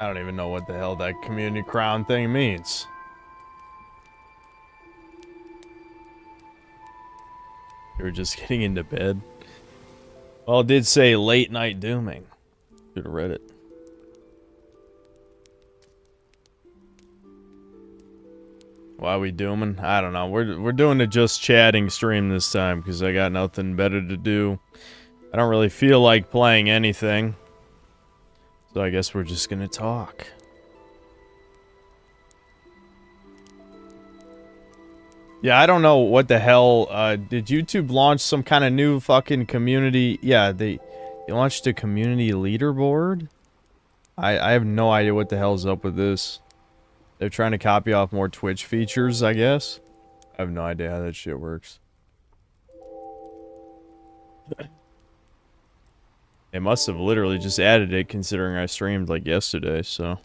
I don't even know what the hell that community crown thing means. You were just getting into bed. Well, it did say late night dooming. Should have read it. Why are we dooming? I don't know. We're doing a just chatting stream this time because I got nothing better to do. I don't really feel like playing anything. So I guess we're just gonna talk. Yeah, I don't know what the hell. Did YouTube launch some kind of new fucking community? Yeah, they launched a community leaderboard? I have no idea what the hell's up with this. They're trying to copy off more Twitch features, I guess. I have no idea how that shit works. They must have literally just added it considering I streamed like yesterday, so.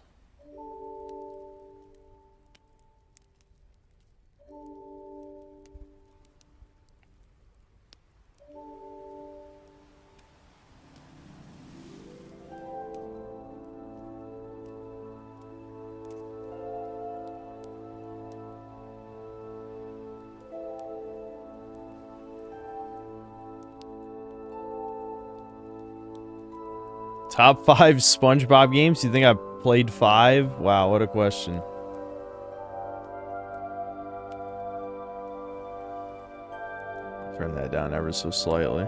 Top 5 SpongeBob games? You think I played 5? Wow, what a question. Turn that down ever so slightly.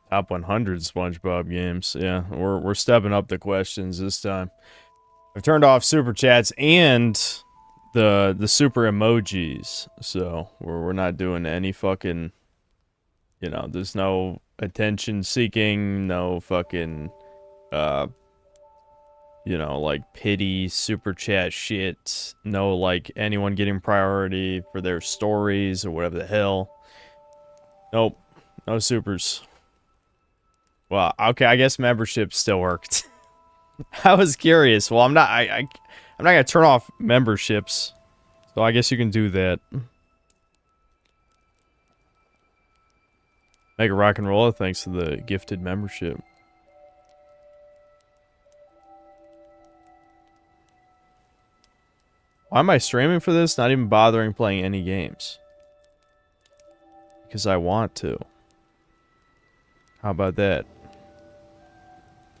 Top 100 SpongeBob games. Yeah, we're stepping up the questions this time. I've turned off super chats and the super emojis, so we're not doing any fucking, you know, there's no attention seeking, no fucking, you know, like pity super chat shit, no like anyone getting priority for their stories or whatever the hell. Nope, no supers. Well, okay, I guess membership still worked. I was curious. Well, I'm not gonna turn off memberships, so I guess you can do that. Make a rock and roll. Thanks to the gifted membership. Why am I streaming for this? Not even bothering playing any games. Because I want to. How about that?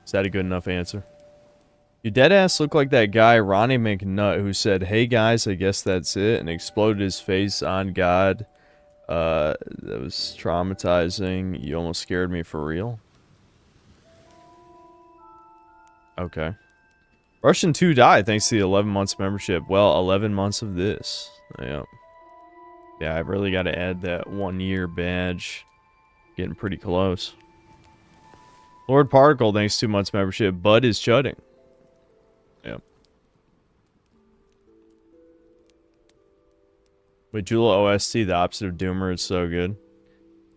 Is that a good enough answer? You deadass look like that guy Ronnie McNutt who said, "Hey guys, I guess that's it," and exploded his face on God. That was traumatizing. You almost scared me for real. Okay. Russian 2 died thanks to the 11 months membership. Well, 11 months of this. Yep. Yeah, I really got to add that 1 year badge. Getting pretty close. Lord Particle, thanks to 2 months membership. Bud is chudding. Yep. With Jula OST, the opposite of Doomer, is so good.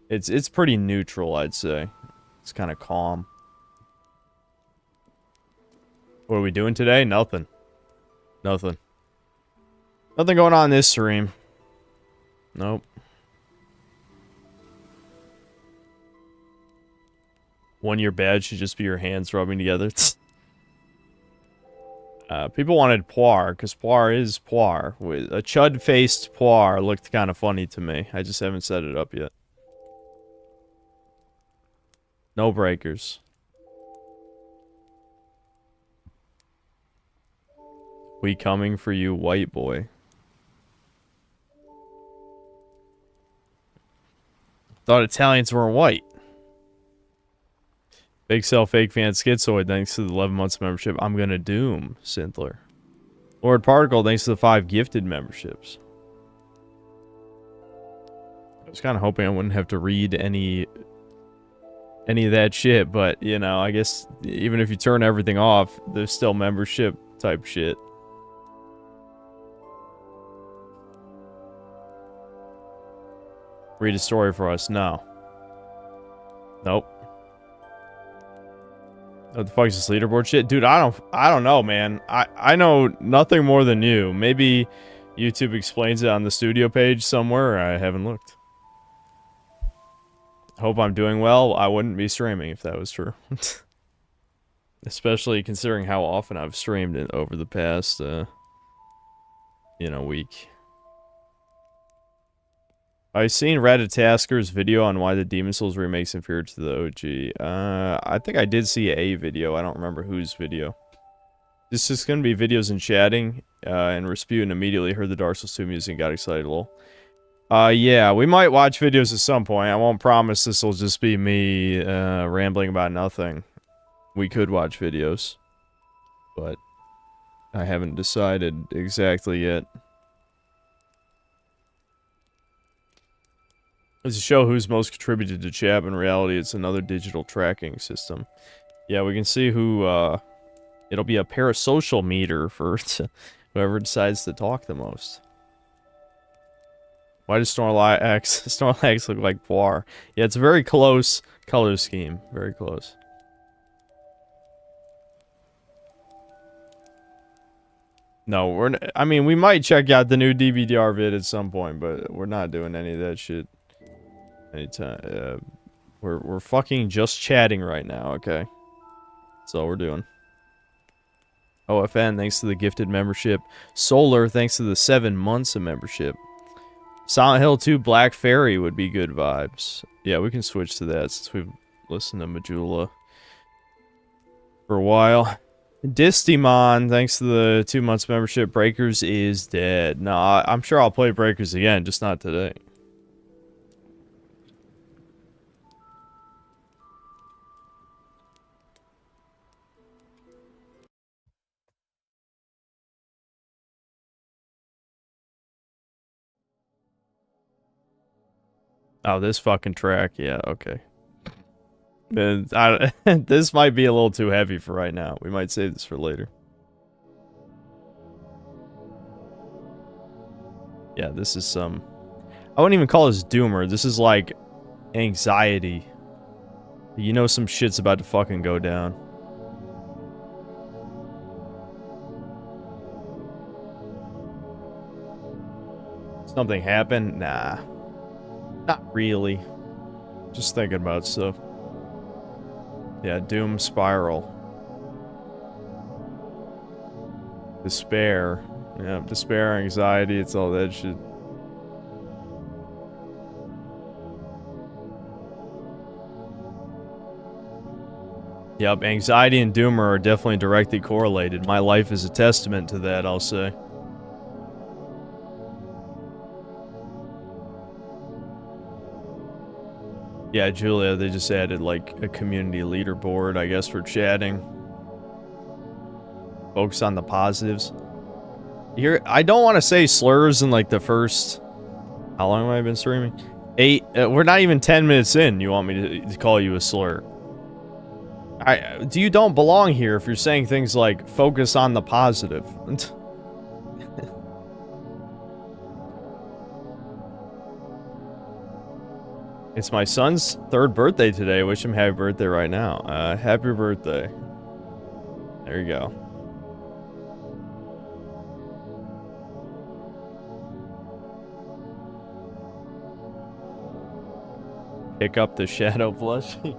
It's pretty neutral, I'd say. It's kind of calm. What are we doing today? Nothing. Nothing. Nothing going on in this stream. Nope. One-year badge should just be your hands rubbing together. People wanted Poir, because Poir is Poir. A chud-faced Poir looked kind of funny to me. I just haven't set it up yet. No breakers. We coming for you, white boy. Thought Italians weren't white. Big Cell Fake Fan Schizoid, thanks to the 11 months membership. I'm gonna doom, Synthler. Lord Particle, thanks to the 5 gifted memberships. I was kind of hoping I wouldn't have to read any of that shit, but, you know, I guess even if you turn everything off, there's still membership type shit. Read a story for us. No. Nope. What the fuck is this leaderboard shit? Dude, I don't know, man. I know nothing more than you. Maybe YouTube explains it on the studio page somewhere. I haven't looked. Hope I'm doing well. I wouldn't be streaming if that was true. Especially considering how often I've streamed it over the past, week. I've seen Ratatasker's video on why the Demon Souls remake's inferior to the OG. I think I did see a video. I don't remember whose video. This is going to be videos and chatting, and Rasputin immediately heard the Dark Souls 2 music and got excited a little. Yeah, we might watch videos at some point. I won't promise this will just be me, rambling about nothing. We could watch videos, but I haven't decided exactly yet. To show who's most contributed to chat. In reality, it's another digital tracking system. Yeah, we can see who, it'll be a parasocial meter for whoever decides to talk the most. Why does Snorlax look like Poir? Yeah, it's a very close color scheme. Very close. No, I mean, we might check out the new DVDR vid at some point, but we're not doing any of that shit anytime. We're fucking just chatting right now, okay? That's all we're doing. OFN, thanks to the gifted membership. Solar, thanks to the 7 months of membership. Silent Hill 2 Black Fairy would be good vibes. Yeah, we can switch to that since we've listened to Majula for a while. Distimon, thanks to the 2 months membership. Breakers is dead. No, I'm sure I'll play Breakers again, just not today. Oh, this fucking track. Yeah, okay. This might be a little too heavy for right now. We might save this for later. Yeah, this is some... I wouldn't even call this Doomer. This is like anxiety. You know some shit's about to fucking go down. Something happened? Nah. Not really. Just thinking about stuff. Yeah, Doom Spiral. Despair. Yeah, despair, anxiety, it's all that shit. Yep, anxiety and Doomer are definitely directly correlated. My life is a testament to that, I'll say. Yeah, Julia, they just added, like, a community leaderboard, I guess, for chatting. Focus on the positives. Here, I don't want to say slurs in, like, the first... How long have I been streaming? 8... we're not even 10 minutes in, you want me to call you a slur. You don't belong here if you're saying things like, focus on the positive. It's my son's 3rd birthday today. Wish him happy birthday right now. Happy birthday. There you go. Pick up the shadow plushie.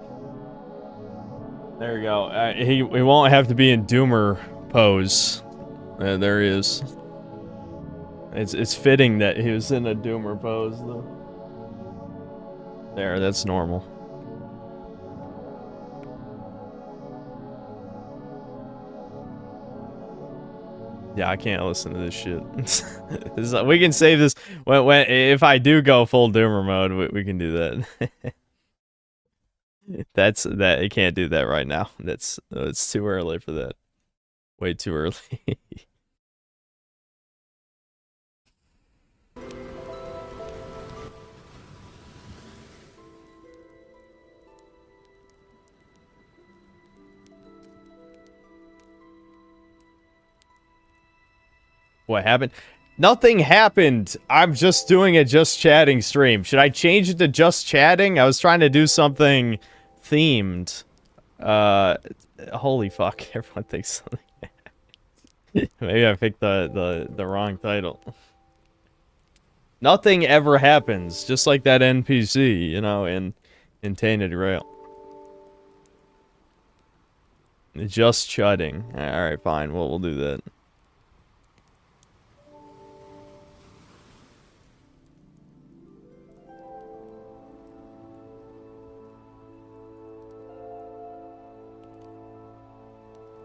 There you go. He won't have to be in Doomer pose. There he is. It's fitting that he was in a Doomer pose though. There, that's normal. Yeah, I can't listen to this shit. We can save this if I do go full Doomer mode. We can do that. I can't do that right now. It's too early for that. Way too early. What happened? Nothing happened. I'm just doing a just chatting stream. Should I change it to just chatting? I was trying to do something themed. Holy fuck. Everyone thinks something. Maybe I picked the wrong title. Nothing ever happens, just like that NPC, you know, in Tainted Grail. Just chudding. Alright, fine, we'll do that.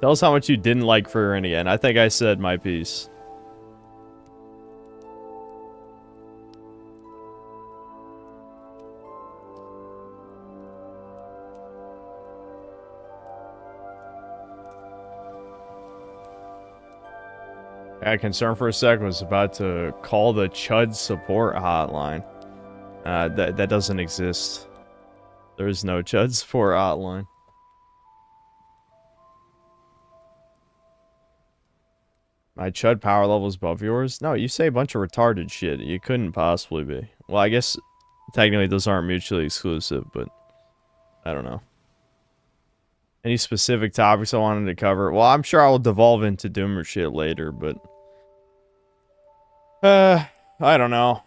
Tell us how much you didn't like Freerin again. I think I said my piece. I got concerned for a second. Was about to call the Chud support hotline. That doesn't exist. There is no Chud support hotline. My Chud power level is above yours? No, you say a bunch of retarded shit. You couldn't possibly be. Well, I guess technically those aren't mutually exclusive, but I don't know. Any specific topics I wanted to cover? Well, I'm sure I will devolve into Doomer shit later, but I don't know.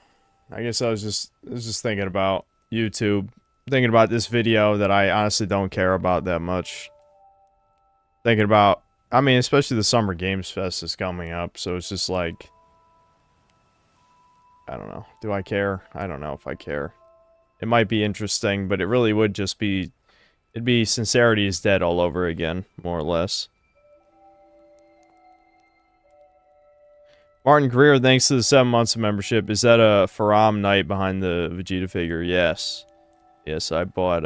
I guess I was just thinking about YouTube, thinking about this video that I honestly don't care about that much. Thinking about, I mean, especially the Summer Games Fest is coming up, so it's just like, I don't know. Do I care? I don't know if I care. It might be interesting, but it really would just be, it'd be Sincerity is Dead all over again, more or less. Martin Greer, thanks to the 7 months of membership. Is that a Faram Knight behind the Vegeta figure? Yes. Yes, I bought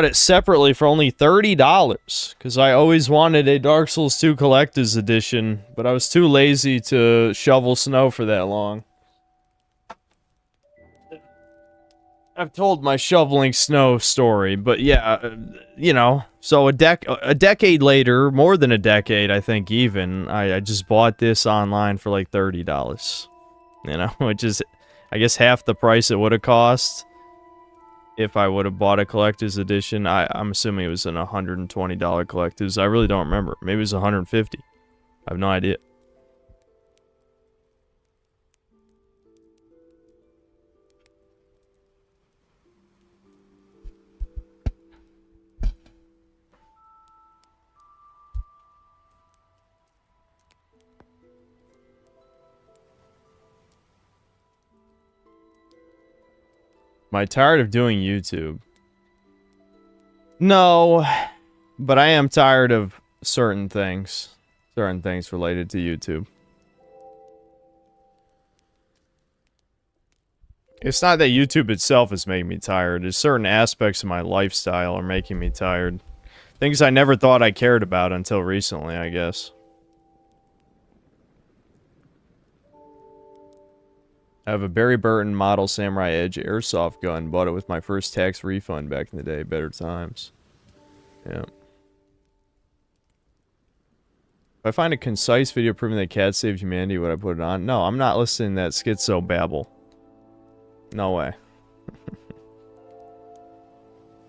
it separately for only $30, because I always wanted a Dark Souls 2 Collector's Edition, but I was too lazy to shovel snow for that long. I've told my shoveling snow story, but yeah, you know, so a decade later, more than a decade, I think even, I just bought this online for like $30. You know, which is, I guess, half the price it would have cost if I would have bought a collector's edition. I'm assuming it was an $120 collector's. I really don't remember. Maybe it was $150. I have no idea. Am I tired of doing YouTube? No, but I am tired of certain things. Certain things related to YouTube. It's not that YouTube itself is making me tired. It's certain aspects of my lifestyle are making me tired. Things I never thought I cared about until recently, I guess. I have a Barry Burton model Samurai Edge airsoft gun. Bought it with my first tax refund back in the day. Better times. Yeah. If I find a concise video proving that cats saved humanity, would I put it on? No, I'm not listening to that schizo babble. No way.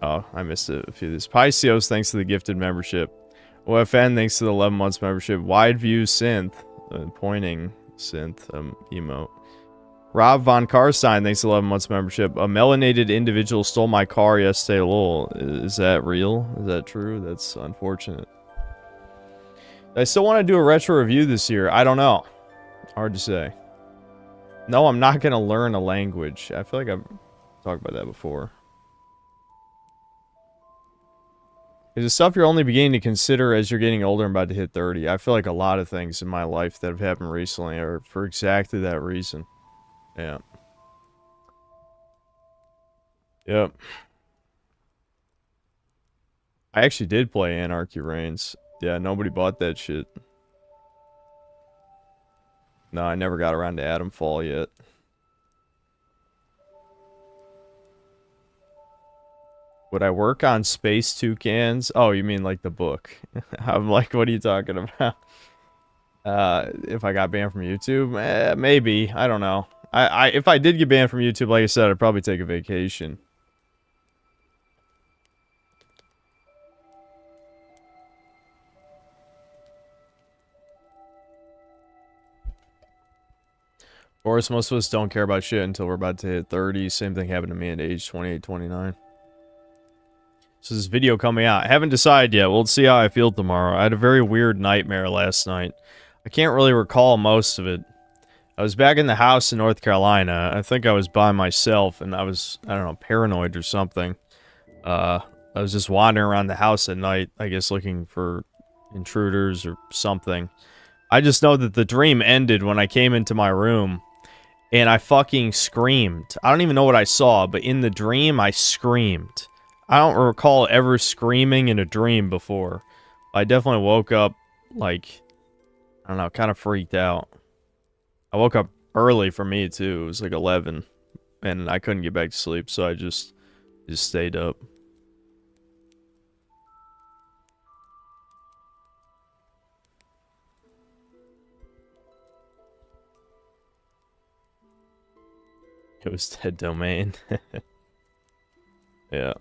Oh, I missed a few of these. Pycios, thanks to the gifted membership. OFN, thanks to the 11 months membership. Wide View Synth, pointing synth emote. Rob Von Karstein, thanks to 11 months membership. A melanated individual stole my car yesterday. Lol. Is that real? Is that true? That's unfortunate. I still want to do a retro review this year. I don't know. Hard to say. No, I'm not going to learn a language. I feel like I've talked about that before. Is it stuff you're only beginning to consider as you're getting older and about to hit 30? I feel like a lot of things in my life that have happened recently are for exactly that reason. Yeah. Yep. I actually did play Anarchy Reigns. Yeah, nobody bought that shit. No, I never got around to Atomfall yet. Would I work on Space Toucans? Oh, you mean like the book? I'm like, what are you talking about? If I got banned from YouTube? Maybe. I don't know. If I did get banned from YouTube, like I said, I'd probably take a vacation. Of course, most of us don't care about shit until we're about to hit 30. Same thing happened to me at age 28, 29. So this video coming out. I haven't decided yet. We'll see how I feel tomorrow. I had a very weird nightmare last night. I can't really recall most of it. I was back in the house in North Carolina. I think I was by myself, and I was, I don't know, paranoid or something. I was just wandering around the house at night, I guess looking for intruders or something. I just know that the dream ended when I came into my room, and I fucking screamed. I don't even know what I saw, but in the dream, I screamed. I don't recall ever screaming in a dream before. I definitely woke up, like, I don't know, kind of freaked out. I woke up early for me, too. It was like 11, and I couldn't get back to sleep, so I just stayed up. It was dead domain. Yeah.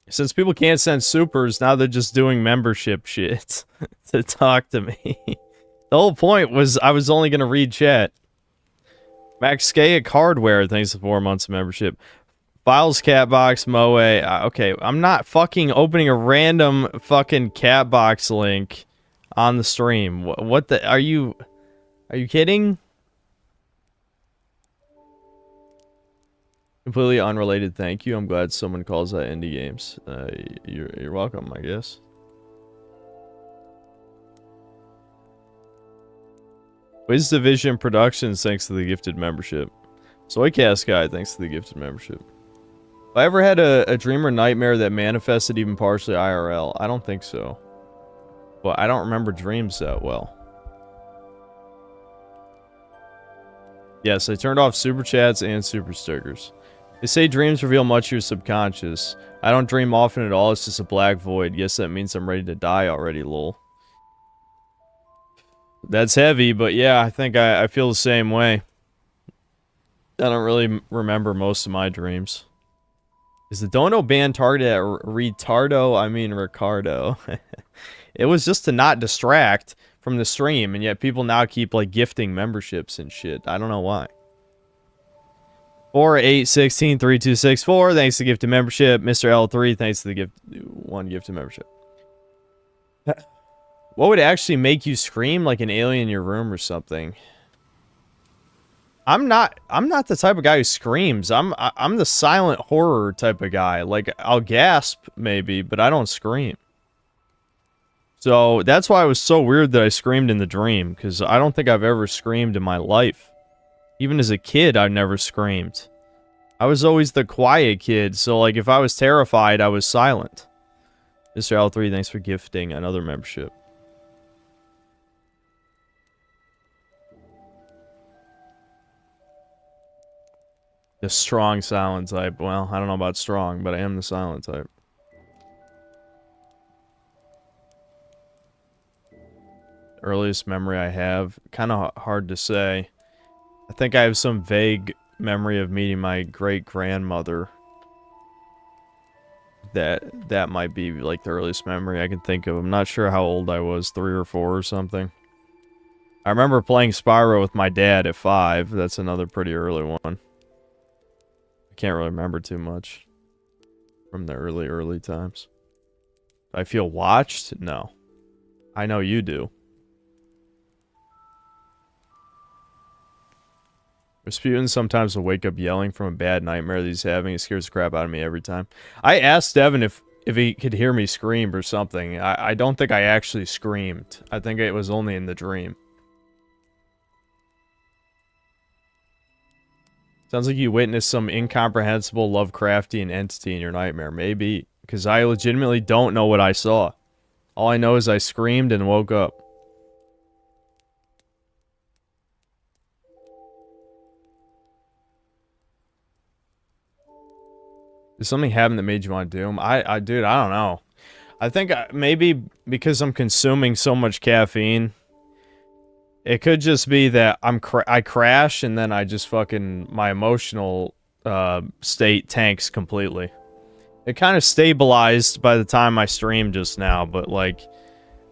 Since people can't send supers, now they're just doing membership shit to talk to me. The whole point was I was only going to read chat. Maxcaic Hardware, thanks for 4 months of membership. Files Catbox, Moe. Okay, I'm not fucking opening a random fucking Catbox link on the stream. What the... Are you kidding? Completely unrelated, thank you. I'm glad someone calls that indie games. You're welcome, I guess. Wiz Division Productions, thanks to the gifted membership. Soycast Guy, thanks to the gifted membership. Have I ever had a dream or nightmare that manifested even partially IRL? I don't think so. Well, I don't remember dreams that well. Yes, I turned off super chats and super stickers. They say dreams reveal much of your subconscious. I don't dream often at all, it's just a black void. Guess that means I'm ready to die already, lol. That's heavy, but yeah, I think I feel the same way. I don't really remember most of my dreams. Is the Dono band targeted at retardo? I mean Ricardo. It was just to not distract from the stream, and yet people now keep, like, gifting memberships and shit. I don't know why. 4-8-16-3264, thanks to gifted membership. Mr. L3, thanks to the one gifted membership. What would actually make you scream like an alien in your room or something? I'm not the type of guy who screams. I'm the silent horror type of guy. Like, I'll gasp maybe, but I don't scream. So that's why it was so weird that I screamed in the dream, because I don't think I've ever screamed in my life. Even as a kid, I never screamed. I was always the quiet kid, so like if I was terrified, I was silent. Mr. L3, thanks for gifting another membership. The strong silent type. Well, I don't know about strong, but I am the silent type. Earliest memory I have, kind of hard to say. I think I have some vague memory of meeting my great-grandmother. That might be like the earliest memory I can think of. I'm not sure how old I was, 3 or 4 or something. I remember playing Spyro with my dad at 5. That's another pretty early one. I can't really remember too much from the early times. Do I feel watched? No. I know you do. Rasputin sometimes will wake up yelling from a bad nightmare that he's having. It scares the crap out of me every time. I asked Devin if he could hear me scream or something. I don't think I actually screamed. I think it was only in the dream. Sounds like you witnessed some incomprehensible Lovecraftian entity in your nightmare. Maybe. Because I legitimately don't know what I saw. All I know is I screamed and woke up. Did something happen that made you want to Doom? Dude, I don't know. I think maybe because I'm consuming so much caffeine, it could just be that I crash and then I just fucking, my emotional state tanks completely. It kind of stabilized by the time I streamed just now, but like,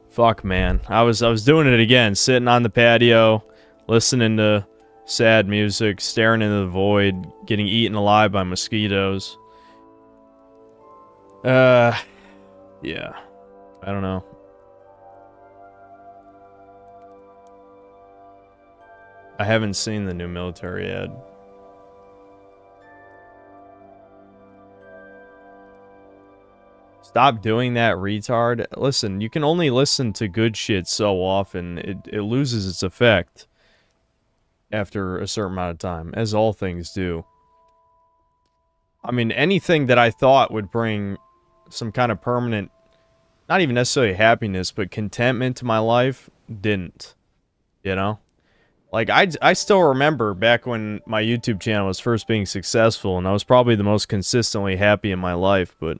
fuck, man. I was doing it again, sitting on the patio, listening to sad music, staring into the void, getting eaten alive by mosquitoes. Yeah. I don't know. I haven't seen the new military ad. Stop doing that, retard. Listen, you can only listen to good shit so often. It loses its effect after a certain amount of time, as all things do. I mean, anything that I thought would bring some kind of permanent, not even necessarily happiness, but contentment to my life, didn't. You know? Like, I still remember back when my YouTube channel was first being successful, and I was probably the most consistently happy in my life, but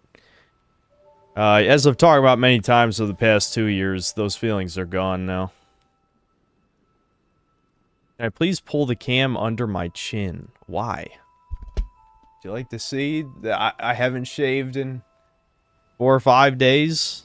as I've talked about many times over the past 2 years, those feelings are gone now. Can I please pull the cam under my chin? Why? Do you like to see that I haven't shaved in 4 or 5 days?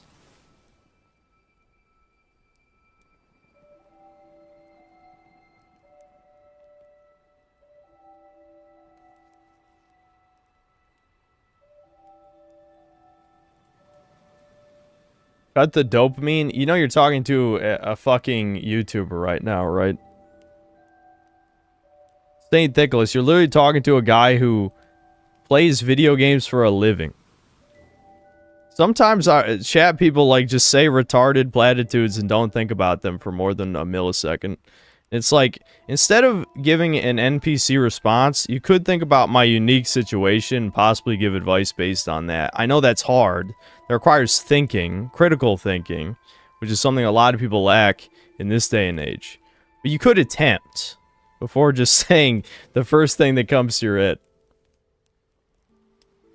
Cut the dopamine? You know you're talking to a fucking YouTuber right now, right? St. Nicholas, you're literally talking to a guy who plays video games for a living. Sometimes chat people like just say retarded platitudes and don't think about them for more than a millisecond. It's like, instead of giving an NPC response, you could think about my unique situation and possibly give advice based on that. I know that's hard. It requires thinking, critical thinking, which is something a lot of people lack in this day and age. But you could attempt before just saying the first thing that comes to your head.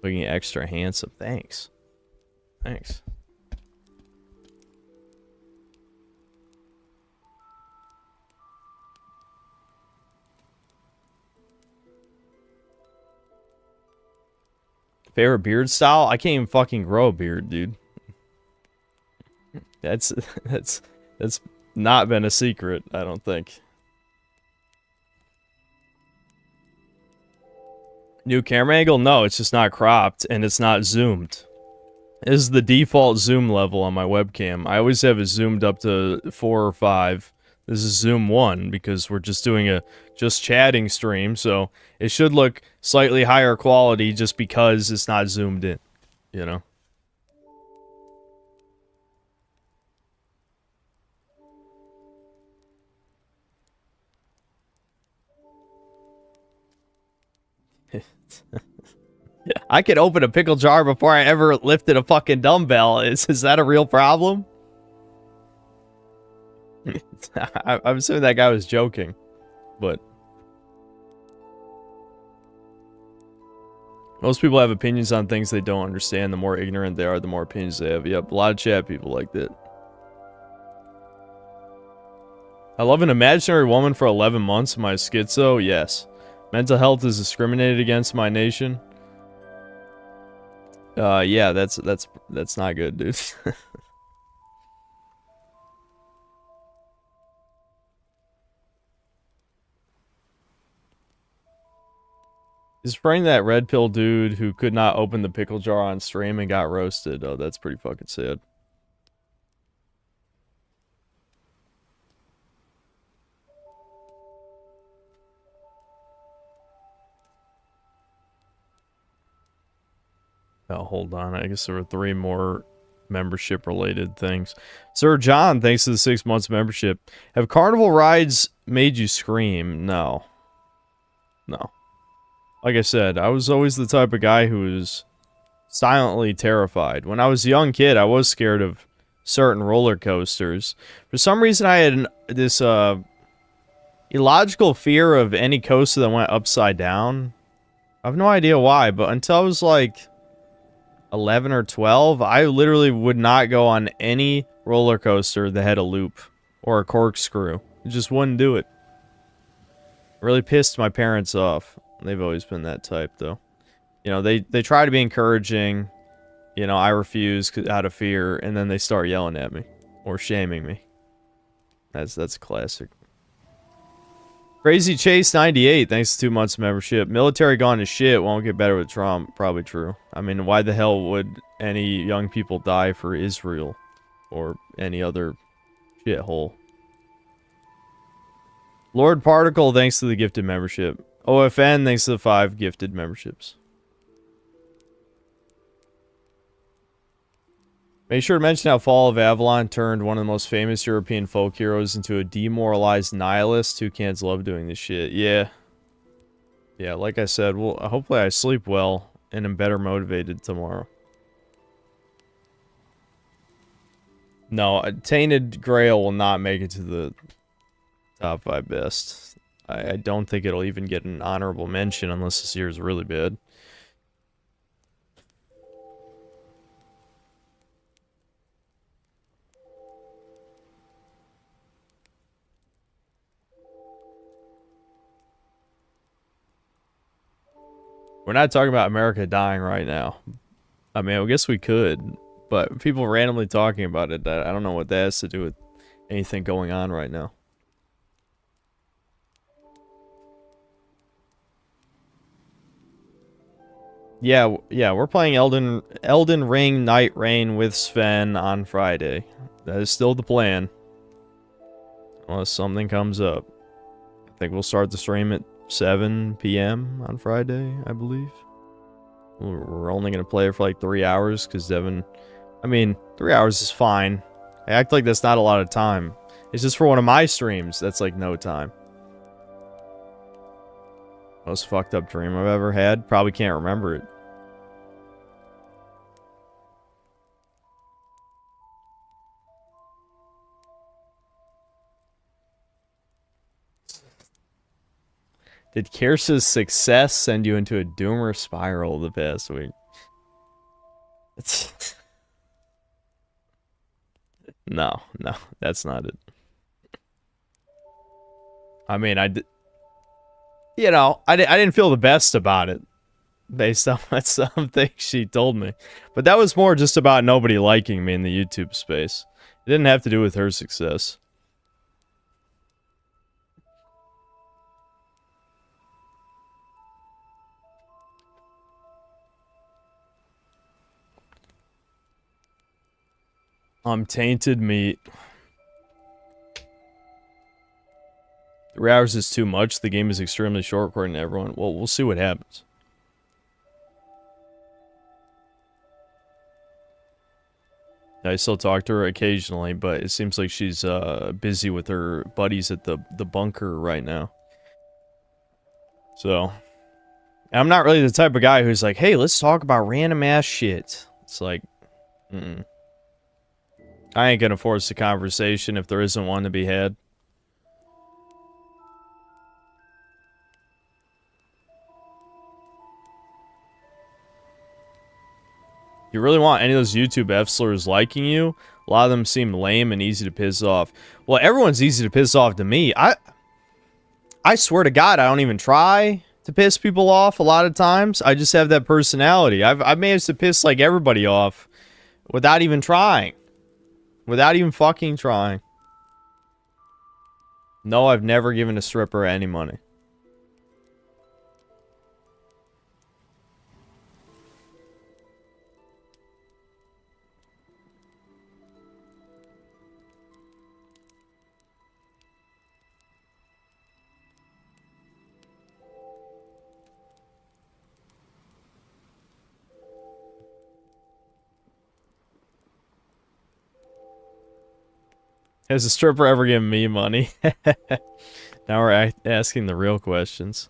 Looking extra handsome. Thanks. Thanks. Favorite beard style? I can't even fucking grow a beard, dude. That's not been a secret, I don't think. New camera angle? No, it's just not cropped and it's not zoomed. This is the default zoom level on my webcam. I always have it zoomed up to 4 or 5. This is zoom 1 because we're just doing a just chatting stream, so it should look slightly higher quality just because it's not zoomed in, you know? I could open a pickle jar before I ever lifted a fucking dumbbell. Is that a real problem? I'm assuming that guy was joking, but most people have opinions on things they don't understand. The more ignorant they are, the more opinions they have. Yep, a lot of chat people like that. I love an imaginary woman for 11 months. Am I schizo? Yes. Mental health is discriminated against in my nation. Yeah, that's not good, dude. Is spraying that red pill dude who could not open the pickle jar on stream and got roasted. Oh, that's pretty fucking sad. Oh, hold on. I guess there were 3 more membership-related things. Sir John, thanks to the 6 months membership. Have carnival rides made you scream? No. No. Like I said, I was always the type of guy who was silently terrified. When I was a young kid, I was scared of certain roller coasters. For some reason, I had this illogical fear of any coaster that went upside down. I have no idea why, but until I was like 11 or 12, I literally would not go on any roller coaster that had a loop or a corkscrew. It just wouldn't do it. It really pissed my parents off. They've always been that type, though. You know, they try to be encouraging. you know, I refuse out of fear, and then they start yelling at me or shaming me. That's a classic. Crazy Chase 98, thanks to 2 months of membership. Military gone to shit, won't get better with Trump. Probably true. I mean, why the hell would any young people die for Israel or any other shithole? Lord Particle, thanks to the gifted membership. OFN, thanks to the 5 gifted memberships. Make sure to mention how Fall of Avalon turned one of the most famous European folk heroes into a demoralized nihilist. Toucans love doing this shit. Yeah. Yeah, like I said, well, hopefully I sleep well and am better motivated tomorrow. No, Tainted Grail will not make it to the top 5 best. I don't think it'll even get an honorable mention unless this year is really bad. We're not talking about America dying right now. I mean, I guess we could, but people randomly talking about it, I don't know what that has to do with anything going on right now. Yeah, we're playing Elden Ring Night Rain with Sven on Friday. That is still the plan. Unless something comes up. I think we'll start the stream at 7 p.m. on Friday, I believe. We're only going to play it for like 3 hours because Devin... I mean, 3 hours is fine. I act like that's not a lot of time. It's just for one of my streams, that's like no time. Most fucked up dream I've ever had. Probably can't remember it. Did Kirsa's success send you into a doomer spiral the past week? No, that's not it. I mean, you know, I didn't feel the best about it based on what some things she told me. But that was more just about nobody liking me in the YouTube space. It didn't have to do with her success. Tainted meat. 3 hours is too much. The game is extremely short according to everyone. Well, we'll see what happens. I still talk to her occasionally, but it seems like she's busy with her buddies at the bunker right now. So, I'm not really the type of guy who's like, hey, let's talk about random ass shit. It's like, I ain't gonna force the conversation if there isn't one to be had. You really want any of those YouTube F-slurs liking you? A lot of them seem lame and easy to piss off. Well, everyone's easy to piss off to me. I swear to God, I don't even try to piss people off a lot of times. I just have that personality. I've managed to piss like everybody off without even trying. Without even fucking trying. No, I've never given a stripper any money. Has a stripper ever given me money? Now we're asking the real questions.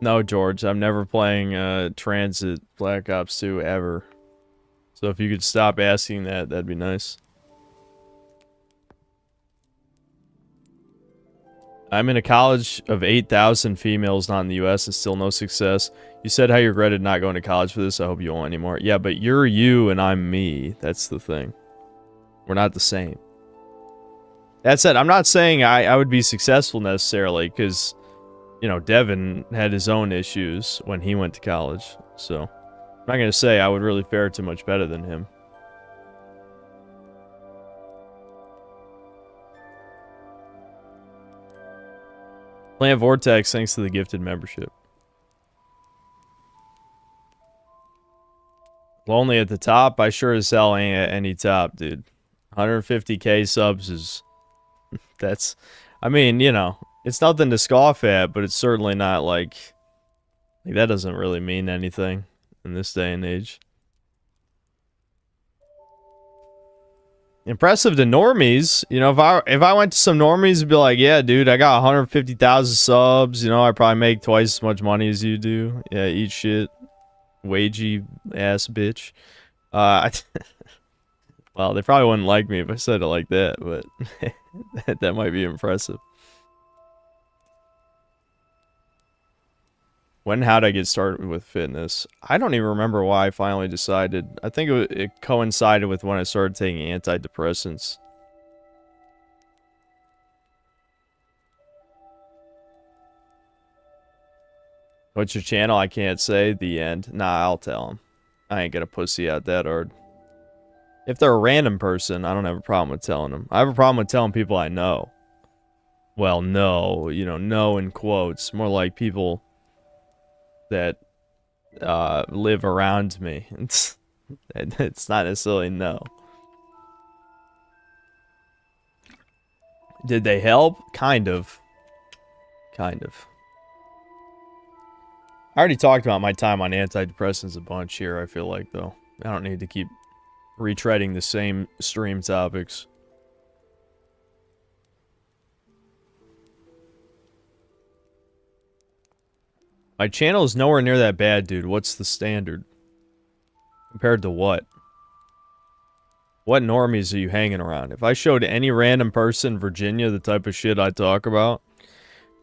No, George, I'm never playing Transit Black Ops 2 ever. So if you could stop asking that, that'd be nice. I'm in a college of 8,000 females not in the US and still no success. You said how you regretted not going to college for this. I hope you won't anymore. Yeah, but you're you and I'm me. That's the thing. We're not the same. That said, I'm not saying I would be successful necessarily, because you know, Devin had his own issues when he went to college. So, I'm not going to say I would really fare too much better than him. Plant Vortex, thanks to the gifted membership. Lonely at the top? I sure as hell ain't at any top, dude. 150k subs is... that's... I mean, you know, it's nothing to scoff at, but it's certainly not like that doesn't really mean anything in this day and age. Impressive to normies. You know, if I went to some normies and be like, yeah, dude, I got 150,000 subs. You know, I probably make twice as much money as you do. Yeah, eat shit. Wagey ass bitch. Well, they probably wouldn't like me if I said it like that, but that might be impressive. How'd I get started with fitness? I don't even remember why I finally decided. I think it coincided with when I started taking antidepressants. What's your channel? I can't say. The end. Nah, I'll tell them. I ain't gonna pussy out that hard. If they're a random person, I don't have a problem with telling them. I have a problem with telling people I know. Well, no. You know, no in quotes. More like people that live around me. It's not necessarily no. Did they help? Kind of. Kind of. I already talked about my time on antidepressants a bunch here, I feel like, though. I don't need to keep retreading the same stream topics. My channel is nowhere near that bad, dude. What's the standard? Compared to what? What normies are you hanging around? If I showed any random person in Virginia the type of shit I talk about,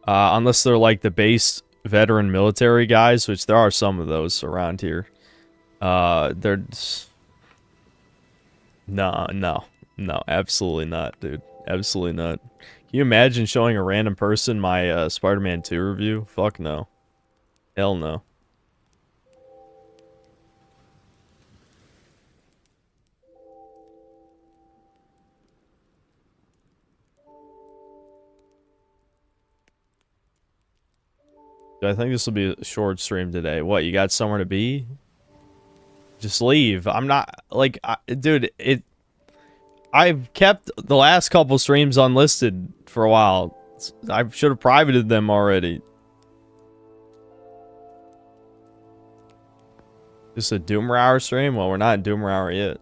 unless they're like the base veteran military guys, which there are some of those around here, they're just... No, absolutely not, dude. Absolutely not. Can you imagine showing a random person my Spider-Man 2 review? Fuck no. Hell no. I think this will be a short stream today. What, you got somewhere to be? Just leave. I'm not, like, dude, I've kept the last couple streams unlisted for a while. I should have privated them already. This a Doomer Hour stream? Well, we're not in Doomer Hour yet.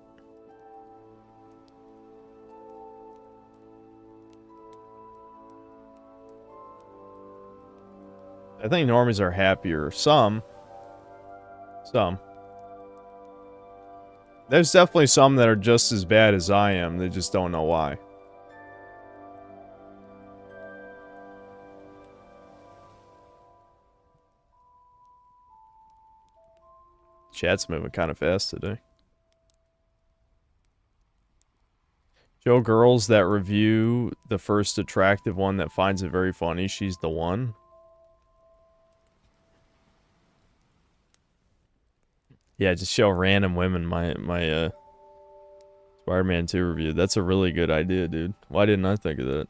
I think normies are happier. Some. There's definitely some that are just as bad as I am. They just don't know why. Chat's moving kind of fast today. Show girls that review the first attractive one that finds it very funny. She's the one. Yeah, just show random women my Spider-Man 2 review. That's a really good idea, dude. Why didn't I think of that?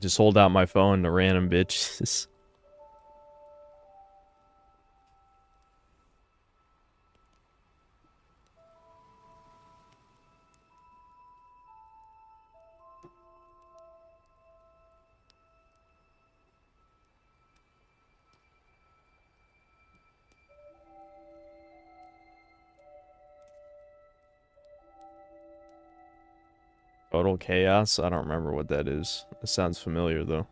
Just hold out my phone to random bitches. Total Chaos? I don't remember what that is. It sounds familiar, though.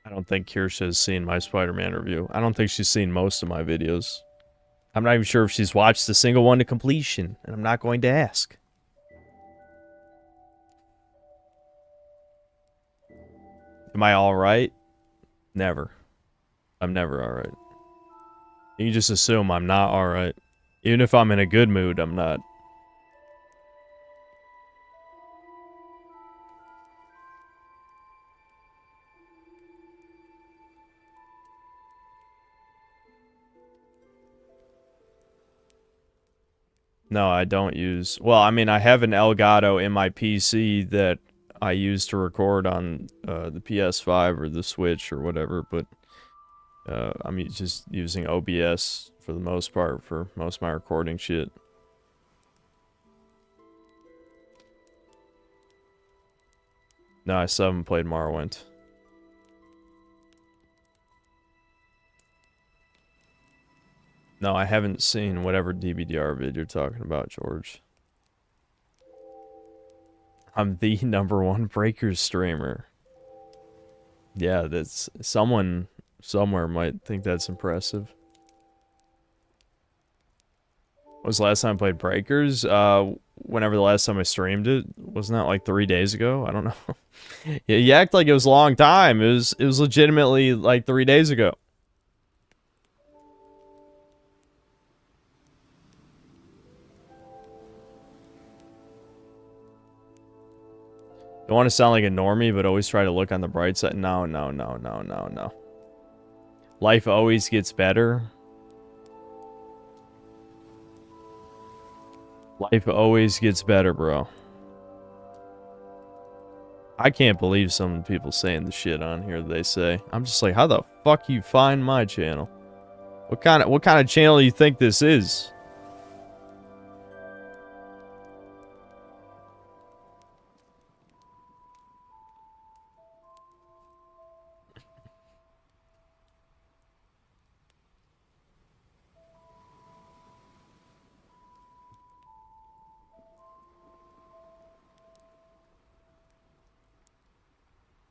I don't think Kirsha has seen my Spider-Man review. I don't think she's seen most of my videos. I'm not even sure if she's watched a single one to completion, and I'm not going to ask. Am I alright? Never. I'm never alright. You can just assume I'm not alright. Even if I'm in a good mood, I'm not. No, I don't use... Well, I mean, I have an Elgato in my PC that I use to record on the PS5 or the Switch or whatever, but I'm just using OBS for the most part for most of my recording shit. No, I still haven't played Morrowind. No, I haven't seen whatever DBDR vid you're talking about, George. I'm the #1 Breakers streamer. Yeah, that's... Someone somewhere might think that's impressive. When was the last time I played Breakers? Whenever the last time I streamed it. Wasn't that like 3 days ago? I don't know. Yeah, you act like it was a long time. It was legitimately like 3 days ago. Don't want to sound like a normie, but always try to look on the bright side. No, no, no, no, no, no. Life always gets better. Life always gets better, bro. I can't believe some people saying the shit on here they say. I'm just like, how the fuck you find my channel? What kind of channel do you think this is?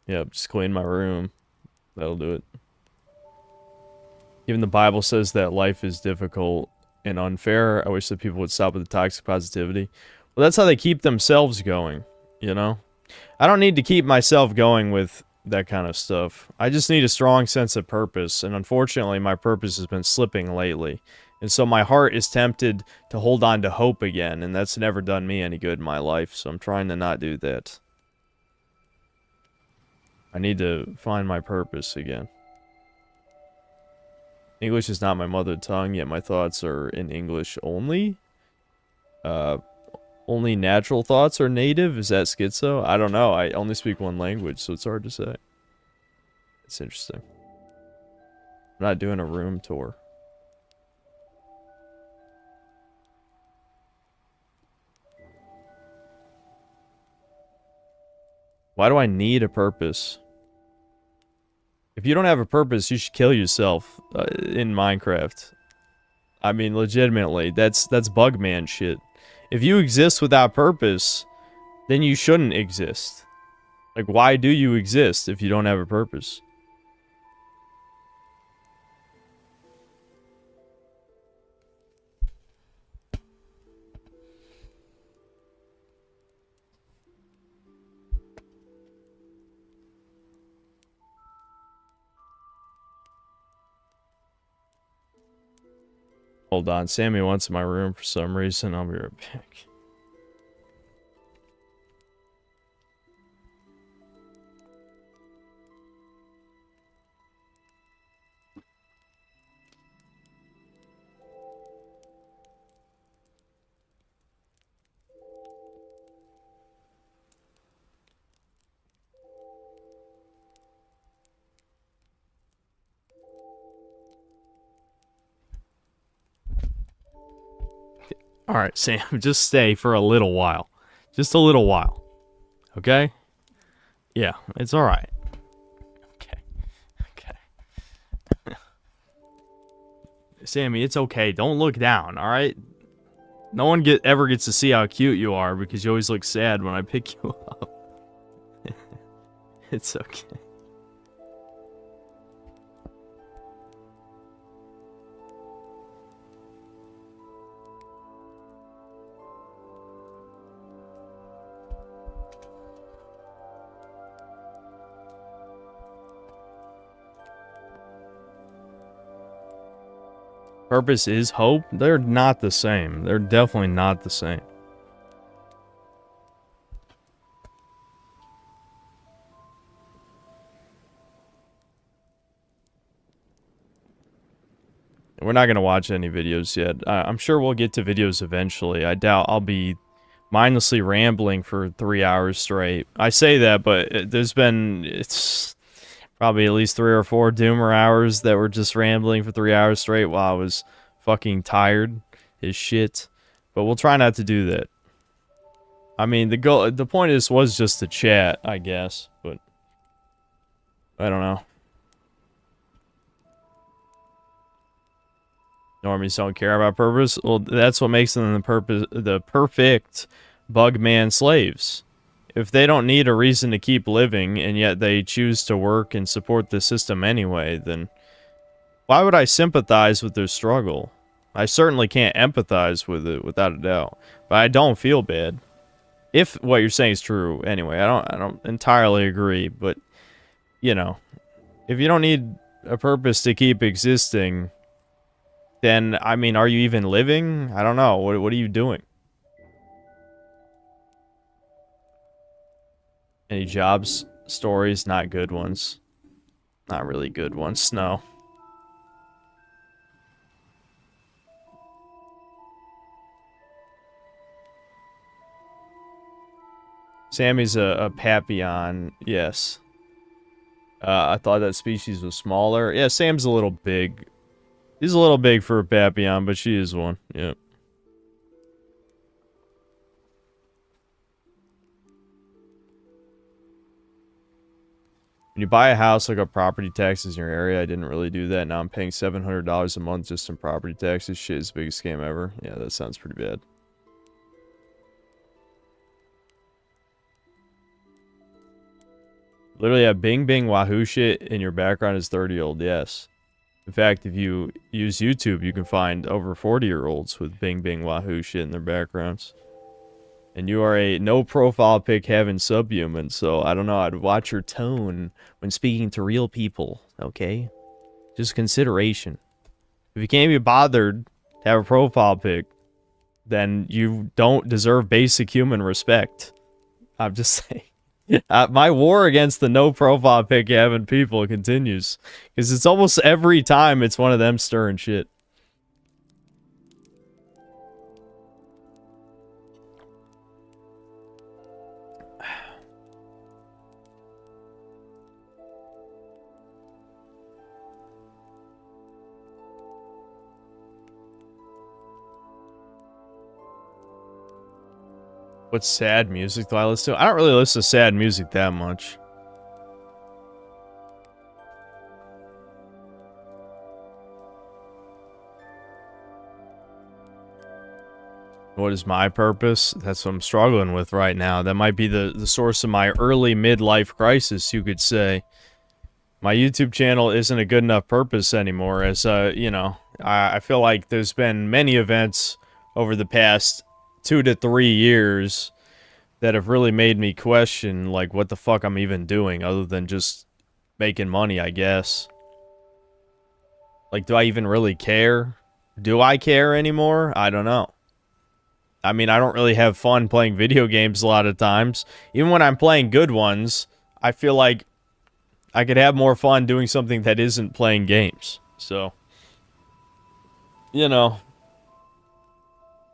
Yep, just clean my room. That'll do it. Even the Bible says that life is difficult and unfair. I wish that people would stop with the toxic positivity. Well, that's how they keep themselves going, you know? I don't need to keep myself going with that kind of stuff. I just need a strong sense of purpose, and unfortunately, my purpose has been slipping lately. And so my heart is tempted to hold on to hope again, and that's never done me any good in my life, so I'm trying to not do that. I need to find my purpose again. English is not my mother tongue, yet my thoughts are in English only. Only natural thoughts are native? Is that schizo? I don't know. I only speak one language, so it's hard to say. It's interesting. I'm not doing a room tour. Why do I need a purpose? If you don't have a purpose, you should kill yourself in Minecraft. I mean, legitimately, that's Bugman shit. If you exist without purpose, then you shouldn't exist. Like, why do you exist if you don't have a purpose? Hold on, Sammy wants my room for some reason. I'll be right back. Alright, Sam, just stay for a little while. Just a little while. Okay? Yeah, it's alright. Okay. Okay. Sammy, it's okay. Don't look down, alright? No one ever gets to see how cute you are because you always look sad when I pick you up. It's okay. Purpose is hope? They're not the same. They're definitely not the same. We're not going to watch any videos yet. I'm sure we'll get to videos eventually. I doubt I'll be mindlessly rambling for 3 hours straight. I say that, but it's probably at least 3 or 4 Doomer hours that were just rambling for 3 hours straight while I was fucking tired as shit. But we'll try not to do that. I mean, the point of this was just to chat, I guess, but I don't know. Normies don't care about purpose. Well, that's what makes them the perfect bugman slaves. If they don't need a reason to keep living, and yet they choose to work and support the system anyway, then why would I sympathize with their struggle? I certainly can't empathize with it, without a doubt. But I don't feel bad. If what you're saying is true, anyway. I don't entirely agree, but, you know, if you don't need a purpose to keep existing, then, I mean, are you even living? I don't know. What are you doing? Any jobs stories? Not good ones. Not really good ones, no. Sammy's a Papillon, yes. I thought that species was smaller. Yeah, Sam's a little big. He's a little big for a Papillon, but she is one. Yep. When you buy a house, look up property taxes in your area. I didn't really do that. Now I'm paying $700 a month just in property taxes. Shit is the biggest scam ever. Yeah, that sounds pretty bad. Literally a bing bing wahoo shit in your background is 30-year-old, yes. In fact, if you use YouTube, you can find over 40-year-olds with bing bing wahoo shit in their backgrounds. And you are a no profile pic having subhuman, so I don't know, I'd watch your tone when speaking to real people, okay? Just consideration. If you can't be bothered to have a profile pic, then you don't deserve basic human respect. I'm just saying. My war against the no profile pic having people continues. Because it's almost every time it's one of them stirring shit. What sad music do I listen to? I don't really listen to sad music that much. What is my purpose? That's what I'm struggling with right now. That might be the source of my early midlife crisis, you could say. My YouTube channel isn't a good enough purpose anymore, as, you know, I feel like there's been many events over the past 2 to 3 years that have really made me question, like, what the fuck I'm even doing, other than just making money, I guess. Like, do I even really care? Do I care anymore? I don't know. I mean, I don't really have fun playing video games a lot of times. Even when I'm playing good ones, I feel like I could have more fun doing something that isn't playing games. So, you know,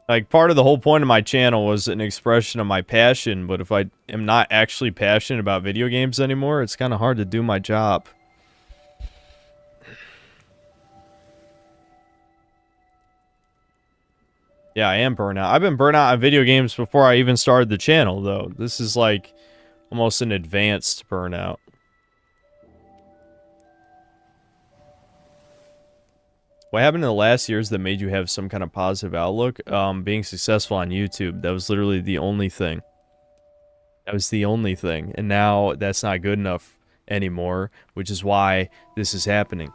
like, part of the whole point of my channel was an expression of my passion, but if I am not actually passionate about video games anymore, it's kind of hard to do my job. Yeah, I am burnt out. I've been burnt out on video games before I even started the channel, though. This is, like, almost an advanced burnout. What happened in the last years that made you have some kind of positive outlook? Being successful on YouTube. That was literally the only thing. That was the only thing. And now that's not good enough anymore, which is why this is happening.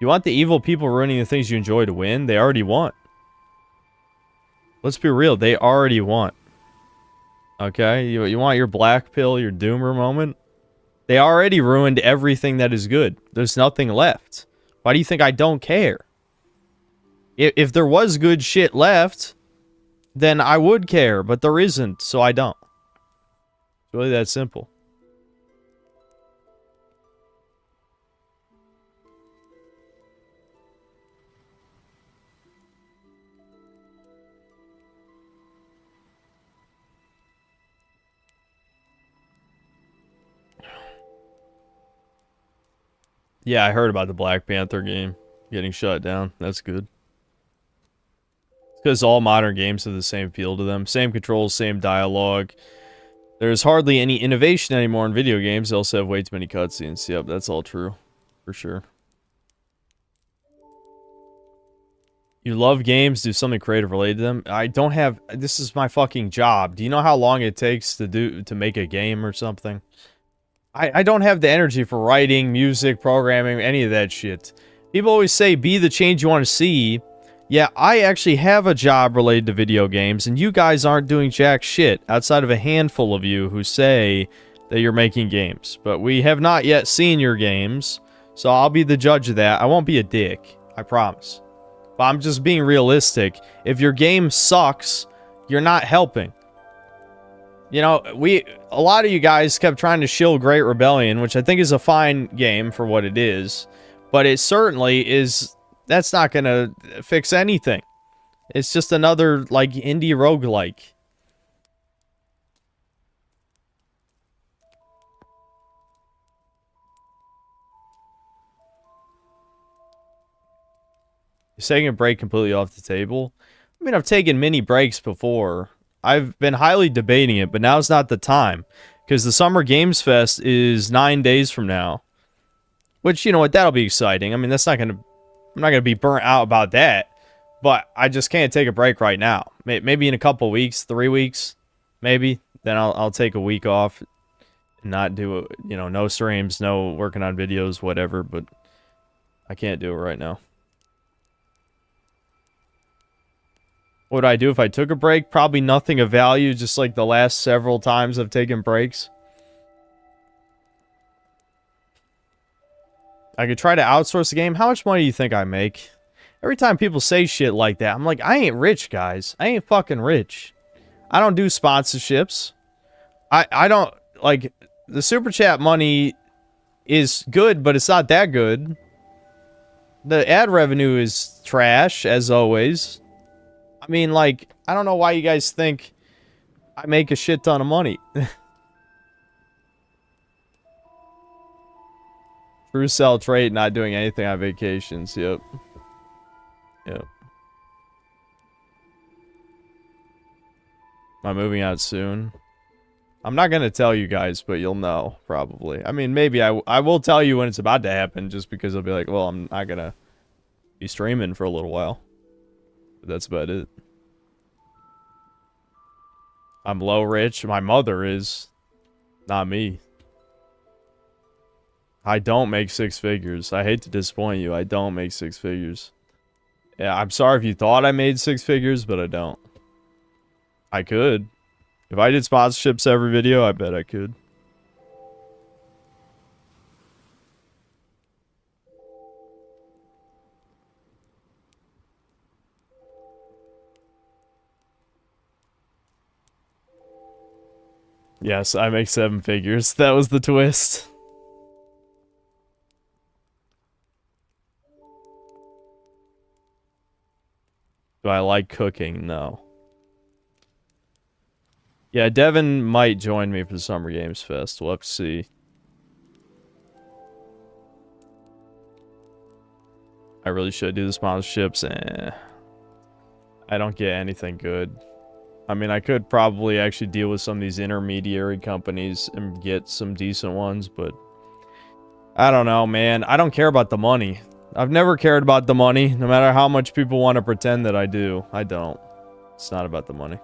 You want the evil people ruining the things you enjoy to win? They already won. Let's be real. They already won. Okay? You want your black pill, your doomer moment? They already ruined everything that is good. There's nothing left. Why do you think I don't care? If there was good shit left, then I would care, but there isn't, so I don't. It's really that simple. Yeah, I heard about the Black Panther game getting shut down. That's good. Because all modern games have the same feel to them. Same controls, same dialogue. There's hardly any innovation anymore in video games. They also have way too many cutscenes. Yep, that's all true. For sure. You love games, do something creative related to them. I don't have... This is my fucking job. Do you know how long it takes to make a game or something? I don't have the energy for writing, music, programming, any of that shit. People always say, be the change you want to see. Yeah, I actually have a job related to video games, and you guys aren't doing jack shit, outside of a handful of you who say that you're making games. But we have not yet seen your games, so I'll be the judge of that. I won't be a dick, I promise. But I'm just being realistic. If your game sucks, you're not helping. You know, a lot of you guys kept trying to shill Great Rebellion, which I think is a fine game for what it is. But it certainly is... That's not gonna fix anything. It's just another, like, indie roguelike. You're taking a break completely off the table? I mean, I've taken mini breaks before. I've been highly debating it, but now's not the time. Because the Summer Games Fest is 9 days from now. Which, you know what, that'll be exciting. I mean, that's not gonna... I'm not gonna be burnt out about that. But I just can't take a break right now. Maybe in a couple weeks, 3 weeks, maybe. Then I'll take a week off. And not do, you know, no streams, no working on videos, whatever. But I can't do it right now. What would I do if I took a break? Probably nothing of value, just like the last several times I've taken breaks. I could try to outsource the game. How much money do you think I make? Every time people say shit like that, I'm like, I ain't rich, guys. I ain't fucking rich. I don't do sponsorships. I don't, like, the Super Chat money is good, but it's not that good. The ad revenue is trash, as always. I mean, like, I don't know why you guys think I make a shit ton of money. True sell trade, not doing anything on vacations. Yep. Yep. Am I moving out soon? I'm not going to tell you guys, but you'll know, probably. I mean, maybe I will tell you when it's about to happen, just because I'll be like, well, I'm not going to be streaming for a little while. But that's about it. I'm low rich. My mother is. Not me. I don't make 6 figures. I hate to disappoint you. I don't make 6 figures. Yeah, I'm sorry if you thought I made 6 figures, but I don't. I could. If I did sponsorships every video, I bet I could. Yes, I make 7 figures. That was the twist. Do I like cooking? No. Yeah, Devin might join me for the Summer Games Fest. We'll have to see. I really should do the sponsorships. I don't get anything good. I mean, I could probably actually deal with some of these intermediary companies and get some decent ones, but I don't know, man. I don't care about the money. I've never cared about the money, no matter how much people want to pretend that I do. I don't. It's not about the money.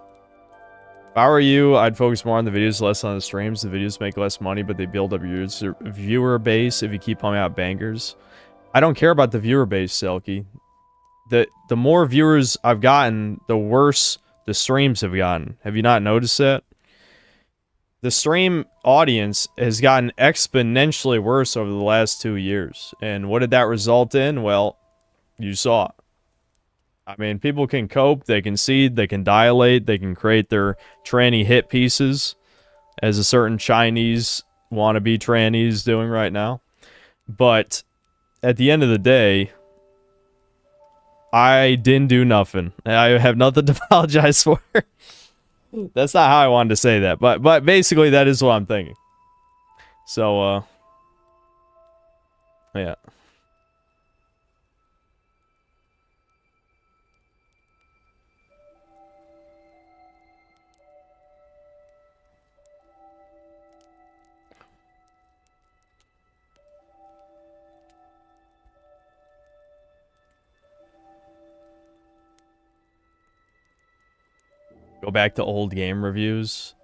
If I were you, I'd focus more on the videos, less on the streams. The videos make less money, but they build up your viewer base if you keep pumping out bangers. I don't care about the viewer base, Selkie. The more viewers I've gotten, the worse the streams have gotten. Have you not noticed that? The stream audience has gotten exponentially worse over the last 2 years. And what did that result in? Well, you saw it. I mean, people can cope, they can seed, they can dilate, they can create their tranny hit pieces, as a certain Chinese wannabe trannies doing right now. But at the end of the day, I didn't do nothing. I have nothing to apologize for. That's not how I wanted to say that, but basically that is what I'm thinking. So, Yeah. Go back to old game reviews.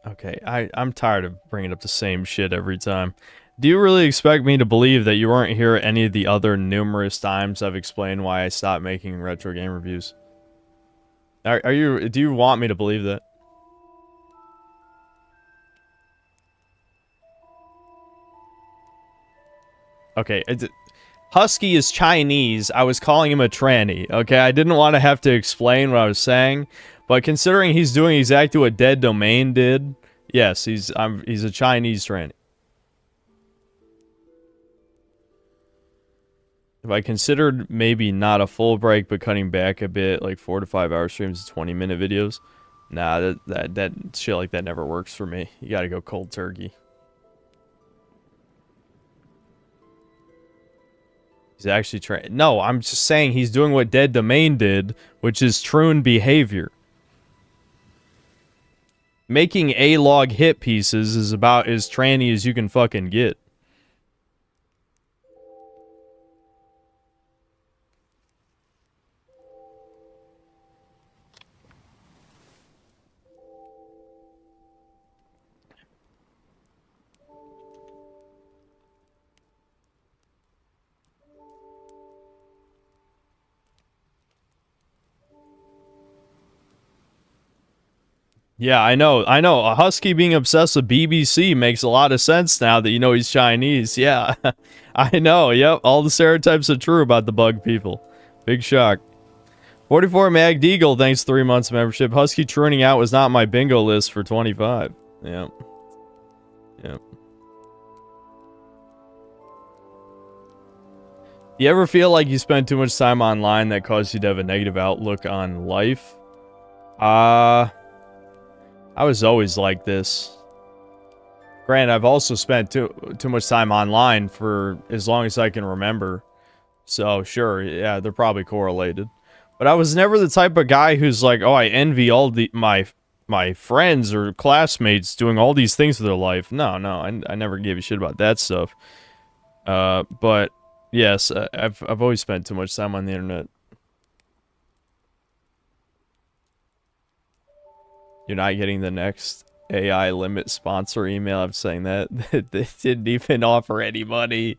Okay, I'm tired of bringing up the same shit every time. Do you really expect me to believe that you weren't here any of the other numerous times I've explained why I stopped making retro game reviews? Are you? Do you want me to believe that? Okay, Husky is Chinese. I was calling him a tranny. Okay, I didn't want to have to explain what I was saying, but considering he's doing exactly what Dead Domain did, yes, he's a Chinese tranny. If I considered maybe not a full break, but cutting back a bit, like 4 to 5 hour streams, 20-minute videos, nah, that shit like that never works for me. You gotta go cold turkey. He's actually trying. No, I'm just saying he's doing what Dead Domain did, which is troon behavior. Making A-log hit pieces is about as tranny as you can fucking get. Yeah, I know. A Husky being obsessed with BBC makes a lot of sense now that you know he's Chinese. Yeah, I know. Yep, all the stereotypes are true about the bug people. Big shock. 44 Mag Deagle, thanks 3 months membership. Husky trooning out was not my bingo list for 25. Yep. Yep. You ever feel like you spend too much time online that caused you to have a negative outlook on life? I was always like this. Granted, I've also spent too much time online for as long as I can remember. So, sure, yeah, they're probably correlated. But I was never the type of guy who's like, oh, I envy all my friends or classmates doing all these things with their life. No, I never gave a shit about that stuff. But yes, I've always spent too much time on the internet. You're not getting the next AI limit sponsor email. I'm saying that they didn't even offer any money.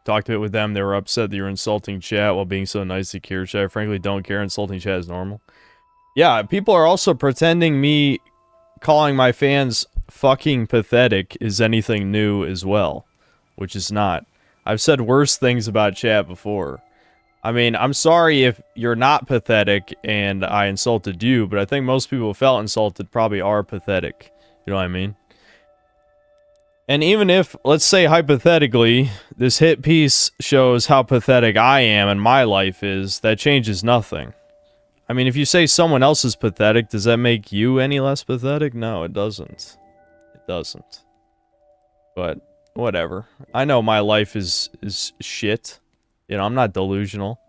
Talked to it with them. They were upset that you're insulting chat while being so nice to Cure Chat. Frankly, don't care. Insulting chat is normal. Yeah, people are also pretending me calling my fans fucking pathetic is anything new as well, which is not. I've said worse things about chat before. I mean, I'm sorry if you're not pathetic and I insulted you, but I think most people who felt insulted probably are pathetic. You know what I mean? And even if, let's say hypothetically, this hit piece shows how pathetic I am and my life is, that changes nothing. I mean, if you say someone else is pathetic, does that make you any less pathetic? No, it doesn't. It doesn't. But, whatever. I know my life is shit. You know, I'm not delusional.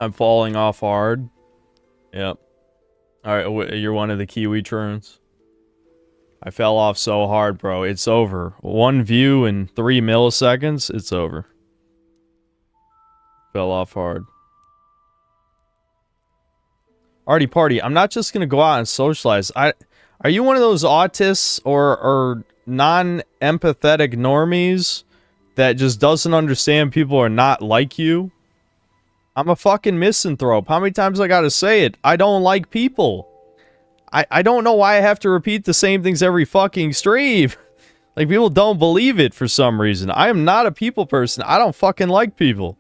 I'm falling off hard. Yep. Alright, you're one of the Kiwi troons. I fell off so hard, bro. It's over. 1 view in 3 milliseconds, it's over. Fell off hard. Artie Party, I'm not just gonna go out and socialize. Are you one of those autists or non-empathetic normies that just doesn't understand people are not like you? I'm a fucking misanthrope. How many times I gotta say it? I don't like people. I don't know why I have to repeat the same things every fucking stream. Like, people don't believe it for some reason. I am not a people person. I don't fucking like people.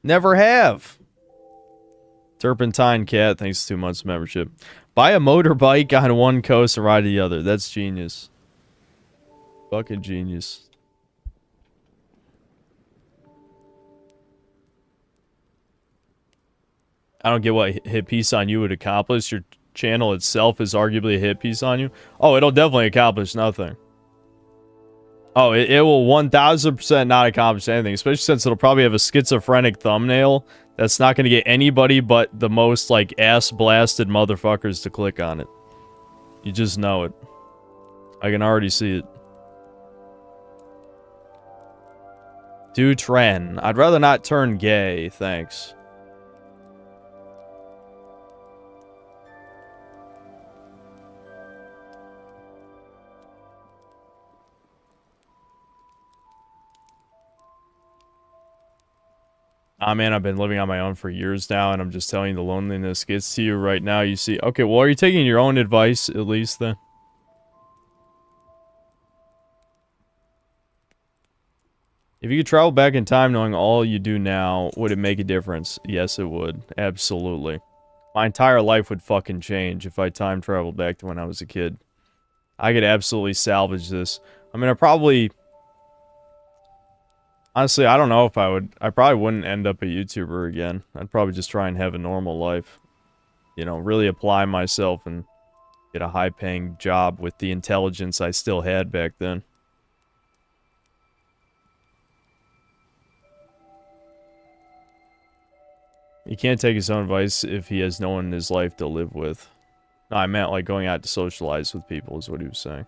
Never have. Turpentine Cat, thanks 2 months membership. Buy a motorbike on one coast and ride the other. That's genius. Fucking genius. I don't get what hit piece on you would accomplish. Your channel itself is arguably a hit piece on you. Oh, it'll definitely accomplish nothing. Oh, it will 1000% not accomplish anything, especially since it'll probably have a schizophrenic thumbnail that's not going to get anybody but the most, like, ass-blasted motherfuckers to click on it. You just know it. I can already see it. Do Tren. I'd rather not turn gay, thanks. Ah, man, I've been living on my own for years now, and I'm just telling you, the loneliness gets to you right now. You see, okay, well, are you taking your own advice, at least, then? If you could travel back in time knowing all you do now, would it make a difference? Yes, it would. Absolutely. My entire life would fucking change if I time traveled back to when I was a kid. I could absolutely salvage this. I mean, I probably... Honestly, I don't know if I would... I probably wouldn't end up a YouTuber again. I'd probably just try and have a normal life. You know, really apply myself and get a high-paying job with the intelligence I still had back then. He can't take his own advice if he has no one in his life to live with. No, I meant like going out to socialize with people is what he was saying.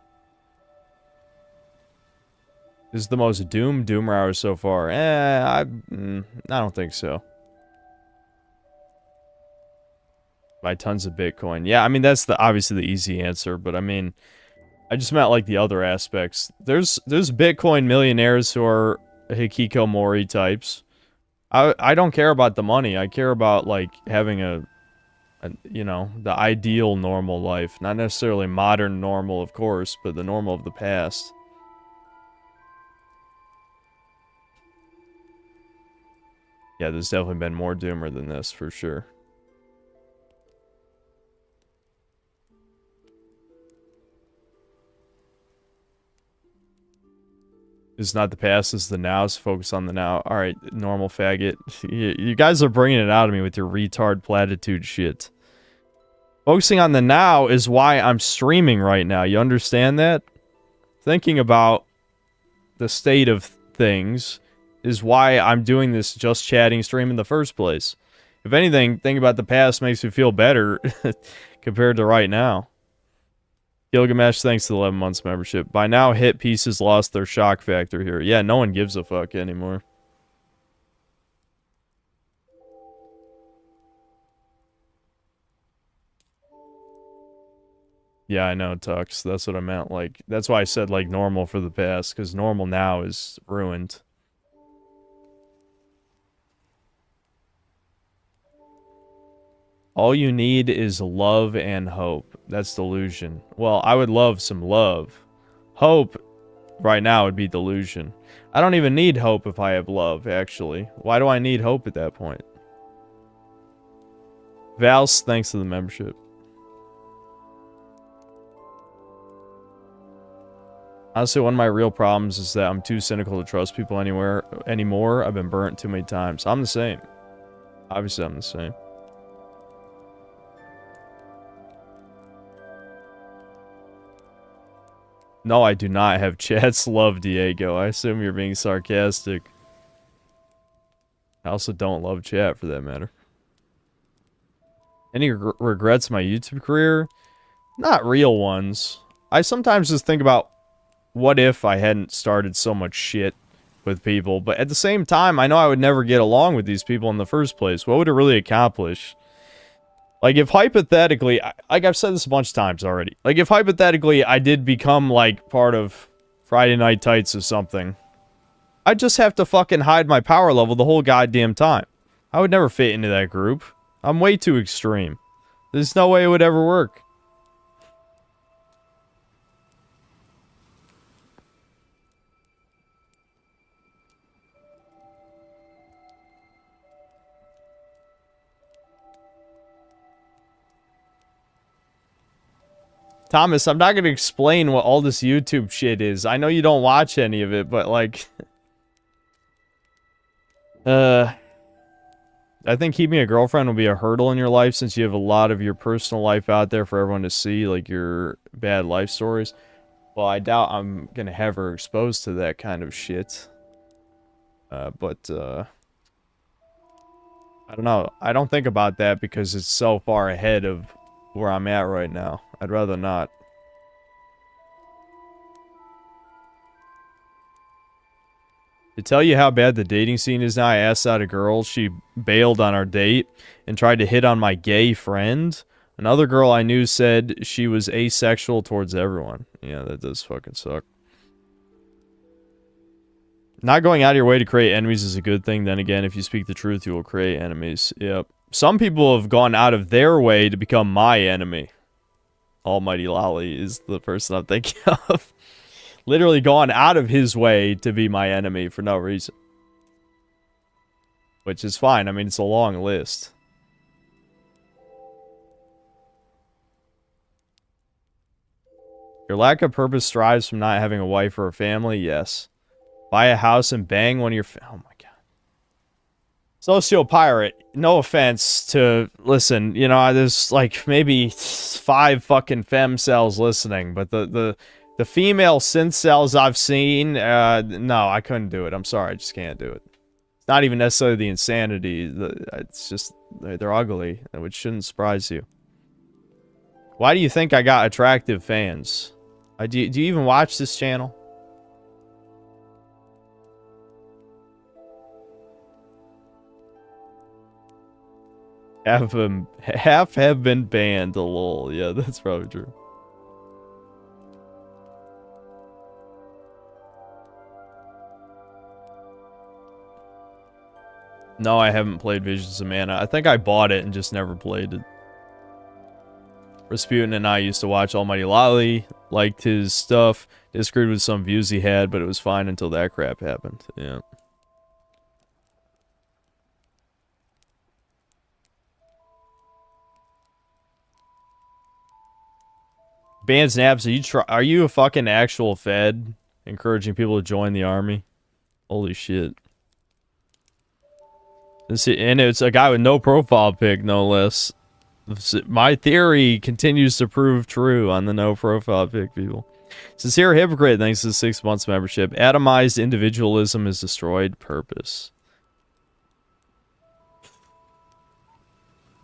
This is the most doomer hour so far. I don't think so. Buy tons of Bitcoin. Yeah, I mean, that's obviously the easy answer, but I mean, I just meant like the other aspects. There's Bitcoin millionaires who are hikikomori types. I don't care about the money. I care about like having a you know, the ideal normal life. Not necessarily modern normal, of course, but the normal of the past. Yeah, there's definitely been more doomer than this, for sure. It's not the past, it's the now, so focus on the now. Alright, normal faggot. You guys are bringing it out of me with your retard platitude shit. Focusing on the now is why I'm streaming right now. You understand that? Thinking about the state of things is why I'm doing this just chatting stream in the first place. If anything, thinking about the past makes me feel better compared to right now. Gilgamesh, thanks to the 11 months membership. By now, hit pieces lost their shock factor here. Yeah, no one gives a fuck anymore. Yeah, I know, Tux. That's what I meant. Like, that's why I said, like, normal for the past, because normal now is ruined. All you need is love and hope. That's delusion. Well, I would love some love. Hope, right now, would be delusion. I don't even need hope if I have love, actually. Why do I need hope at that point? Vals, thanks to the membership. Honestly, one of my real problems is that I'm too cynical to trust people anymore. I've been burnt too many times. I'm the same. Obviously, I'm the same. No, I do not have chat's love, Diego. I assume you're being sarcastic. I also don't love chat, for that matter. Any regrets in my YouTube career? Not real ones. I sometimes just think about what if I hadn't started so much shit with people, but at the same time, I know I would never get along with these people in the first place. What would it really accomplish? Like, if hypothetically, like I've said this a bunch of times already, like, if hypothetically I did become, like, part of Friday Night Tights or something, I'd just have to fucking hide my power level the whole goddamn time. I would never fit into that group. I'm way too extreme. There's no way it would ever work. Thomas, I'm not going to explain what all this YouTube shit is. I know you don't watch any of it, but like... I think keeping a girlfriend will be a hurdle in your life since you have a lot of your personal life out there for everyone to see, like your bad life stories. Well, I doubt I'm going to have her exposed to that kind of shit. But I don't know. I don't think about that because it's so far ahead of where I'm at right now. I'd rather not. To tell you how bad the dating scene is now, I asked out a girl. She bailed on our date and tried to hit on my gay friend. Another girl I knew said she was asexual towards everyone. Yeah, that does fucking suck. Not going out of your way to create enemies is a good thing. Then again, if you speak the truth, you will create enemies. Yep. Some people have gone out of their way to become my enemy. Almighty Lolly is the person I'm thinking of. Literally gone out of his way to be my enemy for no reason. Which is fine. I mean, it's a long list. Your lack of purpose strives from not having a wife or a family? Yes. Buy a house and bang one of your... Oh my god. Sociopirate. No offense to... Listen, you know, there's like maybe 5 fucking fem cells listening, but the female synth cells I've seen, no, I couldn't do it. I'm sorry, I just can't do it. It's not even necessarily the insanity. It's just, they're ugly, which shouldn't surprise you. Why do you think I got attractive fans? Do you even watch this channel? Half have been banned, lol. Yeah, that's probably true. No, I haven't played Visions of Mana. I think I bought it and just never played it. Rasputin and I used to watch Almighty Lolly, liked his stuff, disagreed with some views he had, but it was fine until that crap happened. Yeah. Bans and apps, are you a fucking actual Fed? Encouraging people to join the army? Holy shit. And it's a guy with no profile pic, no less. My theory continues to prove true on the no profile pic people. Sincere Hypocrite, thanks to the 6 months membership. Atomized individualism has destroyed purpose.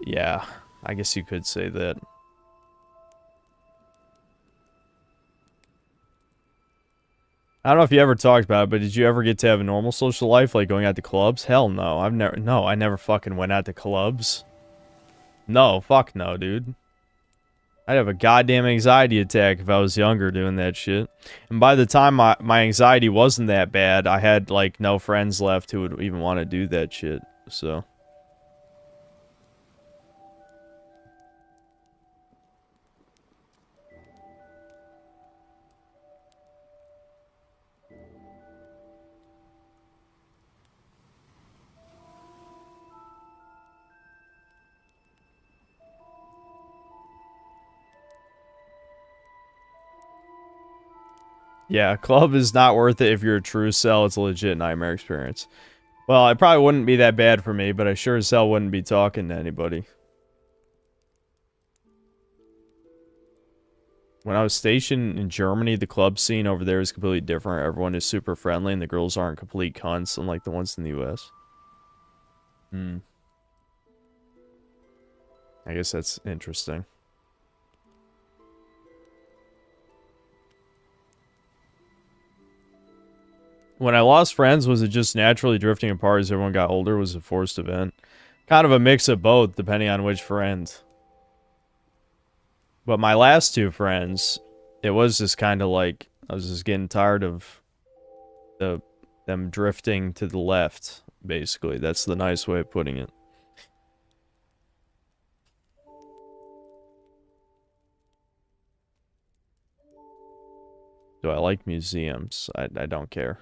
Yeah, I guess you could say that. I don't know if you ever talked about it, but did you ever get to have a normal social life, like going out to clubs? Hell no. I never fucking went out to clubs. No, fuck no, dude. I'd have a goddamn anxiety attack if I was younger doing that shit. And by the time my anxiety wasn't that bad, I had, like, no friends left who would even want to do that shit, so... Yeah, club is not worth it if you're a true cell. It's a legit nightmare experience. Well, it probably wouldn't be that bad for me, but I sure as hell wouldn't be talking to anybody. When I was stationed in Germany, the club scene over there is completely different. Everyone is super friendly, and the girls aren't complete cunts, unlike the ones in the US. I guess that's interesting. When I lost friends, was it just naturally drifting apart as everyone got older? Was it a forced event? Kind of a mix of both, depending on which friend. But my last 2 friends, it was just kind of like, I was just getting tired of them drifting to the left, basically. That's the nice way of putting it. Do I like museums? I don't care.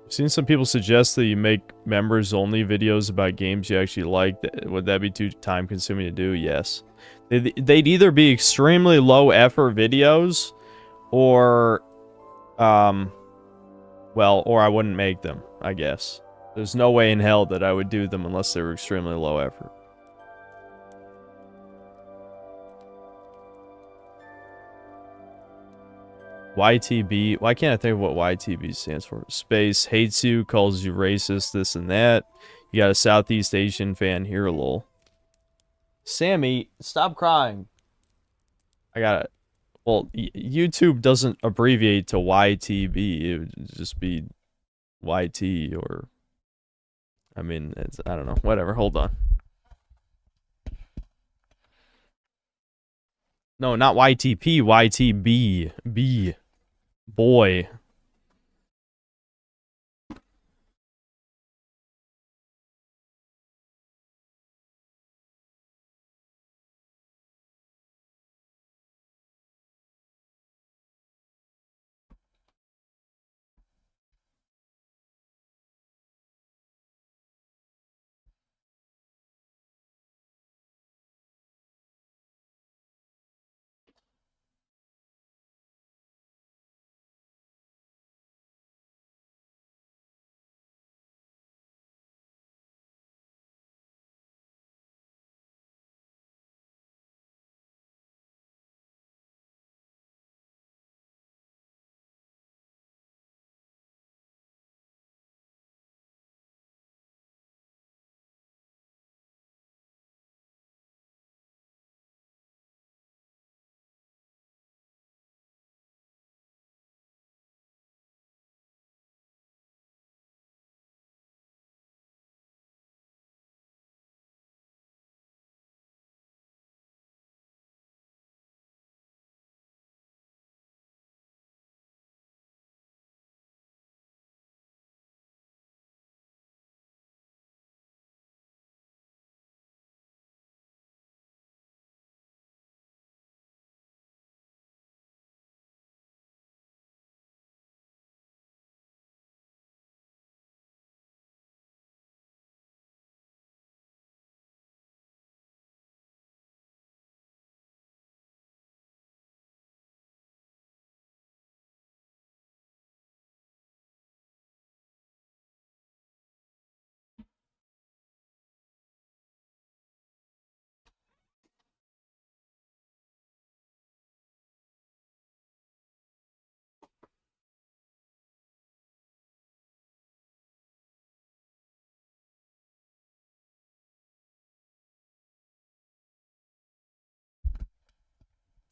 I've seen some people suggest that you make members-only videos about games you actually like. Would that be too time-consuming to do? Yes. They'd either be extremely low-effort videos, or, well, or I wouldn't make them, I guess. There's no way in hell that I would do them unless they were extremely low-effort. YTB. Why can't I think of what YTB stands for? Space hates you, calls you racist, this and that. You got a Southeast Asian fan here, lol. Sammy, stop crying. I got it. Well, YouTube doesn't abbreviate to YTB. It would just be YT or... I mean, I don't know. Whatever. Hold on. No, not YTP. YTB. B. Boy.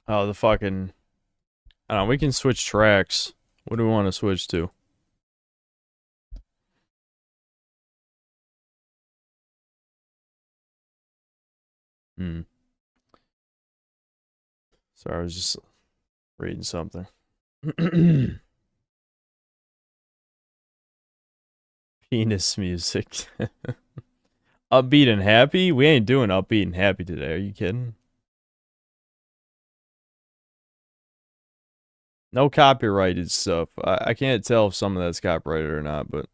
Oh, the fucking... I don't know, we can switch tracks. What do we want to switch to? Sorry, I was just reading something. Penis music. Upbeat and happy? We ain't doing upbeat and happy today. Are you kidding? No copyrighted stuff. I can't tell if some of that's copyrighted or not, but...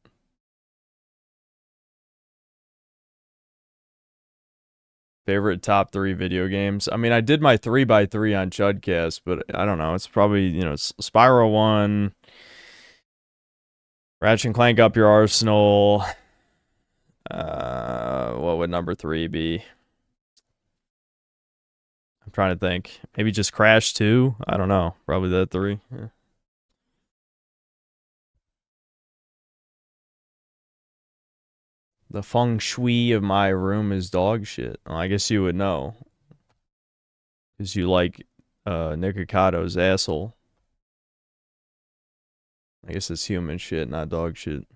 Favorite top 3 video games? I mean, I did my 3x3 on Chudcast, but I don't know. It's probably, you know, Spyro 1... Ratchet and Clank Up Your Arsenal. What would number 3 be? I'm trying to think. Maybe just Crash 2? I don't know. Probably that 3. Yeah. The feng shui of my room is dog shit. Well, I guess you would know. Because you like Nikocato's asshole. I guess it's human shit, not dog shit.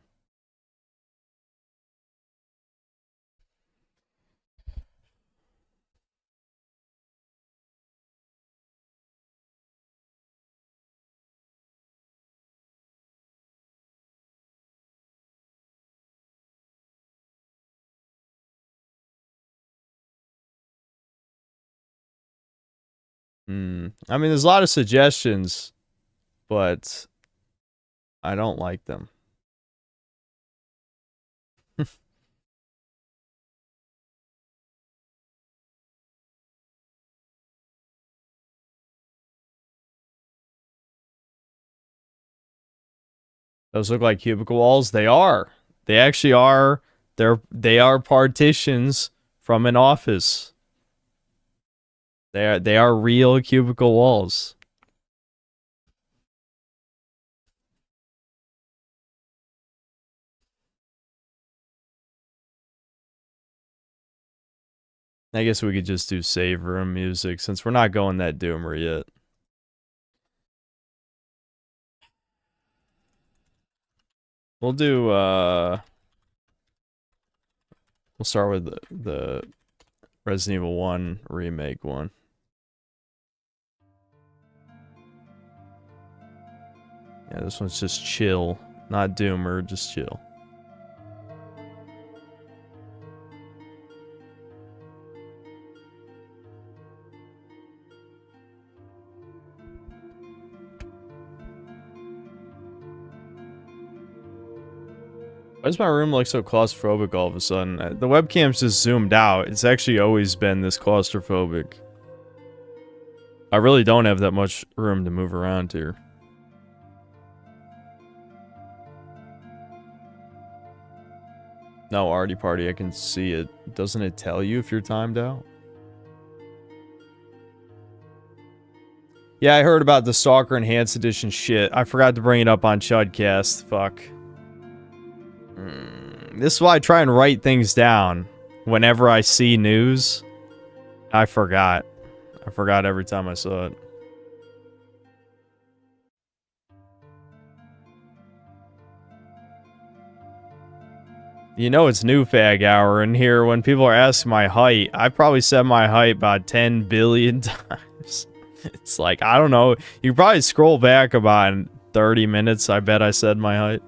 I mean, there's a lot of suggestions, but I don't like them. Those look like cubicle walls. They are. They actually are. They are partitions from an office. They are real cubicle walls. I guess we could just do save room music since we're not going that doomer yet. We'll do we'll start with the Resident Evil 1 remake one. Yeah, this one's just chill. Not doomer, just chill. Why does my room look so claustrophobic all of a sudden? The webcam's just zoomed out. It's actually always been this claustrophobic. I really don't have that much room to move around here. No, Arty Party, I can see it. Doesn't it tell you if you're timed out? Yeah, I heard about the Stalker Enhanced Edition shit. I forgot to bring it up on Chudcast. Fuck. This is why I try and write things down whenever I see news. I forgot. I forgot every time I saw it. You know it's new fag hour in here when people are asking my height. I probably said my height about 10 billion times. It's like, I don't know. You probably scroll back about 30 minutes. I bet I said my height.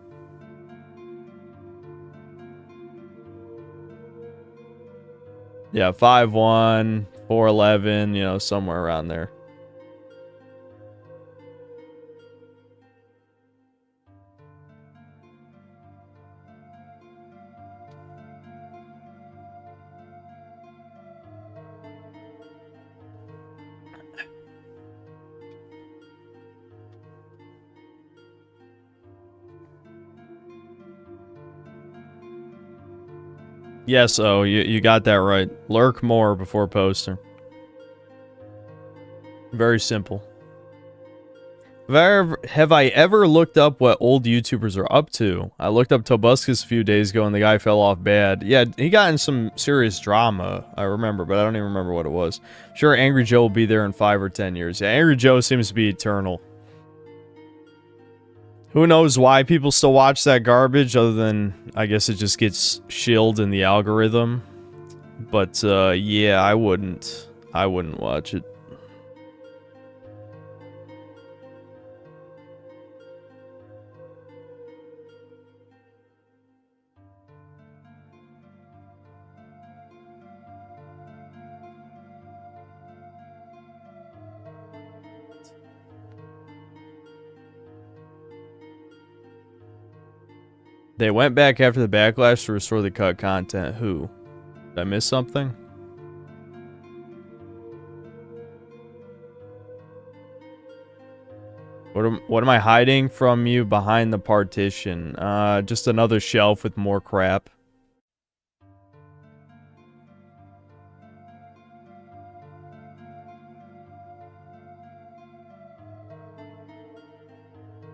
Yeah, 5'1", 4'11", you know, somewhere around there. Yes, oh, you got that right. Lurk more before posting. Very simple. Have I ever looked up what old YouTubers are up to? I looked up Tobuscus a few days ago and the guy fell off bad. Yeah, he got in some serious drama, I remember, but I don't even remember what it was. Sure, Angry Joe will be there in 5 or 10 years. Yeah, Angry Joe seems to be eternal. Who knows why people still watch that garbage, other than, I guess it just gets shilled in the algorithm. But, yeah, I wouldn't watch it. They went back after the backlash to restore the cut content. Who? Did I miss something? What am I hiding from you behind the partition? Just another shelf with more crap.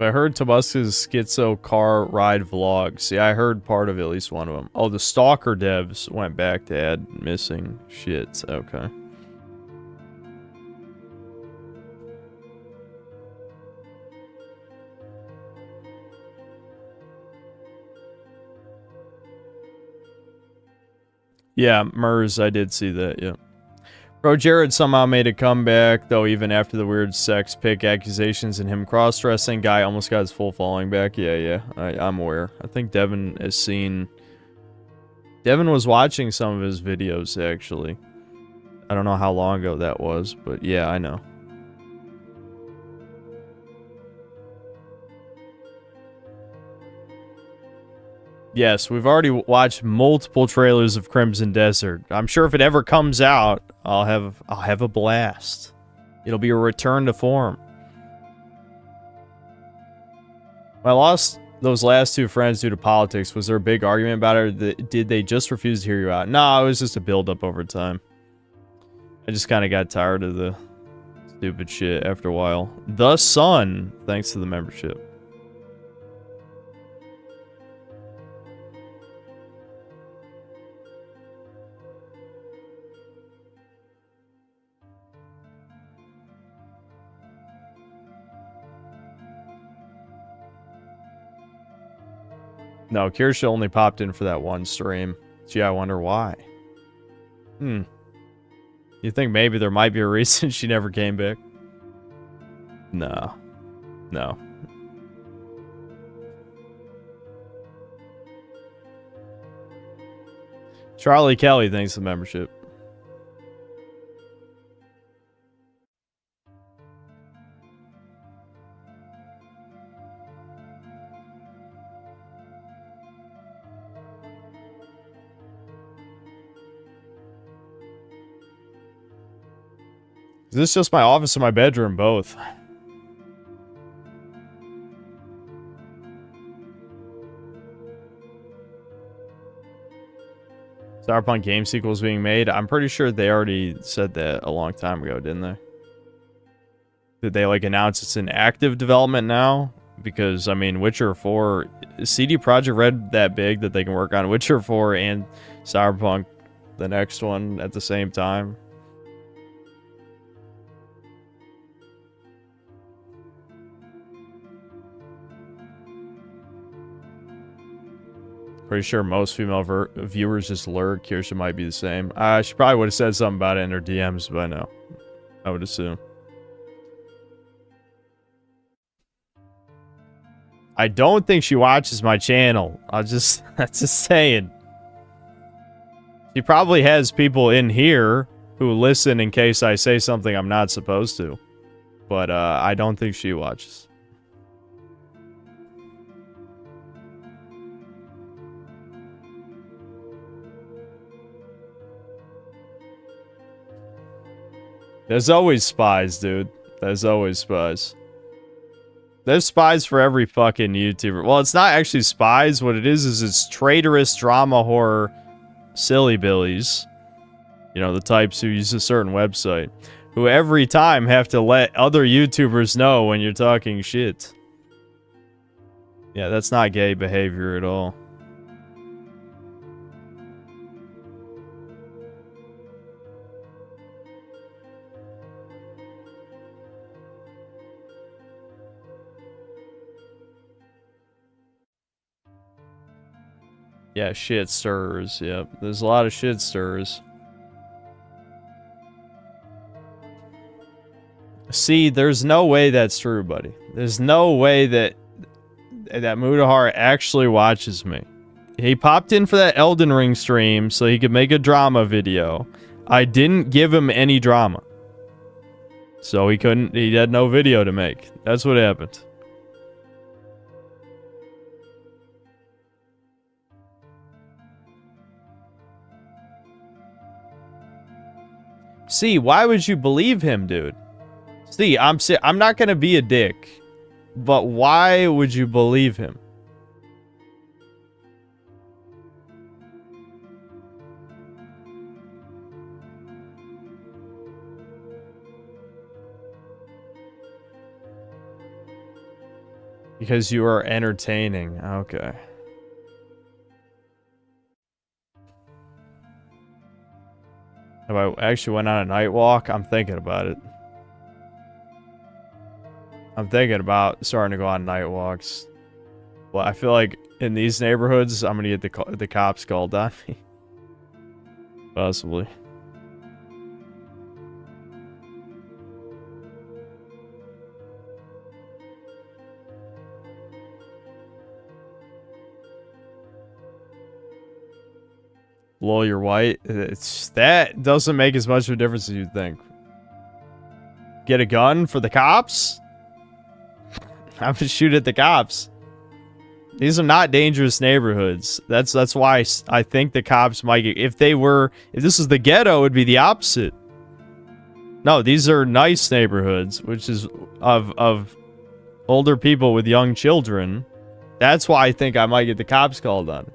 I heard Tobuscus schizo car ride vlogs. Yeah, I heard part of at least one of them. Oh, the Stalker devs went back to add missing shit. Okay. Yeah, Mers, I did see that, yeah. Bro, Jared somehow made a comeback, though even after the weird sex pic accusations and him cross-dressing, guy almost got his full following back. Yeah, I'm aware. I think Devin has seen... Devin was watching some of his videos, actually. I don't know how long ago that was, but yeah, I know. Yes, we've already watched multiple trailers of Crimson Desert. I'm sure if it ever comes out, I'll have a blast. It'll be a return to form. My lost those last two friends due to politics? Was there a big argument about it, or did they just refuse to hear you out? No, it was just a build-up over time. I just kind of got tired of the stupid shit after a while. The Sun, thanks to the membership. No, Kirsha only popped in for that one stream. Gee, I wonder why. You think maybe there might be a reason she never came back? No. No. Charlie Kelly, thanks for the membership. Is this just my office or my bedroom? Both. Cyberpunk game sequels being made. I'm pretty sure they already said that a long time ago, didn't they? Did they like announce it's in active development now? Because I mean, Witcher 4, is CD Projekt Red that big that they can work on Witcher 4 and Cyberpunk, the next one, at the same time? Pretty sure most female viewers just lurk. Kirsha might be the same. She probably would have said something about it in her DMs by now, I would assume. I don't think she watches my channel. That's just saying. She probably has people in here who listen in case I say something I'm not supposed to. But I don't think she watches. There's always spies, dude. There's always spies. There's spies for every fucking YouTuber. Well, it's not actually spies. What it is it's traitorous drama horror silly billies. You know, the types who use a certain website. Who every time have to let other YouTubers know when you're talking shit. Yeah, that's not gay behavior at all. Yeah, shit stirrers. Yep, there's a lot of shit stirrers. See, there's no way that's true, buddy. There's no way that Mudahar actually watches me. He popped in for that Elden Ring stream so he could make a drama video. I didn't give him any drama. So he had no video to make. That's what happened. See, why would you believe him, dude? See, I'm not gonna be a dick, but why would you believe him? Because you are entertaining. Okay. If I actually went on a night walk, I'm thinking about it. I'm thinking about starting to go on night walks. Well, I feel like in these neighborhoods, I'm gonna get the cops called on me. Possibly. Lol, you're white. That doesn't make as much of a difference as you'd think. Get a gun for the cops? I'm gonna shoot at the cops. These are not dangerous neighborhoods. That's why I think the cops might get... If this is the ghetto, it would be the opposite. No, these are nice neighborhoods, which is of older people with young children. That's why I think I might get the cops called on.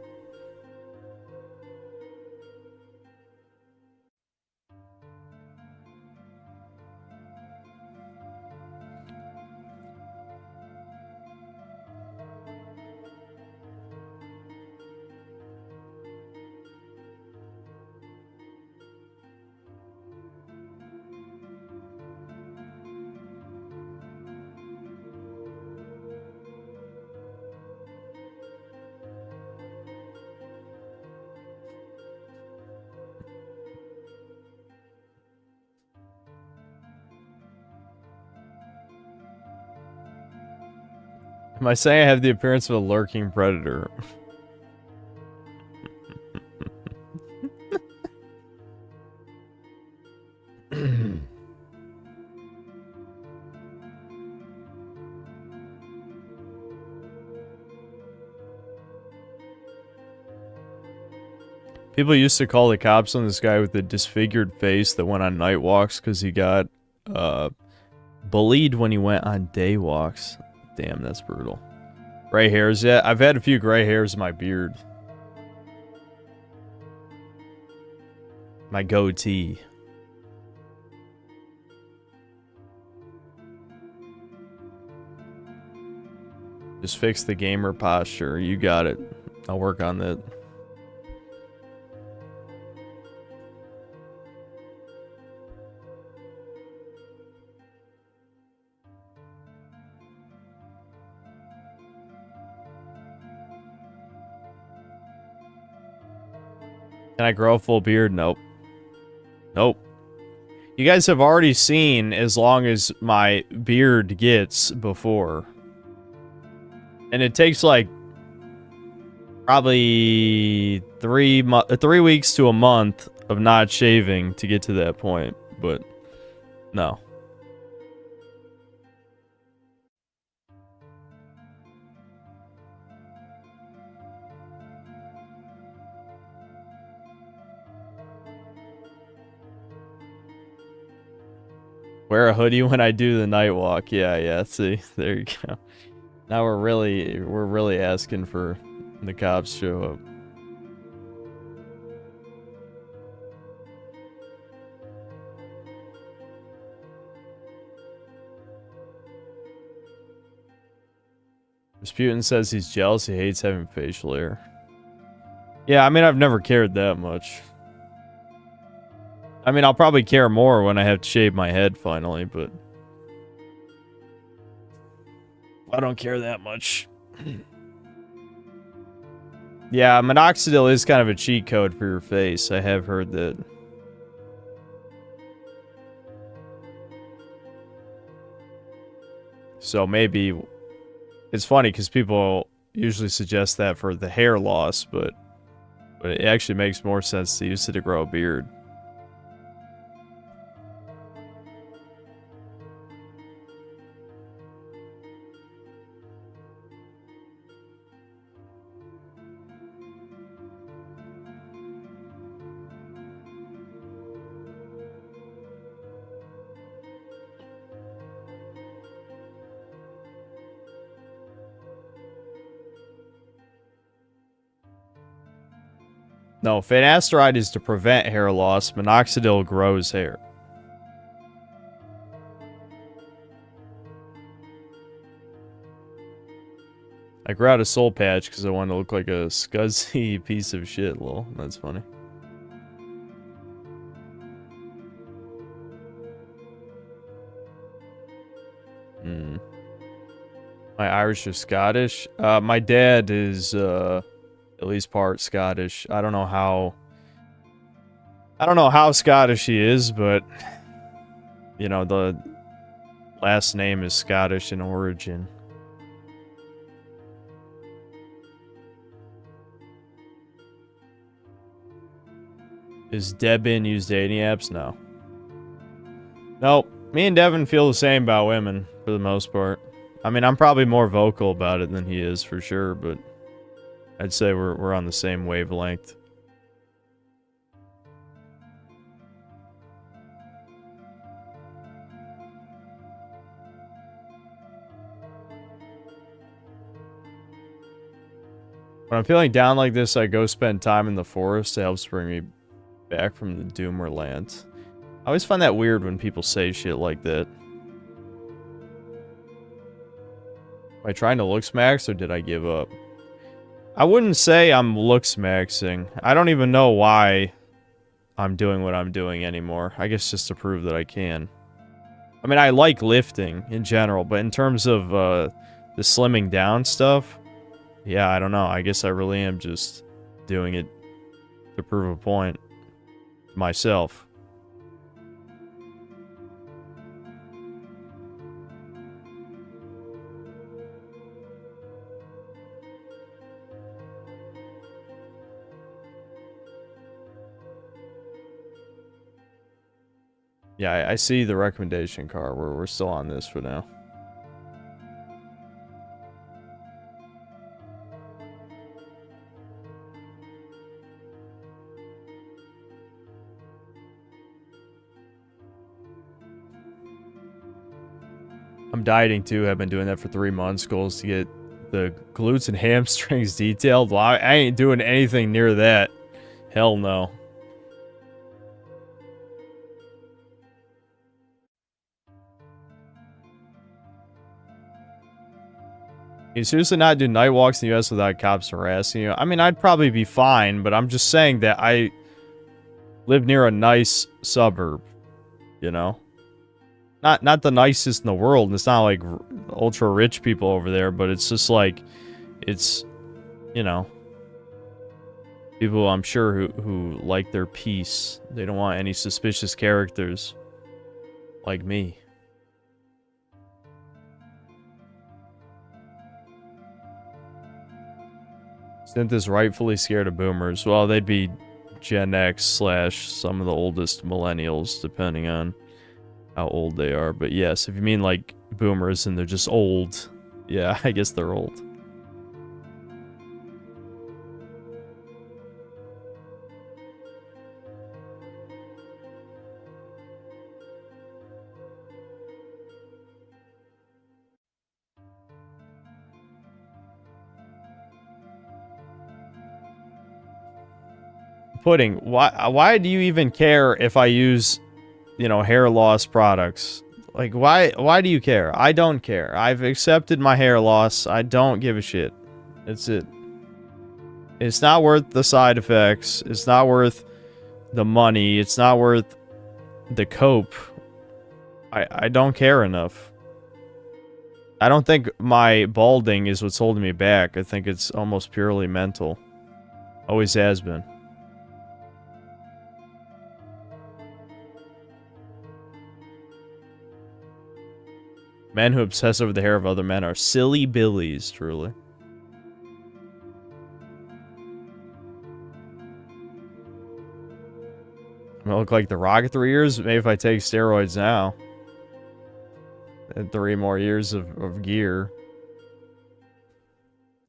Am I saying I have the appearance of a lurking predator? People used to call the cops on this guy with the disfigured face that went on night walks because he got bullied when he went on day walks. Damn, that's brutal. Gray hairs, yeah. I've had a few gray hairs in my beard. My goatee. Just fix the gamer posture. You got it. I'll work on that. Can I grow a full beard? Nope. Nope. You guys have already seen as long as my beard gets before. And it takes like probably 3 weeks to a month of not shaving to get to that point, but no. Wear a hoodie when I do the night walk. Yeah, see, there you go. Now we're really asking for the cops to show up. Rasputin says he's jealous, he hates having facial hair. Yeah, I mean, I've never cared that much. I mean, I'll probably care more when I have to shave my head finally, but I don't care that much. Yeah, minoxidil is kind of a cheat code for your face. I have heard that. So maybe it's funny because people usually suggest that for the hair loss, but it actually makes more sense to use it to grow a beard. No, finasteride is to prevent hair loss. Minoxidil grows hair. I grew out a soul patch because I wanted to look like a scuzzy piece of shit, lol. That's funny. My Irish or Scottish? My dad is, at least part Scottish. I don't know how Scottish he is, but you know, the last name is Scottish in origin. Is Devin use dating apps? No. Nope. Me and Devin feel the same about women for the most part. I mean, I'm probably more vocal about it than he is for sure, but I'd say we're on the same wavelength. When I'm feeling down like this, I go spend time in the forest. It helps bring me back from the doomer land. I always find that weird when people say shit like that. Am I trying to looks max or did I give up? I wouldn't say I'm looks maxing. I don't even know why I'm doing what I'm doing anymore. I guess just to prove that I can. I mean, I like lifting in general, but in terms of the slimming down stuff, yeah, I don't know. I guess I really am just doing it to prove a point myself. Yeah, I see the recommendation car. We're still on this for now. I'm dieting too. I've been doing that for 3 months. Goals to get the glutes and hamstrings detailed. Well, I ain't doing anything near that. Hell no. You seriously not do night walks in the US without cops harassing you? I mean, I'd probably be fine, but I'm just saying that I live near a nice suburb, you know? Not the nicest in the world, and it's not like ultra rich people over there, but it's just like, it's, you know, people I'm sure who like their peace. They don't want any suspicious characters like me. Synth is rightfully scared of boomers. Well, they'd be Gen X / some of the oldest millennials, depending on how old they are. But yes, if you mean like boomers and they're just old, yeah, I guess they're old. Pudding, why do you even care if I use, you know, hair loss products? Like, why do you care? I don't care. I've accepted my hair loss. I don't give a shit. That's it. It's not worth the side effects. It's not worth the money. It's not worth the cope. I don't care enough. I don't think my balding is what's holding me back. I think it's almost purely mental. Always has been. Men who obsess over the hair of other men are silly billies, truly. I'm gonna look like The Rock at 3 years? Maybe if I take steroids now. And 3 more years of gear.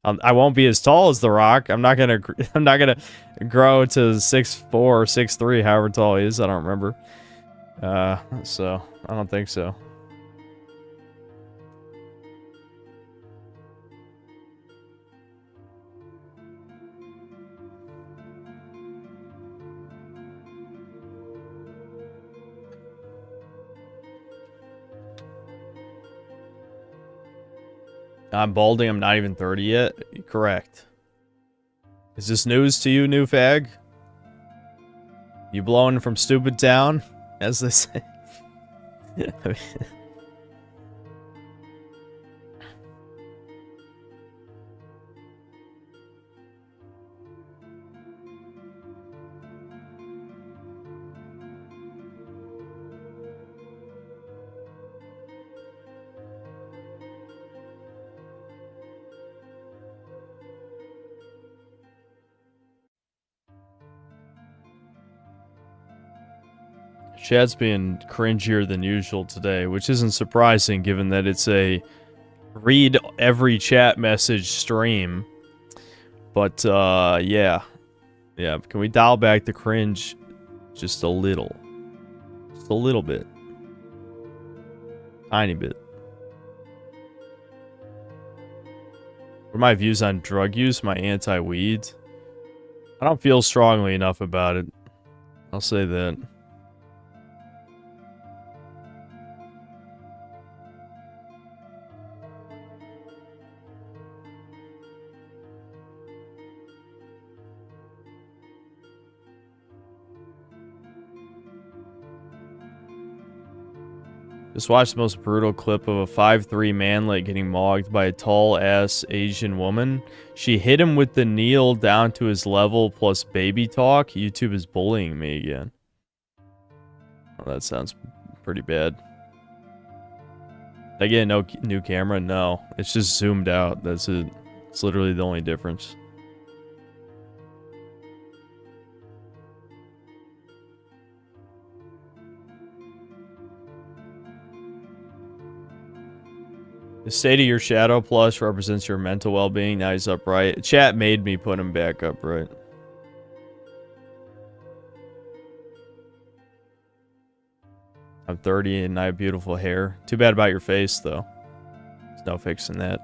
I won't be as tall as The Rock. I'm not gonna grow to 6'4" or 6'3", however tall he is. I don't remember. So I don't think so. I'm balding. I'm not even 30 yet. Correct. Is this news to you, new fag? You blowing from stupid town, as they say? Chat's being cringier than usual today, which isn't surprising given that it's a read every chat message stream. But, yeah. Yeah, can we dial back the cringe just a little? Just a little bit. Tiny bit. What are my views on drug use? My anti-weed? I don't feel strongly enough about it. I'll say that. Just watched the most brutal clip of a 5'3" manlet getting mogged by a tall-ass Asian woman. She hit him with the kneel down to his level plus baby talk. YouTube is bullying me again. Oh, that sounds pretty bad. Did I get a new camera? No. It's just zoomed out. That's it. It's literally the only difference. The state of your shadow plush represents your mental well-being. Now he's upright. Chat made me put him back upright. I'm 30 and I have beautiful hair. Too bad about your face, though. There's no fixing that.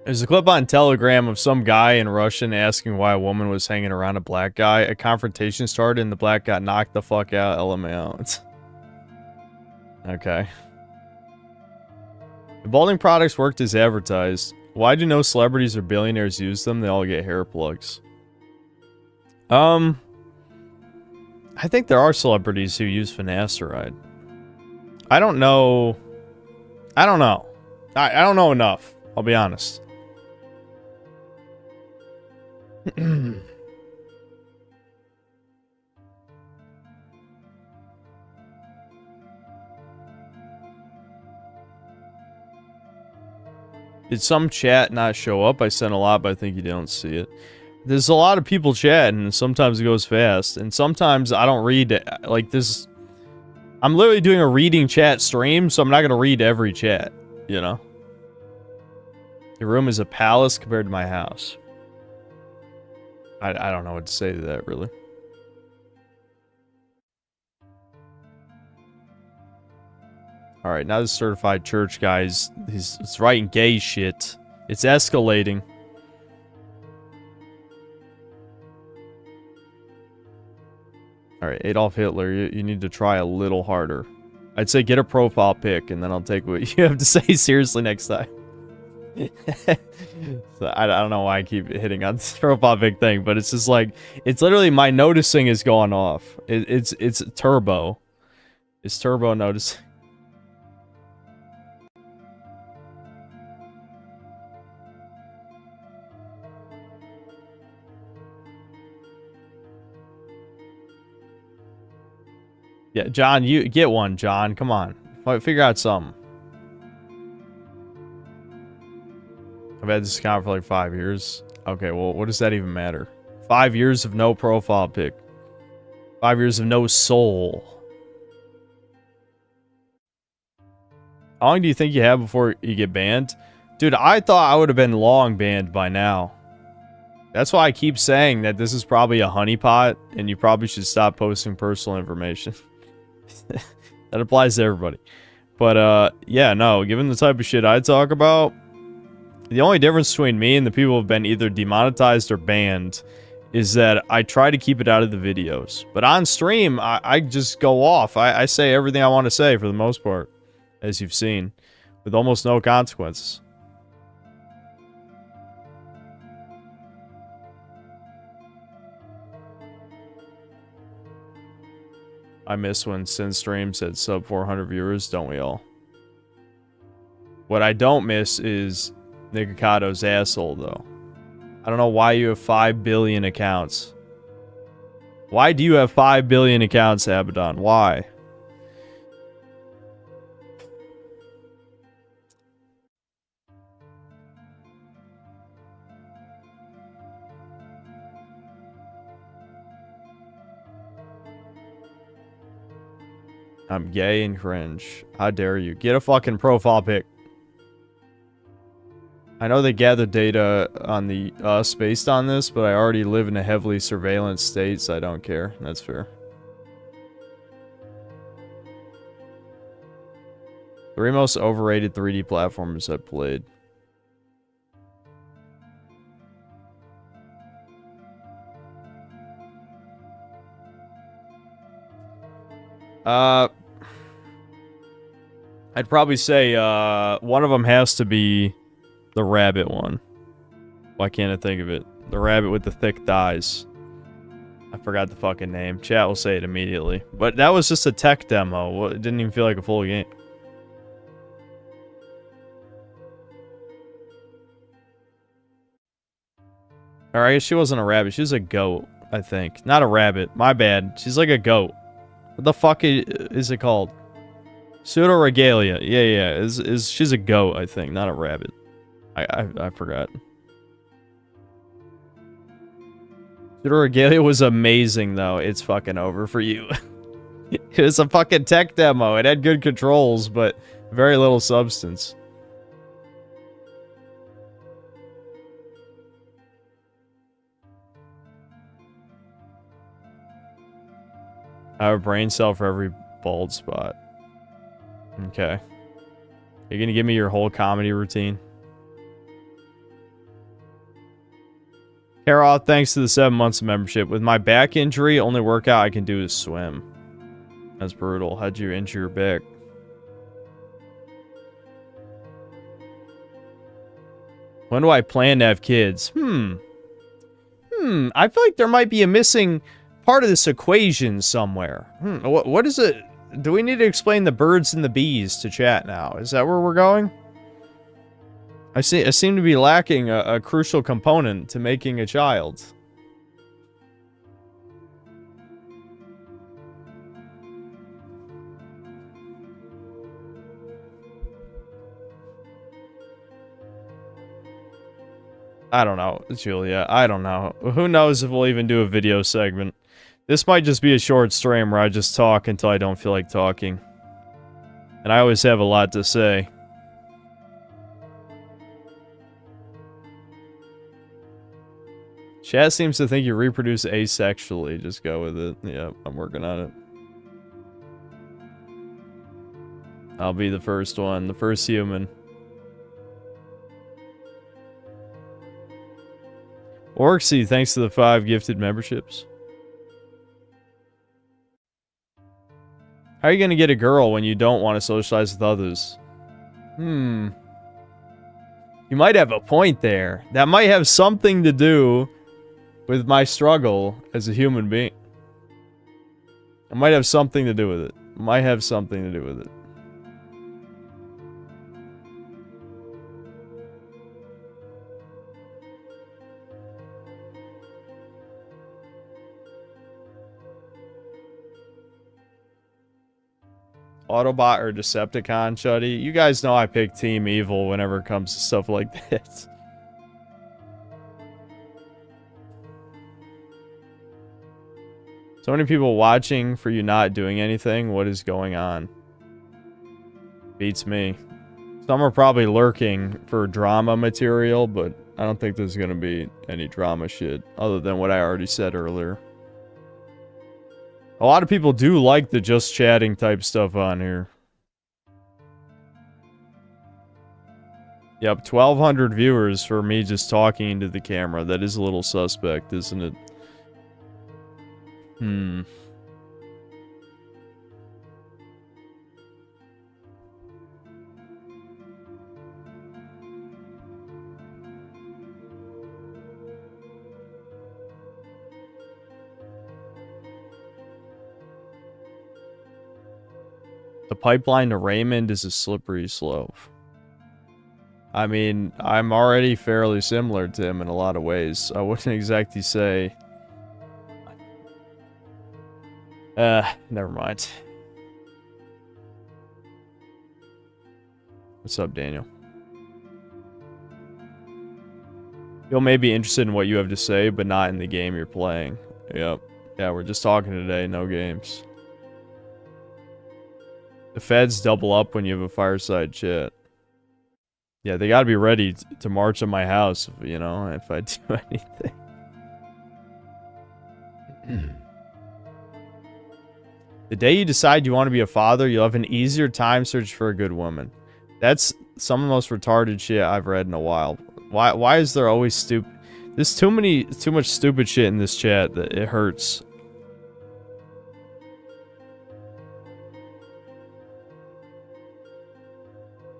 There's a clip on Telegram of some guy in Russian asking why a woman was hanging around a black guy. A confrontation started and the black got knocked the fuck out. LMAO. Okay. The balding products worked as advertised. Why do no celebrities or billionaires use them? They all get hair plugs. I think there are celebrities who use finasteride. I don't know. I don't know. I don't know enough. I'll be honest. Did some chat not show up? I sent a lot, but I think you don't see it. There's a lot of people chatting, and sometimes it goes fast, and sometimes I don't read it. Like this. I'm literally doing a reading chat stream, so I'm not gonna read every chat, you know? Your room is a palace compared to my house. I don't know what to say to that, really. Alright, now this certified church guy's he's writing gay shit. It's escalating. Alright, Adolf Hitler, you need to try a little harder. I'd say get a profile pic, and then I'll take what you have to say seriously next time. So I don't know why I keep hitting on this profile pic thing, but it's just like, it's literally my noticing is going off. It's turbo. It's turbo noticing. Yeah, John, you get one, John. Come on. Figure out something. I've had this account for like 5 years. Okay, well, what does that even matter? 5 years of no profile pic. 5 years of no soul. How long do you think you have before you get banned? Dude, I thought I would have been long banned by now. That's why I keep saying that this is probably a honeypot, and you probably should stop posting personal information. That applies to everybody. But, yeah, no, given the type of shit I talk about, the only difference between me and the people who have been either demonetized or banned is that I try to keep it out of the videos. But on stream, I just go off. I say everything I want to say for the most part, as you've seen, with almost no consequences. I miss when Sin Stream said sub 400 viewers, don't we all? What I don't miss is Nikocato's asshole, though. I don't know why you have 5 billion accounts. Why do you have 5 billion accounts, Abaddon? Why? I'm gay and cringe. How dare you? Get a fucking profile pic. I know they gather data on us based on this, but I already live in a heavily surveillance state, so I don't care. That's fair. 3 most overrated 3D platformers I've played. I'd probably say, one of them has to be the rabbit one. Why can't I think of it? The rabbit with the thick thighs. I forgot the fucking name. Chat will say it immediately. But that was just a tech demo. It didn't even feel like a full game. Or I guess she wasn't a rabbit. She was a goat, I think. Not a rabbit. My bad. She's like a goat. What the fuck is it called? Pseudoregalia. Yeah. She's a goat, I think, not a rabbit. I forgot. Pseudoregalia was amazing, though. It's fucking over for you. It was a fucking tech demo. It had good controls, but very little substance. I have a brain cell for every bald spot. Okay. You're gonna give me your whole comedy routine? Carol, thanks to the 7 months of membership. With my back injury, only workout I can do is swim. That's brutal. How'd you injure your back? When do I plan to have kids? I feel like there might be a missing part of this equation somewhere. What is it? Do we need to explain the birds and the bees to chat now? Is that where we're going? I seem to be lacking a crucial component to making a child. I don't know, Julia. I don't know. Who knows if we'll even do a video segment. This might just be a short stream where I just talk until I don't feel like talking. And I always have a lot to say. Chat seems to think you reproduce asexually. Just go with it. Yeah, I'm working on it. I'll be the first one. The first human. Orksy, thanks to the 5 gifted memberships. How are you gonna get a girl when you don't want to socialize with others? You might have a point there. That might have something to do with my struggle as a human being. It might have something to do with it. Might have something to do with it. Autobot or Decepticon, Chuddy? You guys know I pick Team Evil whenever it comes to stuff like this. So many people watching for you not doing anything. What is going on? Beats me. Some are probably lurking for drama material, but I don't think there's gonna be any drama shit other than what I already said earlier. A lot of people do like the just chatting type stuff on here. Yep, 1,200 viewers for me just talking into the camera. That is a little suspect, isn't it? The pipeline to Raymond is a slippery slope. I mean, I'm already fairly similar to him in a lot of ways. I wouldn't exactly say... never mind. What's up, Daniel? You'll may be interested in what you have to say, but not in the game you're playing. Yep. Yeah, we're just talking today, no games. The feds double up when you have a fireside chat. Yeah, they gotta be ready to march on my house, you know, if I do anything. The day you decide you want to be a father, you'll have an easier time searching for a good woman. That's some of the most retarded shit I've read in a while. Why is there always stupid... There's too much stupid shit in this chat that it hurts.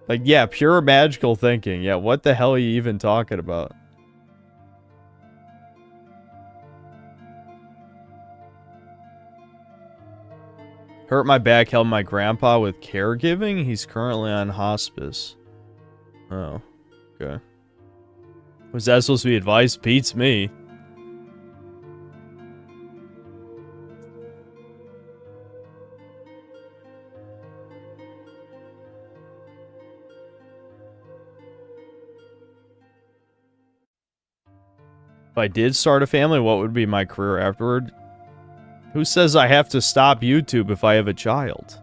Like, yeah, pure magical thinking. Yeah, what the hell are you even talking about? Hurt my back, helped my grandpa with caregiving? He's currently on hospice. Oh, okay. Was that supposed to be advice? Beats me. If I did start a family, what would be my career afterward? Who says I have to stop YouTube if I have a child?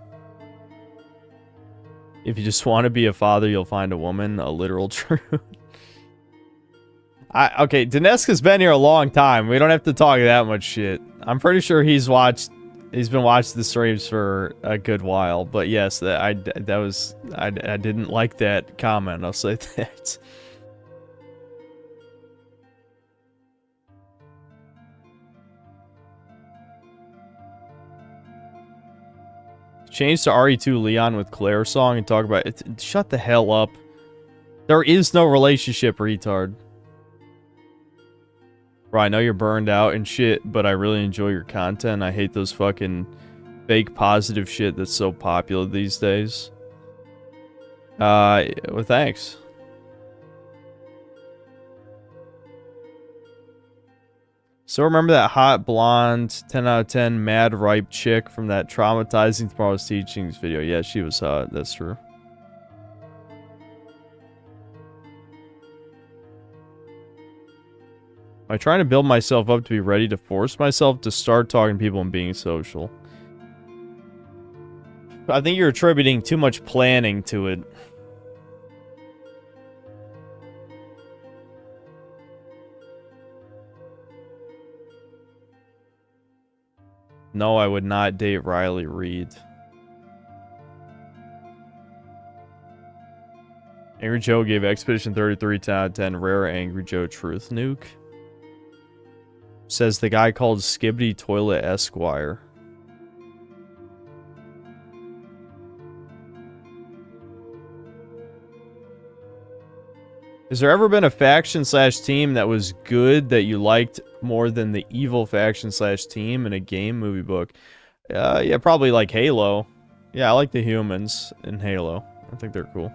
If you just want to be a father, you'll find a woman. A literal truth. Okay, Dineska's been here a long time. We don't have to talk that much shit. I'm pretty sure he's been watching the streams for a good while. But yes, I didn't like that comment. I'll say that. Change to RE2 Leon with Claire song and talk about it. Shut the hell up. There is no relationship, retard. Bro, I know you're burned out and shit, but I really enjoy your content. I hate those fucking fake positive shit that's so popular these days. Well, thanks. So remember that hot, blonde, 10 out of 10, mad, ripe chick from that Traumatizing Tomorrow's Teachings video? Yeah, she was hot. That's true. Am I trying to build myself up to be ready to force myself to start talking to people and being social? I think you're attributing too much planning to it. No, I would not date Riley Reid. Angry Joe gave Expedition 33 10 out of 10. Rare Angry Joe Truth Nuke. Says the guy called Skibbity Toilet Esquire. Has there ever been a faction slash team that was good that you liked more than the evil faction slash team in a game, movie, book? Yeah, probably like Halo. Yeah, I like the humans in Halo. I think they're cool.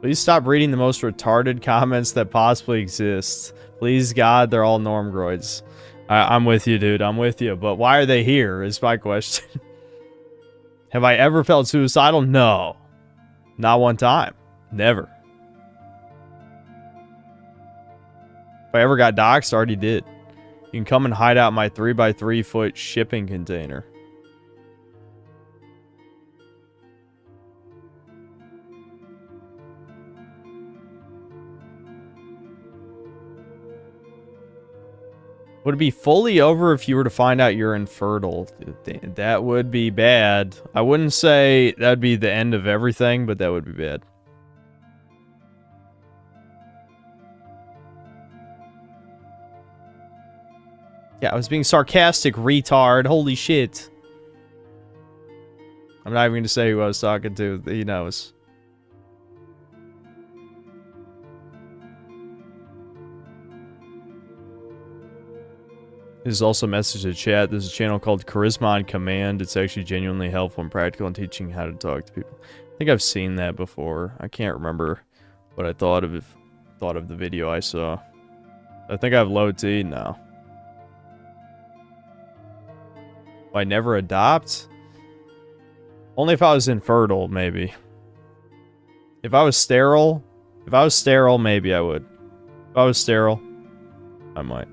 Please stop reading the most retarded comments that possibly exist. Please, God, they're all normgroids. I'm with you, dude. I'm with you. But why are they here is my question. Have I ever felt suicidal? No. Not one time. Never. If I ever got doxxed, I already did. You can come and hide out my 3x3 foot shipping container. Would it be fully over if you were to find out you're infertile? That would be bad. I wouldn't say that'd be the end of everything, but that would be bad. Yeah, I was being sarcastic, retard. Holy shit. I'm not even going to say who I was talking to. He knows. This is also a message to chat. There's a channel called Charisma on Command. It's actually genuinely helpful and practical in teaching how to talk to people. I think I've seen that before. I can't remember what I thought of the video I saw. I think I have low T now. Will I never adopt? Only if I was infertile, maybe. If I was sterile, maybe I would. If I was sterile, I might.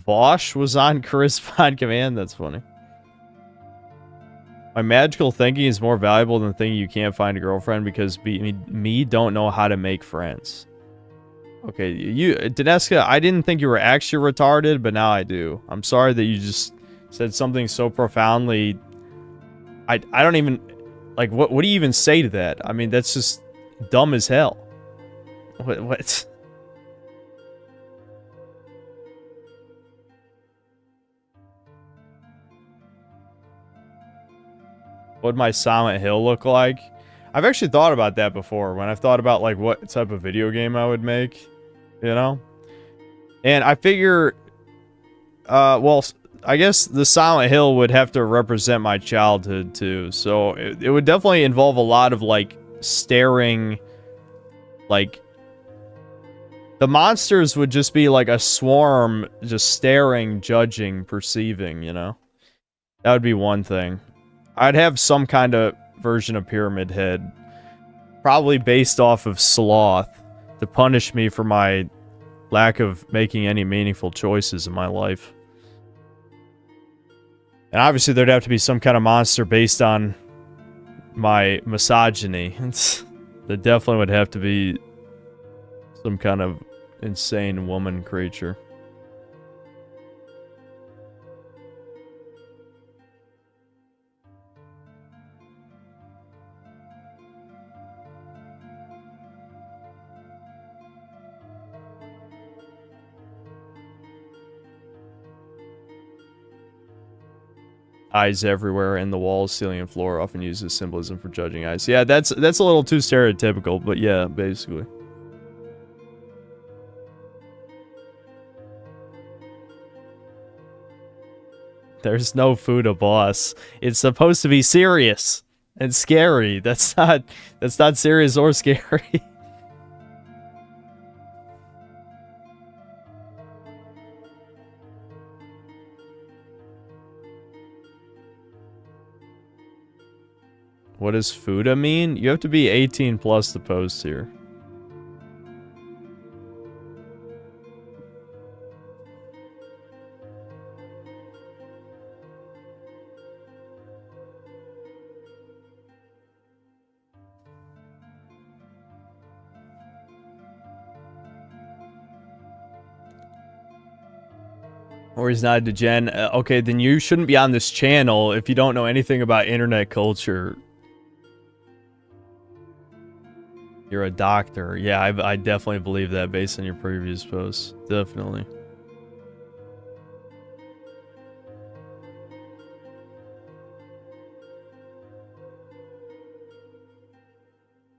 Vosh was on Correspond Command? That's funny. My magical thinking is more valuable than thinking you can't find a girlfriend because me don't know how to make friends. Okay, Dineska, I didn't think you were actually retarded, but now I do. I'm sorry that you just said something so profoundly... I don't even... Like, what do you even say to that? I mean, that's just dumb as hell. What? What'd my Silent Hill look like? I've actually thought about that before, when I've thought about, like, what type of video game I would make, you know? And I figure, well, I guess the Silent Hill would have to represent my childhood, too. So, it would definitely involve a lot of, like, staring, like... The monsters would just be, like, a swarm, just staring, judging, perceiving, you know? That would be one thing. I'd have some kind of version of Pyramid Head, probably based off of Sloth, to punish me for my lack of making any meaningful choices in my life. And obviously there'd have to be some kind of monster based on my misogyny. There definitely would have to be some kind of insane woman creature. Eyes everywhere, and the walls, ceiling, and floor often used as symbolism for judging eyes. Yeah, that's a little too stereotypical, but yeah, basically. There's no Fuda boss. It's supposed to be serious and scary. That's not serious or scary. What does Fuda mean? You have to be 18 plus to post here. Or he's not a degen. Okay, then you shouldn't be on this channel if you don't know anything about internet culture. You're a doctor. Yeah, I definitely believe that based on your previous posts. Definitely.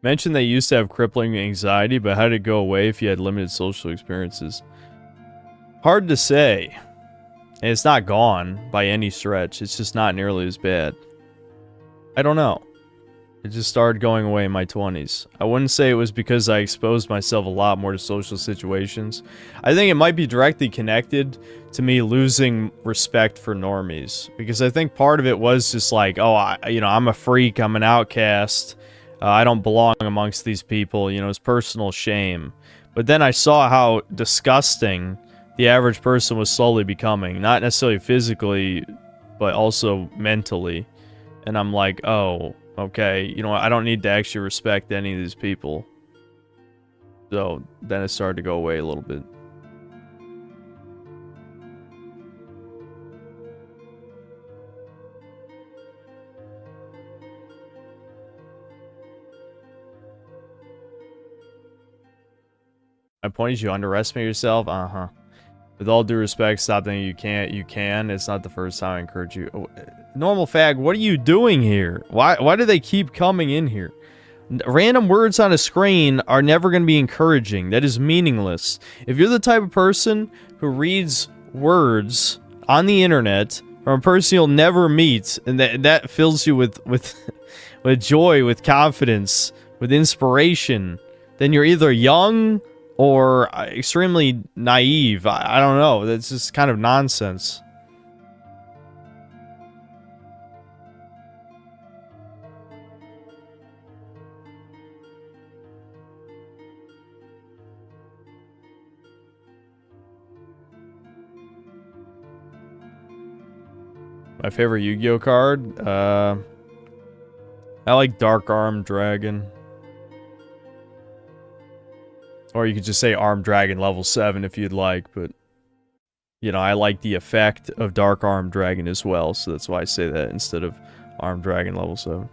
Mentioned they used to have crippling anxiety, but how did it go away if you had limited social experiences? Hard to say. And it's not gone by any stretch. It's just not nearly as bad. I don't know. It just started going away in my 20s. I wouldn't say it was because I exposed myself a lot more to social situations. I think it might be directly connected to me losing respect for normies. Because I think part of it was just like, oh, I'm a freak, I'm an outcast. I don't belong amongst these people, you know, it's personal shame. But then I saw how disgusting the average person was slowly becoming. Not necessarily physically, but also mentally. And I'm like, oh... okay, you know what, I don't need to actually respect any of these people. So, then it started to go away a little bit. My point is you underestimate yourself? Uh-huh. With all due respect, stop thinking you can't. You can. It's not the first time I encourage you. Oh, Normal Fag, what are you doing here? Why do they keep coming in here? Random words on a screen are never going to be encouraging. That is meaningless. If you're the type of person who reads words on the internet from a person you'll never meet, and that fills you with joy, with confidence, with inspiration, then you're either young or extremely naive. I don't know. That's just kind of nonsense. My favorite Yu-Gi-Oh card? I like Dark Arm Dragon. Or you could just say Arm Dragon level 7 if you'd like, but... You know, I like the effect of Dark Arm Dragon as well, so that's why I say that instead of Arm Dragon level 7.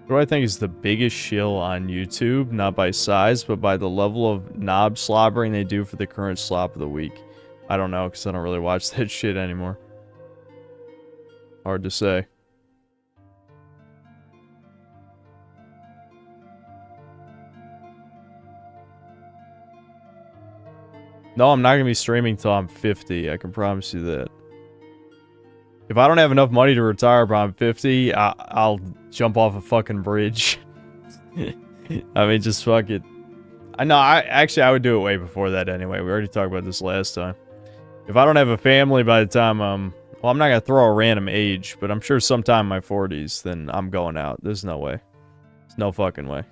What do I think is the biggest shill on YouTube? Not by size, but by the level of knob slobbering they do for the current slop of the week. I don't know, because I don't really watch that shit anymore. Hard to say. No, I'm not going to be streaming till I'm 50. I can promise you that. If I don't have enough money to retire by I'm 50, I'll jump off a fucking bridge. I mean, just fuck it. I know, I would do it way before that anyway. We already talked about this last time. If I don't have a family by the time well, I'm not going to throw a random age, but I'm sure sometime in my 40s, then I'm going out. There's no way. There's no fucking way.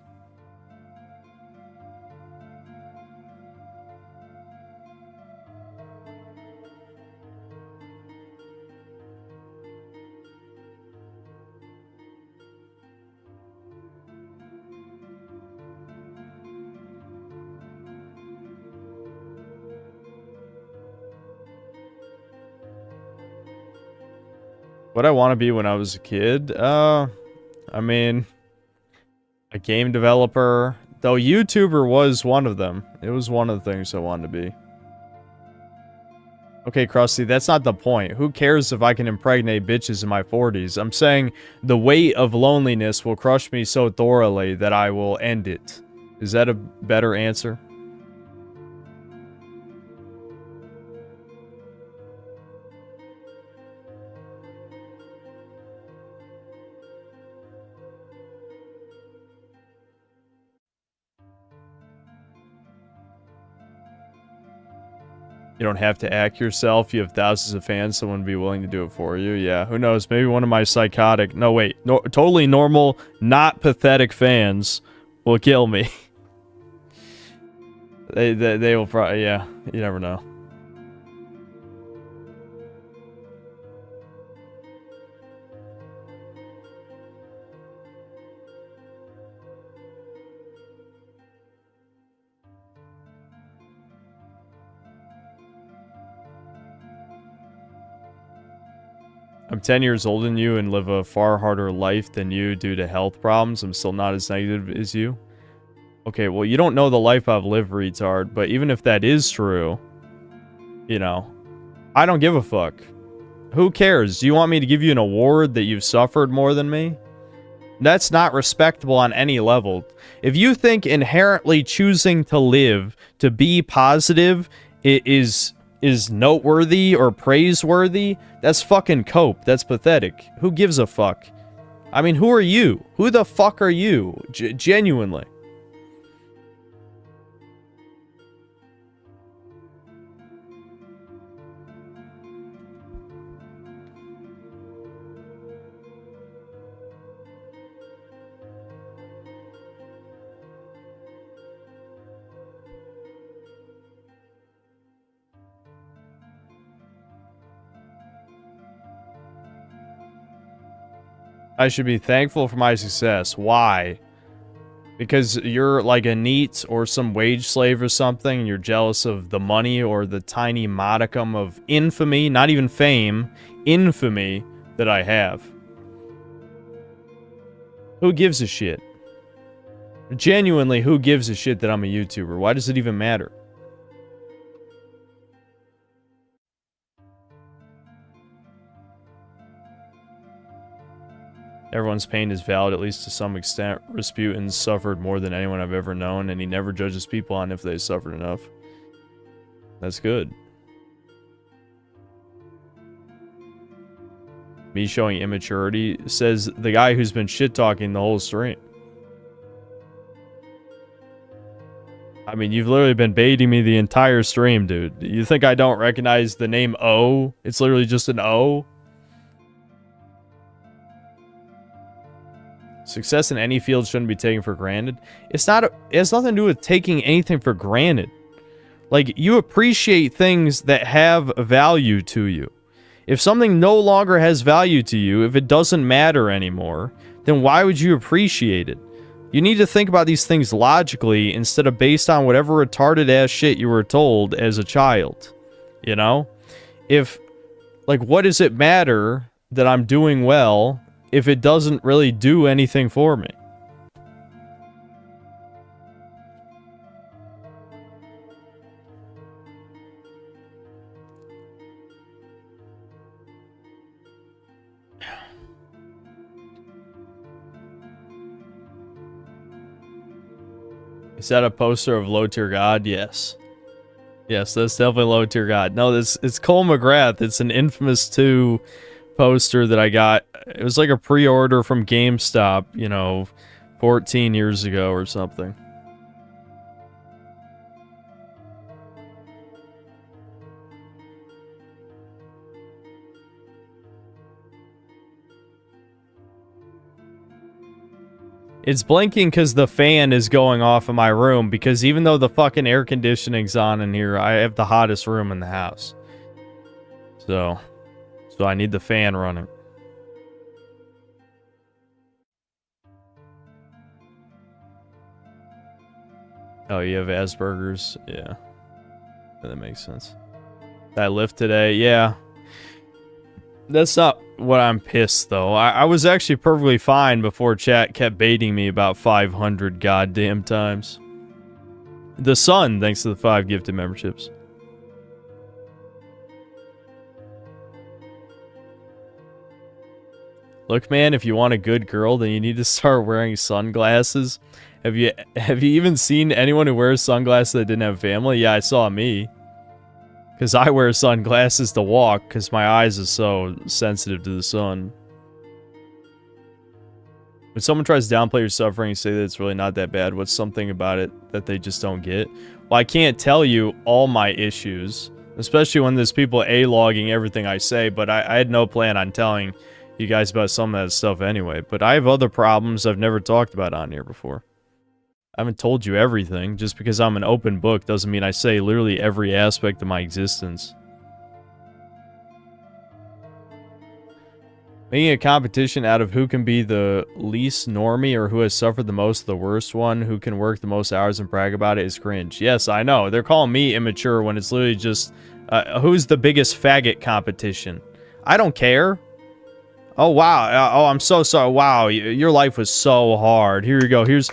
What I want to be when I was a kid? I mean, a game developer. Though YouTuber was one of them. It was one of the things I wanted to be. Okay, Krusty, that's not the point. Who cares if I can impregnate bitches in my 40s? I'm saying the weight of loneliness will crush me so thoroughly that I will end it. Is that a better answer? You don't have to act yourself. You have thousands of fans. Someone would be willing to do it for you. Yeah, who knows? Maybe one of my psychotic... No, wait. No, totally normal, not pathetic fans will kill me. They will probably... Yeah, you never know. I'm 10 years older than you and live a far harder life than you due to health problems. I'm still not as negative as you. Okay, well, you don't know the life I've lived, retard, but even if that is true, you know, I don't give a fuck. Who cares? Do you want me to give you an award that you've suffered more than me? That's not respectable on any level. If you think inherently choosing to live, to be positive, is noteworthy or praiseworthy, that's fucking cope. That's pathetic. Who gives a fuck? I mean, who are you? Who the fuck are you? Genuinely. I should be thankful for my success. Why? Because you're like a NEET or some wage slave or something, and you're jealous of the money or the tiny modicum of infamy, not even fame, infamy that I have. Who gives a shit? Genuinely, who gives a shit that I'm a YouTuber? Why does it even matter? Everyone's pain is valid, at least to some extent. Rasputin suffered more than anyone I've ever known, and he never judges people on if they suffered enough. That's good. Me showing immaturity, says the guy who's been shit-talking the whole stream. I mean, you've literally been baiting me the entire stream, dude. You think I don't recognize the name O? It's literally just an O. Success in any field shouldn't be taken for granted. It has nothing to do with taking anything for granted. Like, you appreciate things that have value to you. If something no longer has value to you, if it doesn't matter anymore, then why would you appreciate it? You need to think about these things logically instead of based on whatever retarded ass shit you were told as a child. You know? Like, what does it matter that I'm doing well if it doesn't really do anything for me? Is that a poster of Low Tier God? Yes. Yes, that's definitely Low Tier God. No, it's Cole McGrath. It's an Infamous 2 poster that I got. It was like a pre-order from GameStop, you know, 14 years ago or something. It's blinking because the fan is going off in my room, because even though the fucking air conditioning's on in here, I have the hottest room in the house. So I need the fan running. Oh, you have Asperger's? Yeah. That makes sense. I lift today? Yeah. That's not what I'm pissed, though. I was actually perfectly fine before chat kept baiting me about 500 goddamn times. The Sun, thanks to the 5 gifted memberships. Look, man, if you want a good girl, then you need to start wearing sunglasses. Have you even seen anyone who wears sunglasses that didn't have family? Yeah, I saw me. Because I wear sunglasses to walk, because my eyes are so sensitive to the sun. When someone tries to downplay your suffering and say that it's really not that bad, what's something about it that they just don't get? Well, I can't tell you all my issues, especially when there's people A-logging everything I say, but I had no plan on telling you guys about some of that stuff anyway. But I have other problems I've never talked about on here before. I haven't told you everything. Just because I'm an open book doesn't mean I say literally every aspect of my existence. Making a competition out of who can be the least normie or who has suffered the most, the worst one, who can work the most hours and brag about it is cringe. Yes, I know. They're calling me immature when it's literally just, who's the biggest faggot competition? I don't care. Oh, wow. Oh, I'm so sorry. Wow, your life was so hard. Here you go. Here's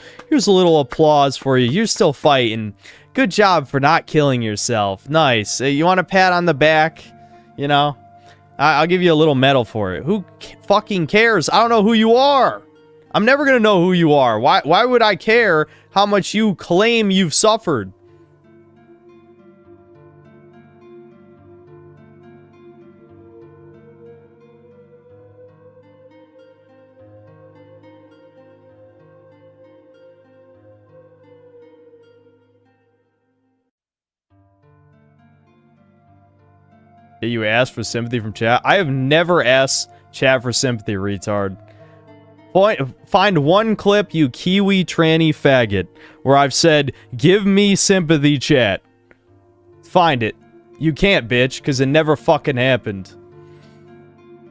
a little applause for you. You're still fighting. Good job for not killing yourself. Nice. You want a pat on the back? You know? I'll give you a little medal for it. Who fucking cares? I don't know who you are. I'm never going to know who you are. Why would I care how much you claim you've suffered? Did you ask for sympathy from chat? I have never asked chat for sympathy, retard. Find one clip, you Kiwi tranny faggot, where I've said, give me sympathy, chat. Find it. You can't, bitch, because it never fucking happened.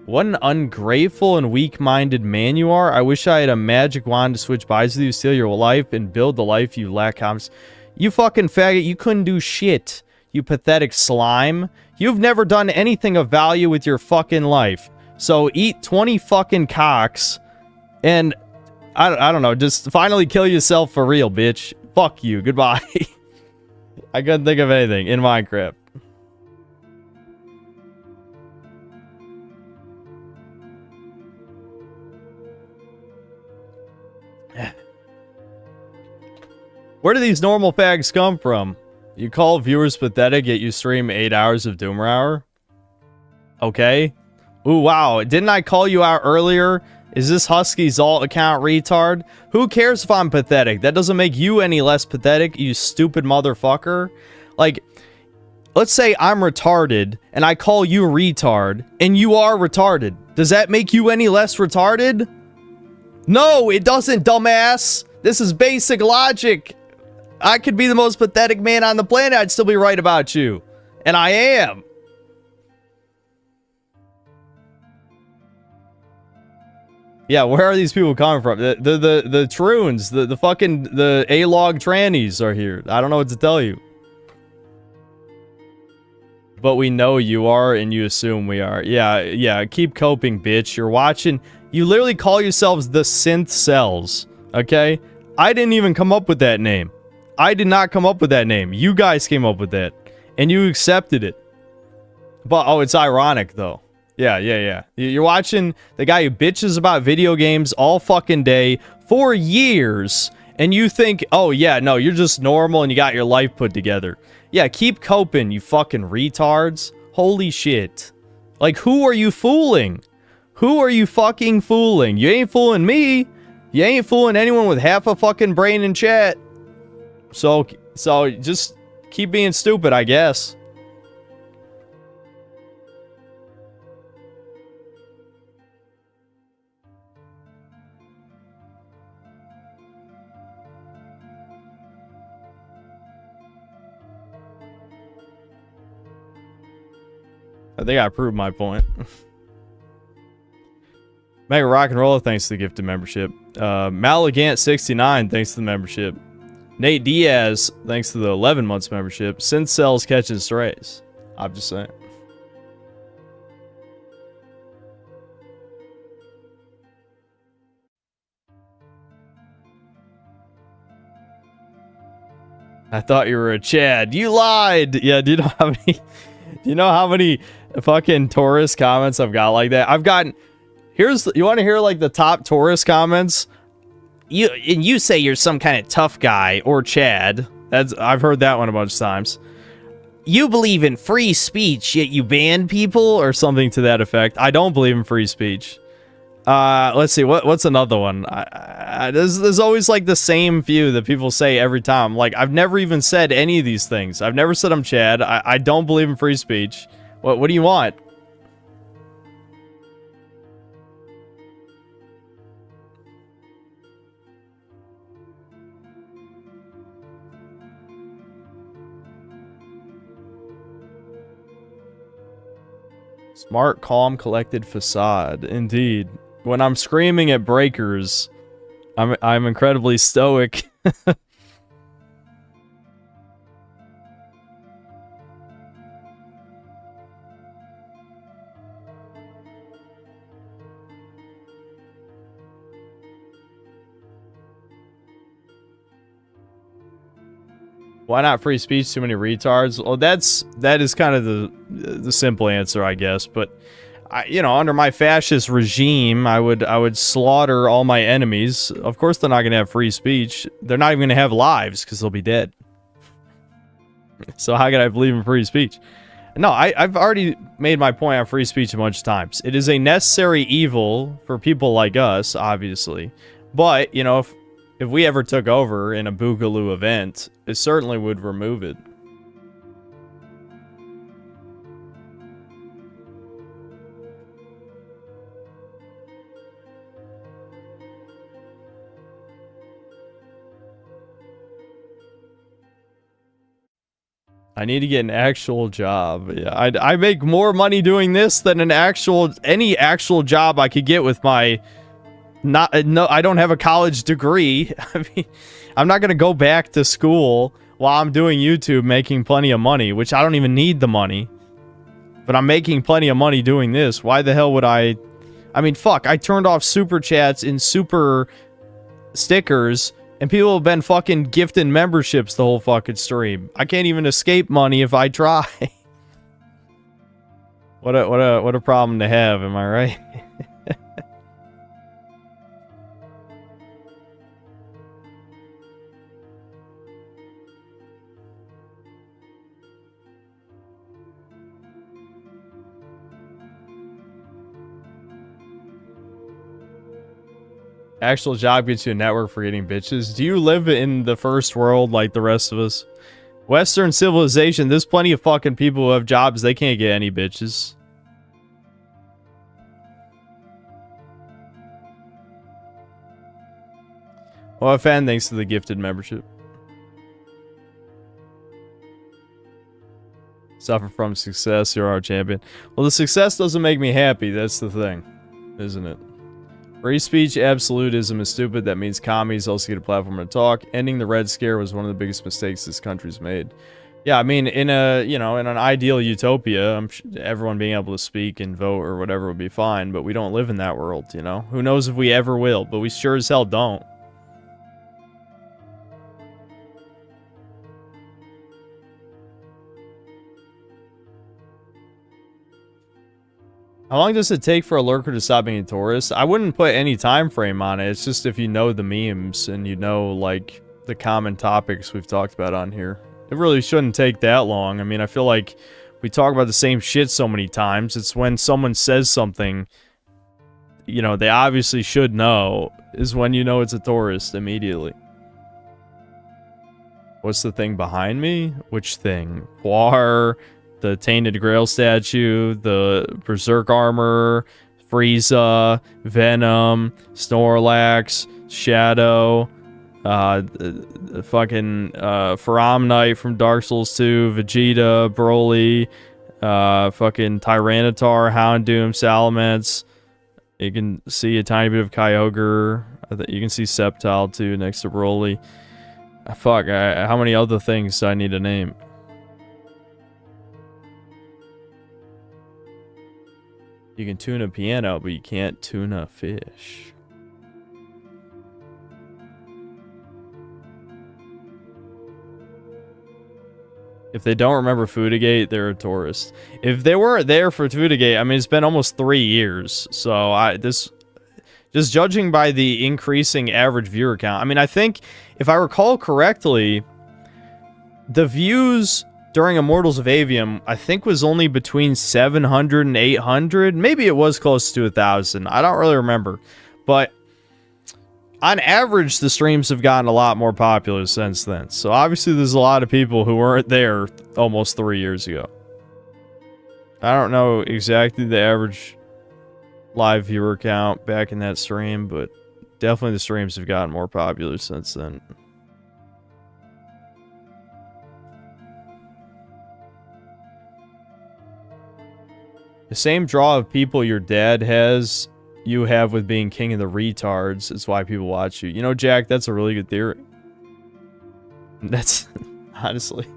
What an ungrateful and weak-minded man you are. I wish I had a magic wand to switch bodies with you, steal your life, and build the life you lack confidence. You fucking faggot, you couldn't do shit. You pathetic slime. You've never done anything of value with your fucking life. So eat 20 fucking cocks and, I don't know, just finally kill yourself for real, bitch. Fuck you. Goodbye. I couldn't think of anything in Minecraft. Where do these normal fags come from? You call viewers pathetic, yet you stream 8 hours of Doomer Hour? Okay. Ooh, wow. Didn't I call you out earlier? Is this Husky's alt account retard? Who cares if I'm pathetic? That doesn't make you any less pathetic, you stupid motherfucker. Like, let's say I'm retarded, and I call you retard, and you are retarded. Does that make you any less retarded? No, it doesn't, dumbass. This is basic logic. I could be the most pathetic man on the planet, I'd still be right about you. And I am. Yeah, where are these people coming from? The Troons, the fucking, the A-log trannies are here. I don't know what to tell you. But we know you are, and you assume we are. Yeah, keep coping, bitch. You're watching, you literally call yourselves the Synth Cells, okay? I didn't even come up with that name. I did not come up with that name. You guys came up with that, and you accepted it. But, oh, it's ironic, though. Yeah. You're watching the guy who bitches about video games all fucking day for years, and you think, oh, yeah, no, you're just normal and you got your life put together. Yeah, keep coping, you fucking retards. Holy shit. Like, who are you fooling? Who are you fucking fooling? You ain't fooling me. You ain't fooling anyone with half a fucking brain in chat. So just keep being stupid, I guess. I think I proved my point. Mega Rock and Roller, thanks to the gifted membership. Malagant69, thanks to the membership. Nate Diaz, thanks to the 11 months membership. Synth Cells catching strays. I'm just saying. I thought you were a Chad. You lied. Yeah, do you know how many fucking tourist comments I've got like that? I've gotten, you want to hear like the top tourist comments? You say you're some kind of tough guy or Chad. I've heard that one a bunch of times. You believe in free speech, yet you ban people, or something to that effect. I don't believe in free speech. Let's see, what's another one? There's always like the same few that people say every time. Like, I've never even said any of these things. I've never said I'm Chad. I don't believe in free speech. What do you want? Smart, calm, collected facade. Indeed. When I'm screaming at breakers, I'm incredibly stoic. Why not free speech? Too many retards. Well, that is kind of the simple answer, I guess. But under my fascist regime, I would slaughter all my enemies. Of course, they're not gonna have free speech. They're not even gonna have lives because they'll be dead. So how can I believe in free speech? No, I've already made my point on free speech a bunch of times. It is a necessary evil for people like us, obviously. But if we ever took over in a Boogaloo event, it certainly would remove it. I need to get an actual job. Yeah, I make more money doing this than any actual job I could get with my I don't have a college degree. I mean, I'm not gonna go back to school while I'm doing YouTube making plenty of money, which I don't even need the money. But I'm making plenty of money doing this. Why the hell would I mean, fuck, I turned off super chats and super stickers, and people have been fucking gifting memberships the whole fucking stream. I can't even escape money if I try. What a problem to have, am I right? Actual job gets you a network for getting bitches. Do you live in the first world like the rest of us? Western civilization, there's plenty of fucking people who have jobs, they can't get any bitches. Well, fan, thanks to the gifted membership. Suffer from success, you're our champion. Well, the success doesn't make me happy, that's the thing. Isn't it? Free speech absolutism is stupid. That means commies also get a platform to talk. Ending the Red Scare was one of the biggest mistakes this country's made. Yeah, I mean, in a, you know, in an ideal utopia, everyone being able to speak and vote or whatever would be fine, but we don't live in that world, you know? Who knows if we ever will, but we sure as hell don't. How long does it take for a lurker to stop being a tourist? I wouldn't put any time frame on it. It's just if you know the memes and you know, like, the common topics we've talked about on here. It really shouldn't take that long. I mean, I feel like we talk about the same shit so many times. It's when someone says something, you know, they obviously should know, is when you know it's a tourist immediately. What's the thing behind me? Which thing? War... The Tainted Grail statue, the Berserk armor, Frieza, Venom, Snorlax, Shadow, the fucking Faram Knight from Dark Souls 2, Vegeta, Broly, fucking Tyranitar, Houndoom, Salamence. You can see a tiny bit of Kyogre. You can see Sceptile too next to Broly. Fuck, how many other things do I need to name? You can tune a piano, but you can't tune a fish. If they don't remember Foodagate, they're a tourist. If they weren't there for Foodagate, I mean, it's been almost 3 years. So just judging by the increasing average viewer count, I mean, I think, if I recall correctly, the views during Immortals of Avium, I think was only between 700 and 800. Maybe it was close to 1,000. I don't really remember. But on average, the streams have gotten a lot more popular since then. So obviously there's a lot of people who weren't there almost 3 years ago. I don't know exactly the average live viewer count back in that stream, but definitely the streams have gotten more popular since then. The same draw of people your dad has, you have with being king of the retards. It's why people watch you. You know, Jack, that's a really good theory. That's, honestly.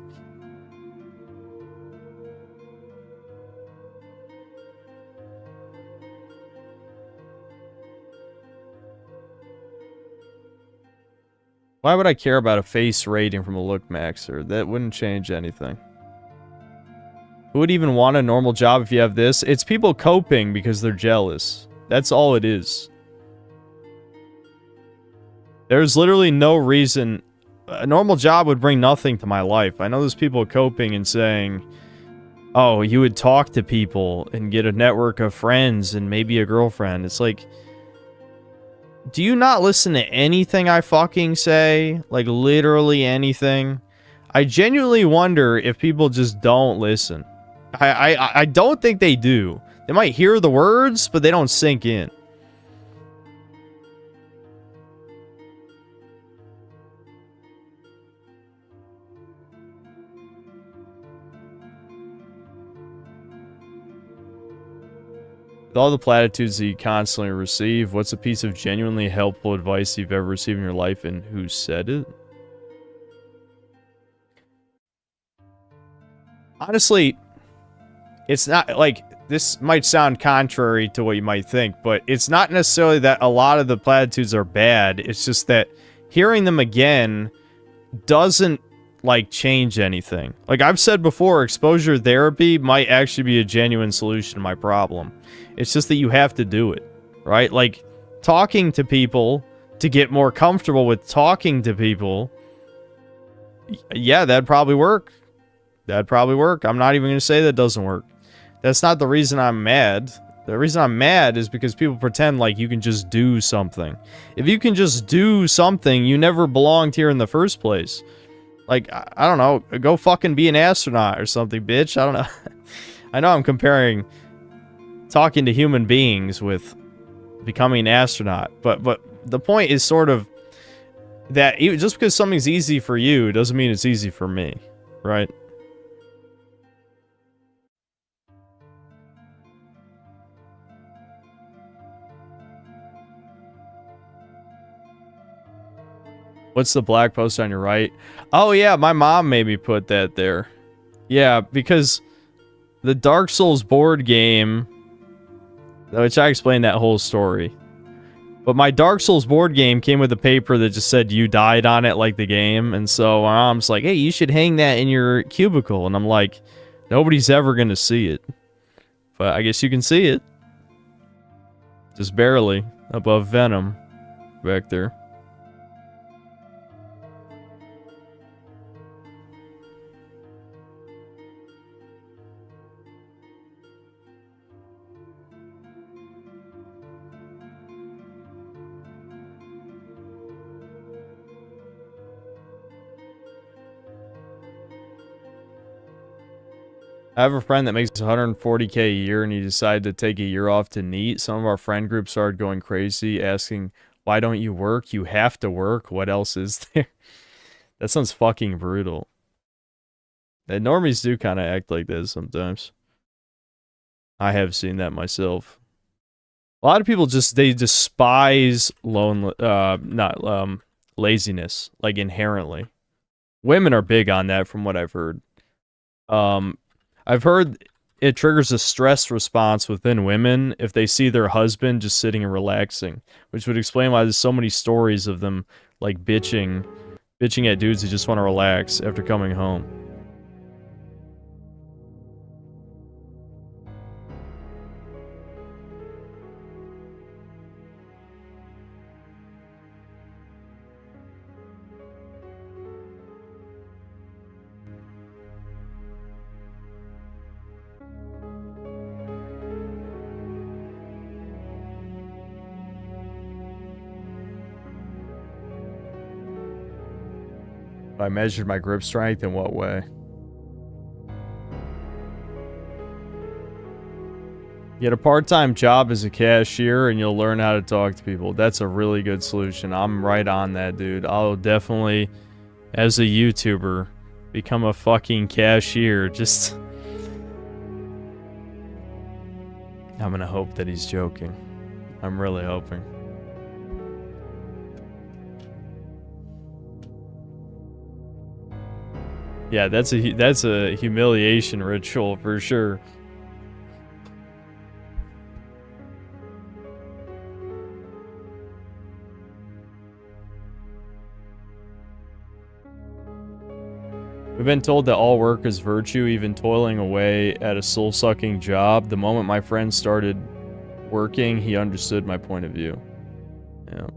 Why would I care about a face rating from a look maxer? That wouldn't change anything. Who would even want a normal job if you have this? It's people coping because they're jealous. That's all it is. There's literally no reason. A normal job would bring nothing to my life. I know there's people coping and saying, oh, you would talk to people and get a network of friends and maybe a girlfriend. It's like, do you not listen to anything I fucking say? Like, literally anything? I genuinely wonder if people just don't listen. I don't think they do. They might hear the words, but they don't sink in. With all the platitudes that you constantly receive, what's a piece of genuinely helpful advice you've ever received in your life, and who said it? Honestly, it's not, like, this might sound contrary to what you might think, but it's not necessarily that a lot of the platitudes are bad. It's just that hearing them again doesn't, like, change anything. Like I've said before, exposure therapy might actually be a genuine solution to my problem. It's just that you have to do it, right? Like, talking to people to get more comfortable with talking to people, yeah, that'd probably work. That'd probably work. I'm not even going to say that doesn't work. That's not the reason I'm mad. The reason I'm mad is because people pretend like you can just do something. If you can just do something, you never belonged here in the first place. Like, I don't know, go fucking be an astronaut or something, bitch. I don't know. I know I'm comparing talking to human beings with becoming an astronaut, but the point is sort of that just because something's easy for you doesn't mean it's easy for me, right? What's the black post on your right? Oh yeah, my mom made me put that there. Yeah, because the Dark Souls board game, which I explained that whole story. But my Dark Souls board game came with a paper that just said you died on it like the game. And so my mom's like, hey, you should hang that in your cubicle. And I'm like, nobody's ever going to see it. But I guess you can see it. Just barely above Venom back there. I have a friend that makes 140K a year and he decided to take a year off to NEET. Some of our friend groups started going crazy, asking, why don't you work? You have to work. What else is there? That sounds fucking brutal. And normies do kind of act like this sometimes. I have seen that myself. A lot of people they despise laziness, like inherently. Women are big on that from what I've heard. I've heard it triggers a stress response within women if they see their husband just sitting and relaxing, which would explain why there's so many stories of them like bitching at dudes who just want to relax after coming home. I measured my grip strength in what way? Get a part-time job as a cashier and you'll learn how to talk to people. That's a really good solution. I'm right on that, dude. I'll definitely, as a YouTuber, become a fucking cashier. Just... I'm gonna hope that he's joking. I'm really hoping. Yeah, that's a humiliation ritual for sure. We've been told that all work is virtue, even toiling away at a soul-sucking job. The moment my friend started working, he understood my point of view. Yeah.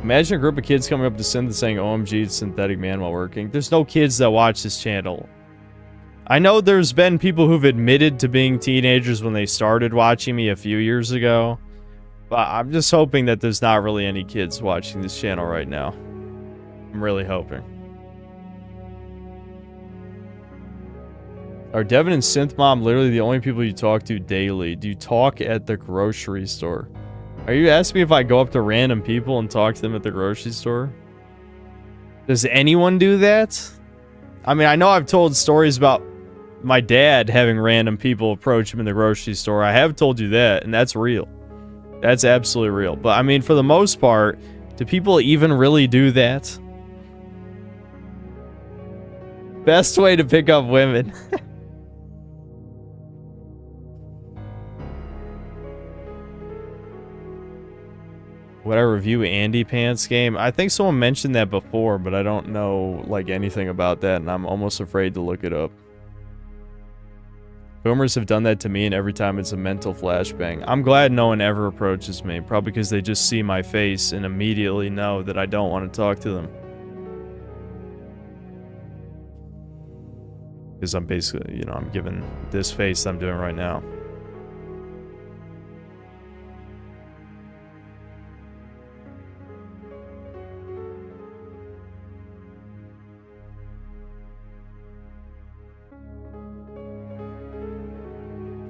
Imagine a group of kids coming up to Synth and saying, OMG, it's Synthetic Man while working. There's no kids that watch this channel. I know there's been people who've admitted to being teenagers when they started watching me a few years ago. But I'm just hoping that there's not really any kids watching this channel right now. I'm really hoping. Are Devin and Synth Mom literally the only people you talk to daily? Do you talk at the grocery store? Are you asking me if I go up to random people and talk to them at the grocery store? Does anyone do that? I mean, I know I've told stories about my dad having random people approach him in the grocery store. I have told you that, and that's real. That's absolutely real. But, I mean, for the most part, do people even really do that? Best way to pick up women. Would I review Andy Pants game? I think someone mentioned that before, but I don't know like anything about that, and I'm almost afraid to look it up. Boomers have done that to me, and every time it's a mental flashbang. I'm glad no one ever approaches me, probably because they just see my face and immediately know that I don't want to talk to them. Because I'm basically, you know, I'm given this face I'm doing right now.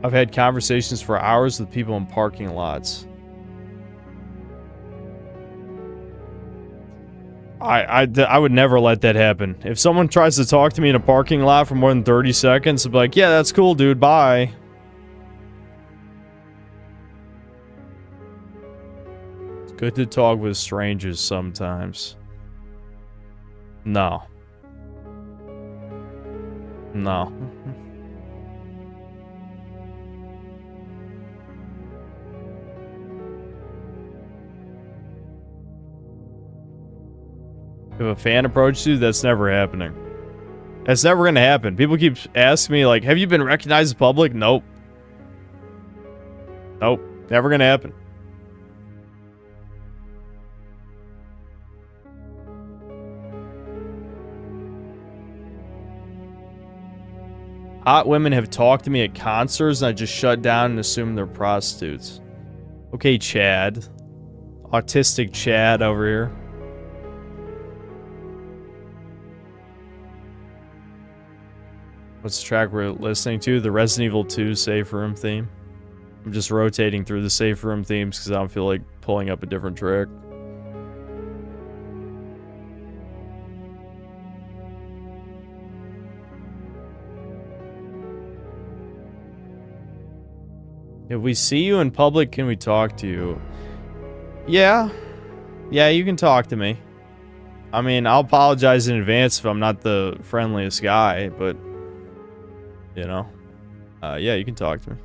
I've had conversations for hours with people in parking lots. I would never let that happen. If someone tries to talk to me in a parking lot for more than 30 seconds, I'd be like, yeah, that's cool, dude, bye. It's good to talk with strangers sometimes. No. No. If a fan approaches you, that's never happening. That's never gonna happen. People keep asking me, like, have you been recognized in public? Nope. Nope. Never gonna happen. Hot women have talked to me at concerts, and I just shut down and assume they're prostitutes. Okay, Chad. Autistic Chad over here. What's the track we're listening to? The Resident Evil 2 safe room theme. I'm just rotating through the safe room themes because I don't feel like pulling up a different track. If we see you in public, can we talk to you? Yeah. Yeah, you can talk to me. I mean, I'll apologize in advance if I'm not the friendliest guy, but... You know? Yeah, you can talk to me.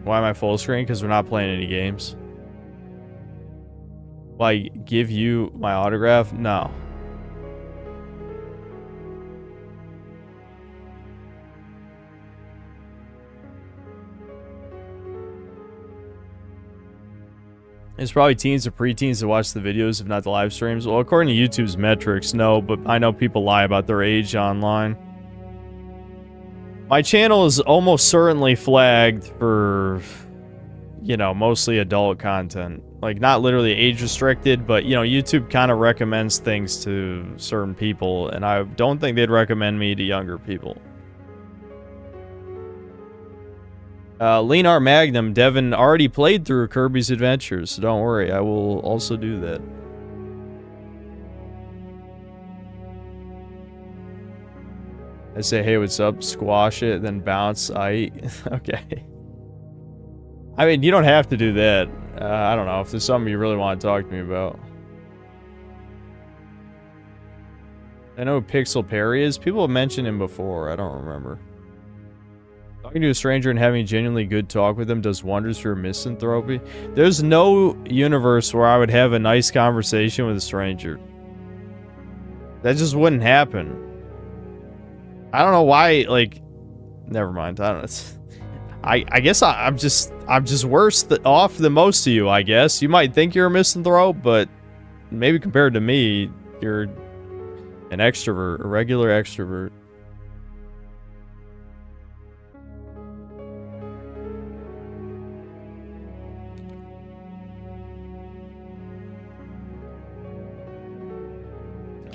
Why am I full screen? Because we're not playing any games. Why, give you my autograph? No. It's probably teens or preteens that watch the videos, if not the live streams. Well, according to YouTube's metrics, no, but I know people lie about their age online. My channel is almost certainly flagged for, you know, mostly adult content. Like, not literally age restricted, but, you know, YouTube kind of recommends things to certain people, and I don't think they'd recommend me to younger people. Leanar Magnum, Devin already played through Kirby's Adventures, so don't worry, I will also do that. I say, hey, what's up? Squash it, then bounce. Okay. I mean, you don't have to do that. I don't know, if there's something you really want to talk to me about. I know who Pixel Perry is. People have mentioned him before. I don't remember. Talking to a stranger and having a genuinely good talk with them does wonders for your misanthropy. There's no universe where I would have a nice conversation with a stranger. That just wouldn't happen. I don't know why, like... Never mind, I don't know. I guess I'm just worse off than most of you, I guess. You might think you're a misanthrope, but maybe compared to me, you're an extrovert, a regular extrovert.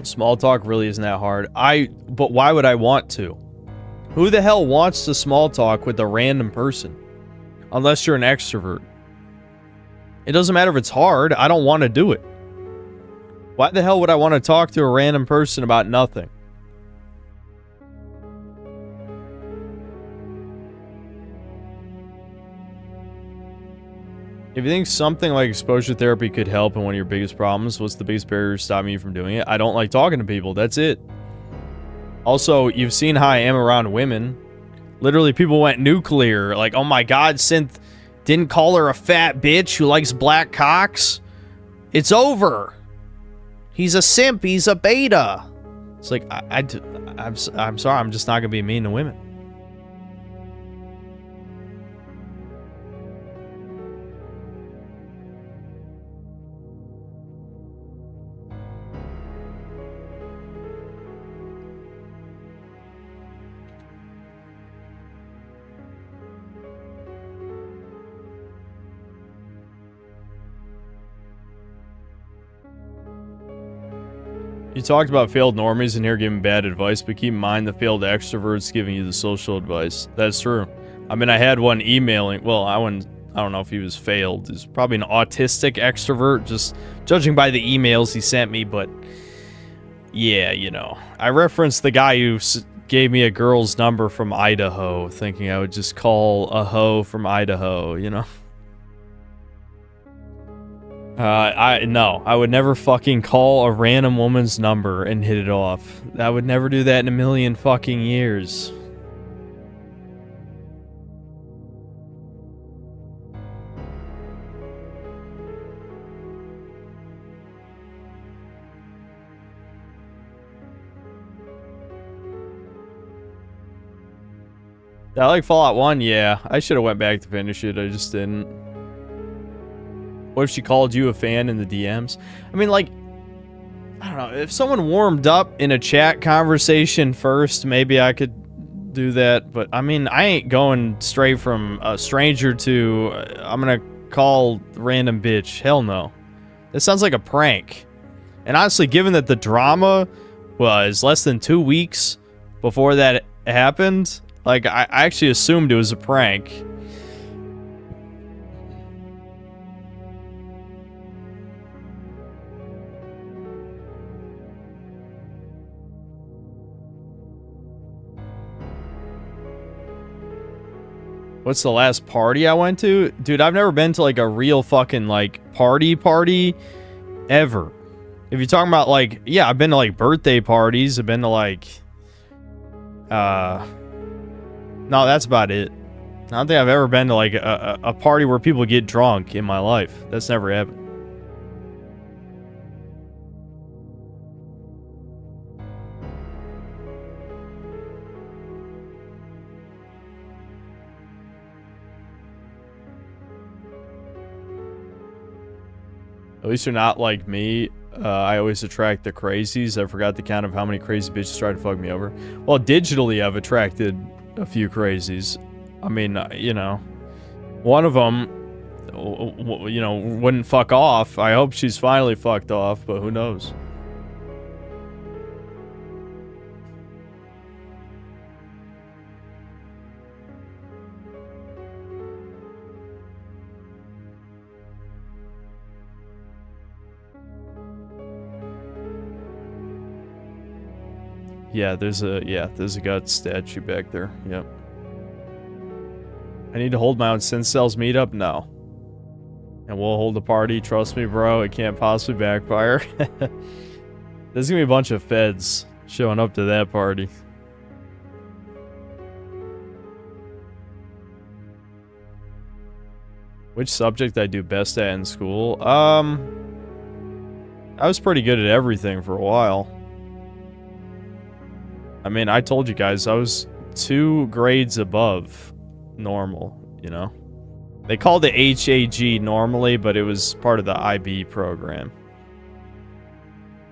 Small talk really isn't that hard. But why would I want to? Who the hell wants to small talk with a random person? Unless you're an extrovert. It doesn't matter if it's hard, I don't want to do it. Why the hell would I want to talk to a random person about nothing? If you think something like exposure therapy could help in one of your biggest problems, what's the biggest barrier stopping you from doing it? I don't like talking to people, that's it. Also, you've seen how I am around women. Literally, people went nuclear. Like, oh my god, Synth didn't call her a fat bitch who likes black cocks. It's over. He's a simp, he's a beta. It's like, I'm sorry, I'm just not gonna be mean to women. You talked about failed normies in here giving bad advice, but keep in mind the failed extroverts giving you the social advice. That's true. I mean, I had one emailing. Well, I don't know if he was failed. He's probably an autistic extrovert, just judging by the emails he sent me. But yeah, you know, I referenced the guy who gave me a girl's number from Idaho, thinking I would just call a hoe from Idaho. You know. I would never fucking call a random woman's number and hit it off. I would never do that in a million fucking years. I like Fallout 1, yeah. I should have went back to finish it, I just didn't. What if she called you a fan in the DMs? I mean, like, I don't know. If someone warmed up in a chat conversation first, maybe I could do that. But, I mean, I ain't going straight from a stranger to, I'm gonna call random bitch. Hell no. That sounds like a prank. And honestly, given that the drama was less than 2 weeks before that happened, like, I actually assumed it was a prank. What's the last party I went to? Dude, I've never been to, like, a real fucking, like, party ever. If you're talking about, like, yeah, I've been to, like, birthday parties. I've been to, like, no, that's about it. I don't think I've ever been to, like, a party where people get drunk in my life. That's never happened. At least you're not like me. I always attract the crazies. I forgot the count of how many crazy bitches tried to fuck me over. Well, digitally, I've attracted a few crazies. I mean, you know, one of them, you know, wouldn't fuck off. I hope she's finally fucked off, but who knows? Yeah, there's a gut statue back there. Yep. I need to hold my own Sin Cells meetup? No. And we'll hold a party. Trust me, bro. It can't possibly backfire. There's gonna be a bunch of feds showing up to that party. Which subject I do best at in school? I was pretty good at everything for a while. I mean, I told you guys, I was 2 grades above normal, you know? They called it HAG normally, but it was part of the IB program.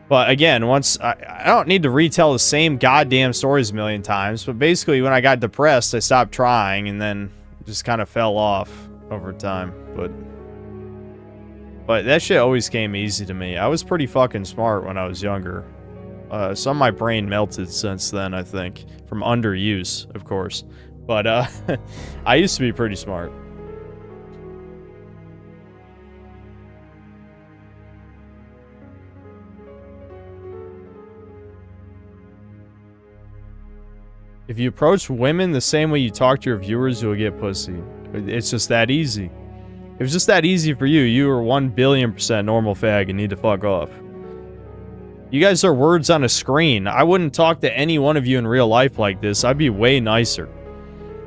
But again, once, I don't need to retell the same goddamn stories a million times, but basically when I got depressed, I stopped trying and then just kind of fell off over time. But that shit always came easy to me. I was pretty fucking smart when I was younger. Some of my brain melted since then, I think. From underuse, of course. But, I used to be pretty smart. If you approach women the same way you talk to your viewers, you'll get pussy. It's just that easy. If it's just that easy for you, you are 1,000,000,000% normal fag and need to fuck off. You guys are words on a screen. I wouldn't talk to any one of you in real life like this. I'd be way nicer.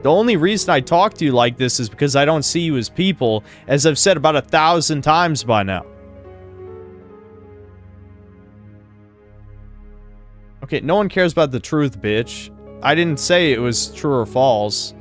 The only reason I talk to you like this is because I don't see you as people, as I've said about 1,000 times by now. Okay, no one cares about the truth, bitch. I didn't say it was true or false.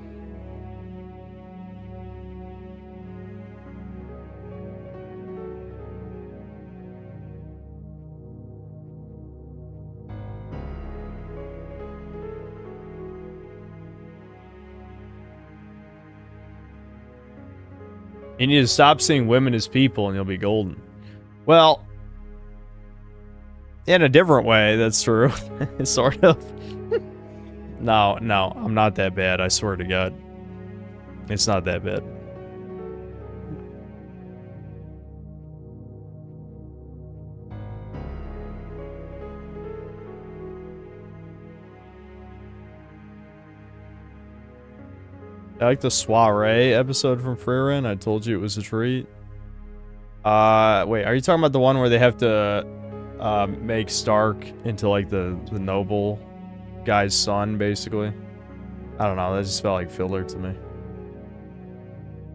You need to stop seeing women as people and you'll be golden. Well, In a different way, that's true. Sort of. No, I'm not that bad, I swear to God. It's not that bad. I like the soiree episode from Freerin. I told you it was a treat. Wait, are you talking about the one where they have to make Stark into like the noble guy's son, basically? I don't know, that just felt like filler to me.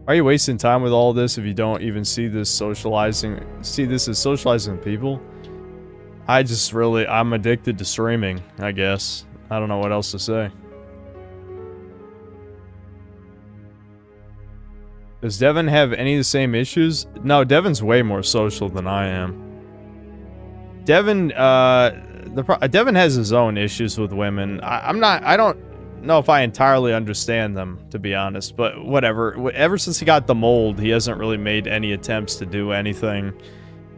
Why are you wasting time with all this if you don't even see this as socializing with people? I'm addicted to streaming, I guess. I don't know what else to say. Does Devin have any of the same issues? No, Devin's way more social than I am. Devin, Devin has his own issues with women. I don't know if I entirely understand them, to be honest, but whatever. Ever since he got the mold, he hasn't really made any attempts to do anything.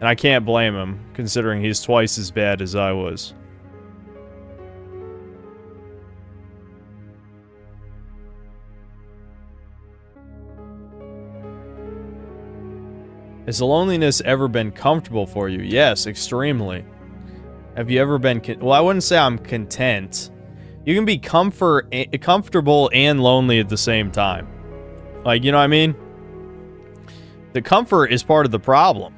And I can't blame him, considering he's twice as bad as I was. Has the loneliness ever been comfortable for you? Yes, extremely. Have you ever been... Well, I wouldn't say I'm content. You can be comfortable and lonely at the same time. Like, you know what I mean? The comfort is part of the problem.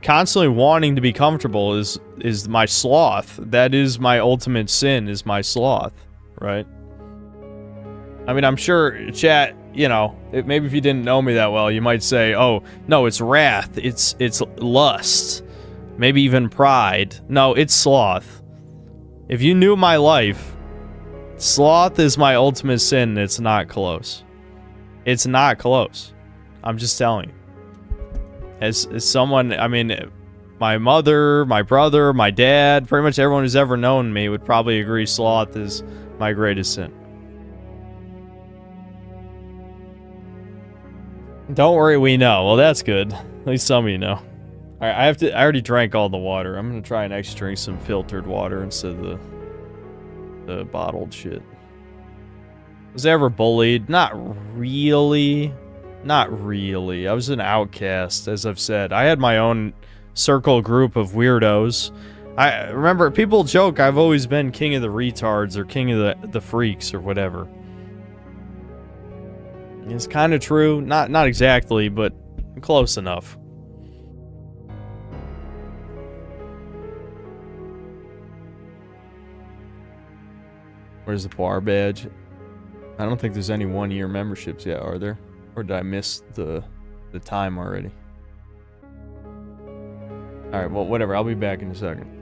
Constantly wanting to be comfortable is my sloth. That is my ultimate sin, is my sloth. Right? I mean, I'm sure, chat, you know, maybe if you didn't know me that well, you might say, oh, no, it's wrath, it's lust, maybe even pride. No, it's sloth. If you knew my life, sloth is my ultimate sin, and it's not close. It's not close. I'm just telling you. As someone, I mean, my mother, my brother, my dad, pretty much everyone who's ever known me would probably agree sloth is my greatest sin. Don't worry, we know. Well, that's good. At least some of you know. Alright, I already drank all the water. I'm gonna try and actually drink some filtered water instead of the bottled shit. Was I ever bullied? Not really. Not really. I was an outcast, as I've said. I had my own circle group of weirdos. I remember, people joke I've always been king of the retards or king of the freaks or whatever. It's kind of true. Not exactly, but close enough. Where's the bar badge? I don't think there's any one-year memberships yet, are there? Or did I miss the time already? Alright, well, whatever. I'll be back in a second.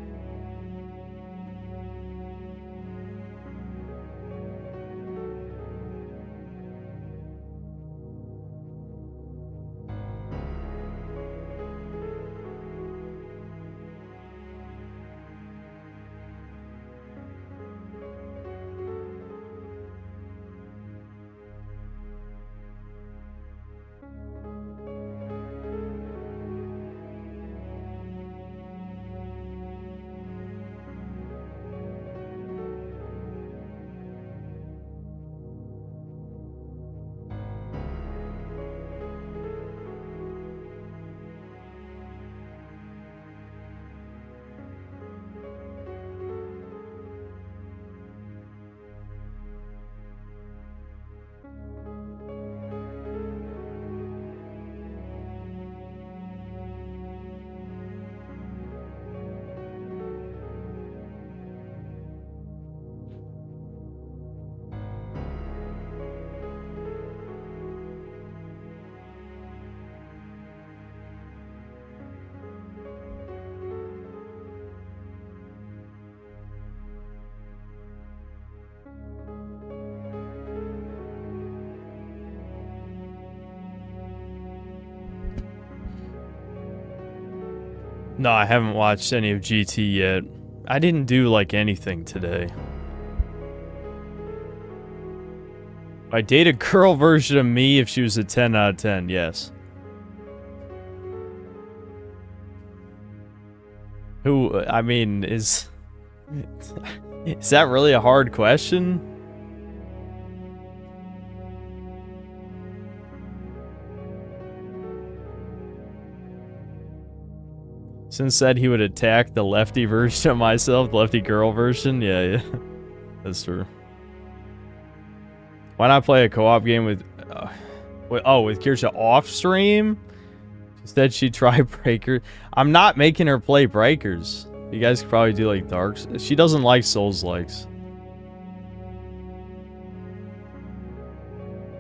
No, I haven't watched any of GT yet. I didn't do, like, anything today. I'd date a girl version of me if she was a 10 out of 10, yes. Who, I mean, is that really a hard question? Since said he would attack the lefty version of myself, the lefty girl version. Yeah, that's true. Why not play a co-op game with Kirsha off stream? Instead, she try Breakers. I'm not making her play Breakers. You guys could probably do like Darks. She doesn't like Souls-likes.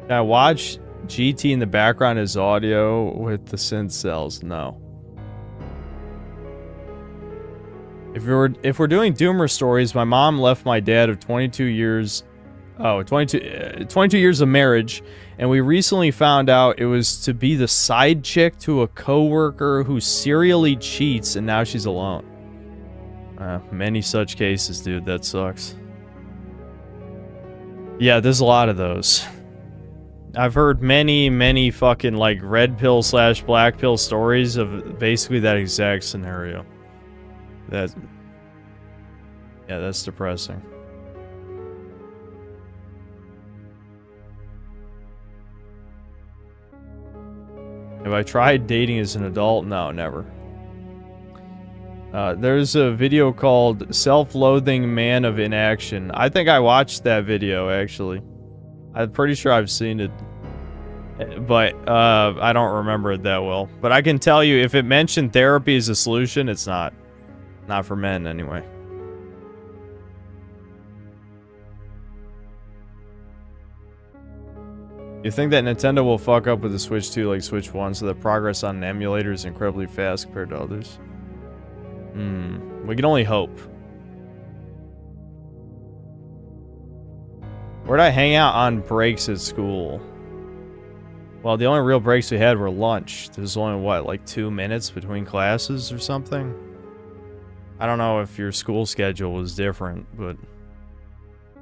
Can I watch GT in the background as audio with the synth cells? No. If we're doing Doomer stories, my mom left my dad of 22 years of marriage, and we recently found out it was to be the side chick to a coworker who serially cheats, and now she's alone. Many such cases, dude. That sucks. Yeah, there's a lot of those. I've heard many fucking like red pill / black pill stories of basically that exact scenario. Yeah, that's depressing. Have I tried dating as an adult? No, never. There's a video called Self-Loathing Man of Inaction. I think I watched that video, actually. I'm pretty sure I've seen it. But, I don't remember it that well. But I can tell you, if it mentioned therapy as a solution, it's not. Not for men, anyway. You think that Nintendo will fuck up with the Switch 2 like Switch 1 so that progress on an emulator is incredibly fast compared to others? We can only hope. Where'd I hang out on breaks at school? Well, the only real breaks we had were lunch. There's only, what, like 2 minutes between classes or something? I don't know if your school schedule was different, but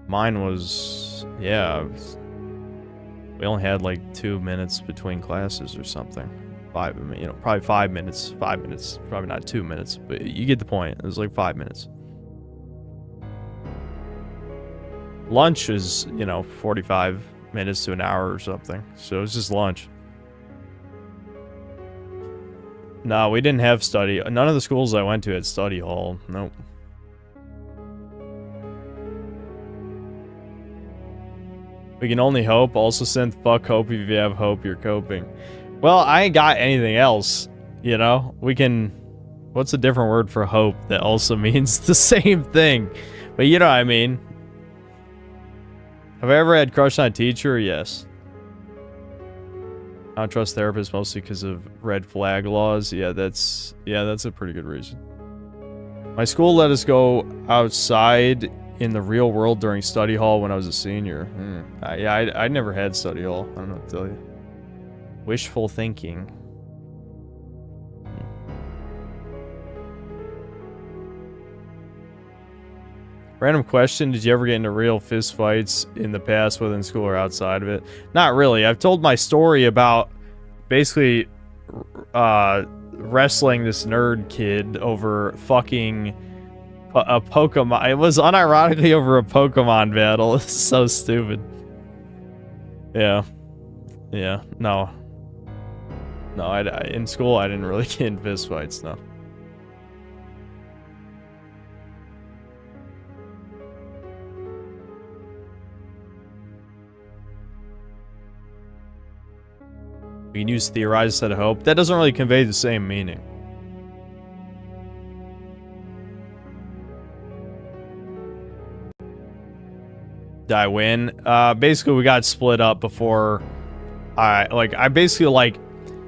mine was, yeah. We only had like 2 minutes between classes or something. Probably 5 minutes. 5 minutes. Probably not 2 minutes, but you get the point. It was like 5 minutes. Lunch is, 45 minutes to an hour or something. So it's just lunch. No, we didn't have study. None of the schools I went to had study hall. Nope. We can only hope. Also send fuck hope if you have hope you're coping. Well, I ain't got anything else. We can... What's a different word for hope that also means the same thing? But you know what I mean. Have I ever had crush on a teacher? Yes. I don't trust therapists mostly because of red flag laws. Yeah, that's a pretty good reason. My school let us go outside in the real world during study hall when I was a senior. I never had study hall. I don't know what to tell you. Wishful thinking. Random question, did you ever get into real fist fights in the past, whether in school or outside of it? Not really. I've told my story about basically wrestling this nerd kid over fucking a Pokemon. It was unironically over a Pokemon battle. It's so stupid. Yeah. No, in school I didn't really get in fist fights, no. We can use theorize instead of hope. That doesn't really convey the same meaning. Did I win? Basically we got split up before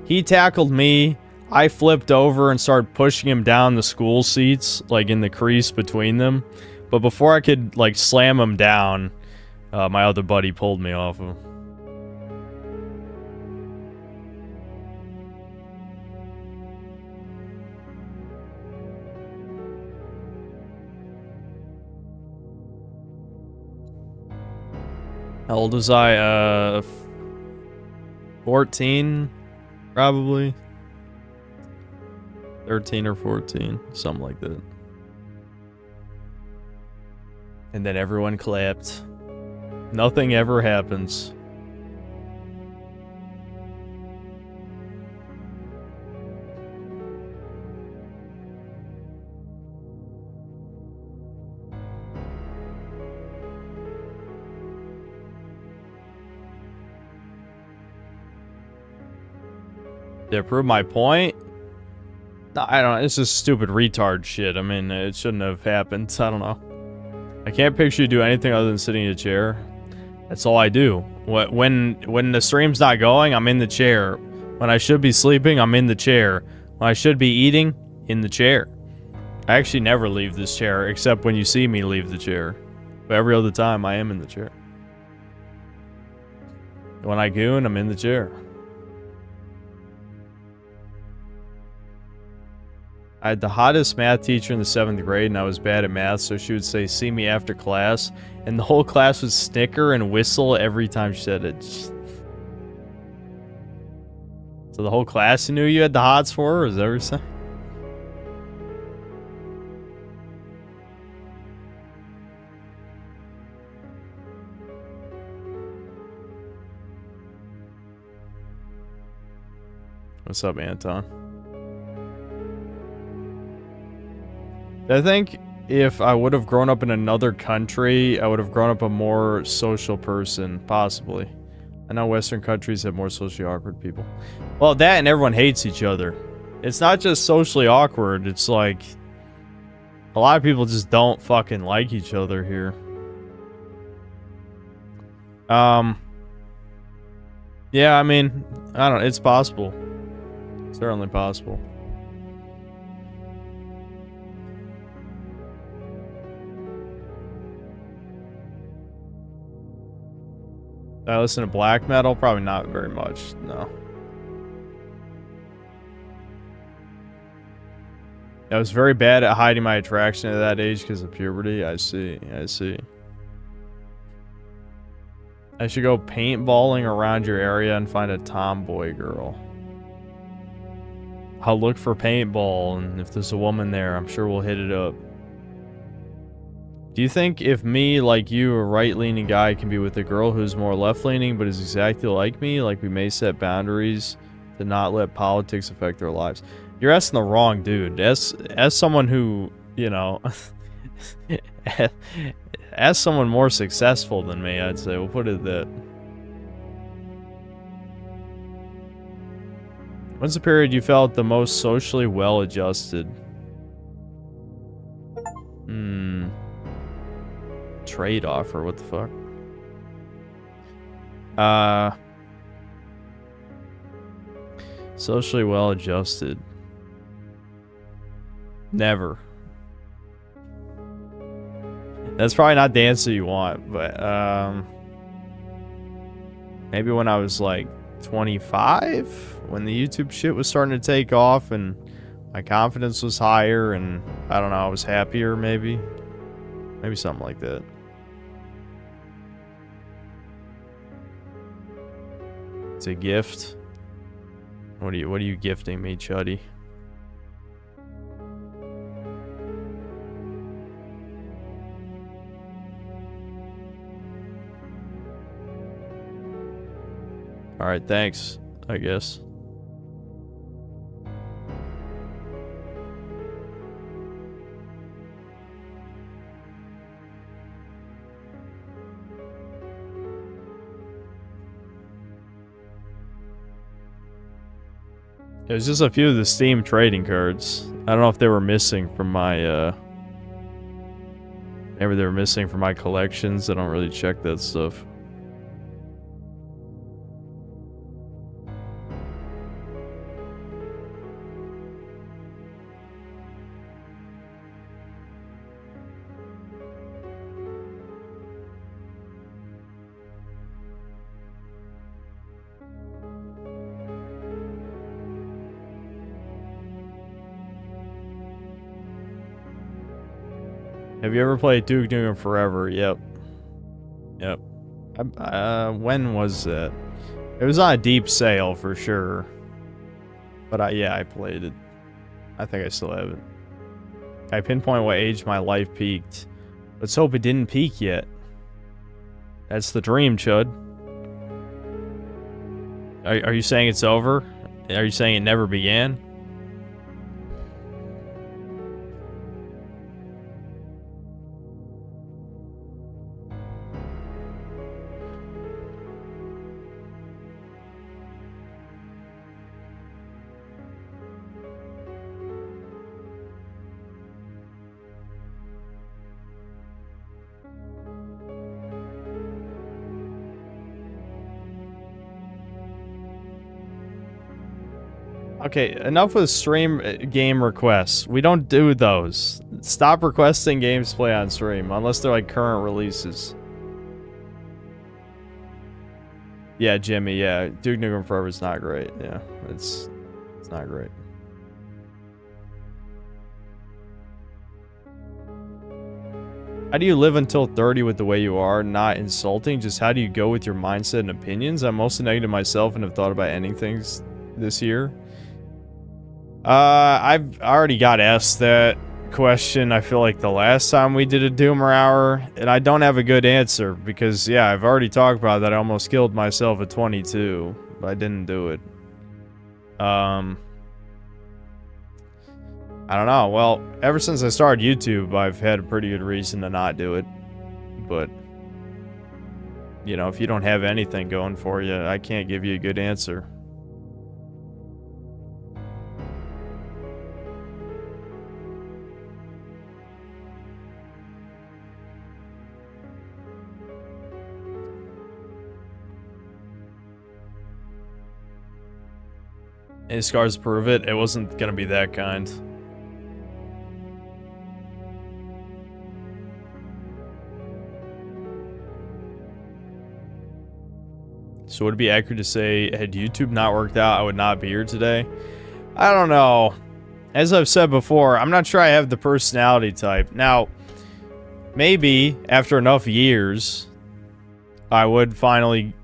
he tackled me, I flipped over and started pushing him down the school seats, like in the crease between them. But before I could like slam him down, my other buddy pulled me off of him. How old was I? 14, probably. 13 or 14, something like that. And then everyone clapped. Nothing ever happens. To prove my point? No, I don't know. It's just stupid retard shit. I mean, it shouldn't have happened. I don't know. I can't picture you do anything other than sitting in a chair. That's all I do. When the stream's not going, I'm in the chair. When I should be sleeping, I'm in the chair. When I should be eating, in the chair. I actually never leave this chair, except when you see me leave the chair. But every other time, I am in the chair. When I goon, I'm in the chair. I had the hottest math teacher in the 7th grade, and I was bad at math, so she would say, "See me after class," and the whole class would snicker and whistle every time she said it. So the whole class knew you had the hots for her? Is that what you're saying? What's up, Anton? I think if I would have grown up in another country, I would have grown up a more social person, possibly. I know Western countries have more socially awkward people. Well, that and everyone hates each other. It's not just socially awkward, it's like a lot of people just don't fucking like each other here. Yeah, I mean, I don't know, it's possible. Certainly possible. I listen to black metal? Probably not very much, no. I was very bad at hiding my attraction at that age because of puberty. I see, I see. I should go paintballing around your area and find a tomboy girl. I'll look for paintball, and if there's a woman there, I'm sure we'll hit it up. Do you think if me, like you, a right-leaning guy, can be with a girl who's more left-leaning but is exactly like me, like we may set boundaries to not let politics affect their lives? You're asking the wrong dude. As someone who, you know, as someone more successful than me, I'd say. We'll put it that. When's the period you felt the most socially well-adjusted? Trade offer, what the fuck? Socially well-adjusted. Never. That's probably not the answer you want, but maybe when I was like 25, when the YouTube shit was starting to take off and my confidence was higher and I don't know, I was happier maybe. Maybe something like that. It's a gift. What are you gifting me, Chuddy? Alright, thanks, I guess. It was just a few of the Steam trading cards. I don't know if they were missing from my, maybe they were missing from my collections. I don't really check that stuff. Have you ever played Duke Nukem Forever? Yep. Yep. When was that? It was on a deep sale for sure. But yeah, I played it. I think I still have it. I pinpoint what age my life peaked. Let's hope it didn't peak yet. That's the dream, Chud. Are you saying it's over? Are you saying it never began? Okay, enough with stream game requests. We don't do those. Stop requesting games to play on stream, unless they're like current releases. Yeah, Jimmy, yeah. Duke Nukem Forever is not great. Yeah, it's not great. How do you live until 30 with the way you are? Not insulting, just how do you go with your mindset and opinions? I'm mostly negative myself and have thought about ending things this year. I've already got asked that question, I feel like the last time we did a Doomer Hour, and I don't have a good answer, because, yeah, I've already talked about that I almost killed myself at 22, but I didn't do it. I don't know, well, ever since I started YouTube, I've had a pretty good reason to not do it, but, you know, if you don't have anything going for you, I can't give you a good answer. Any scars prove it? It wasn't gonna be that kind. So would it be accurate to say, had YouTube not worked out, I would not be here today? I don't know. As I've said before, I'm not sure I have the personality type. Now, maybe after enough years, I would finally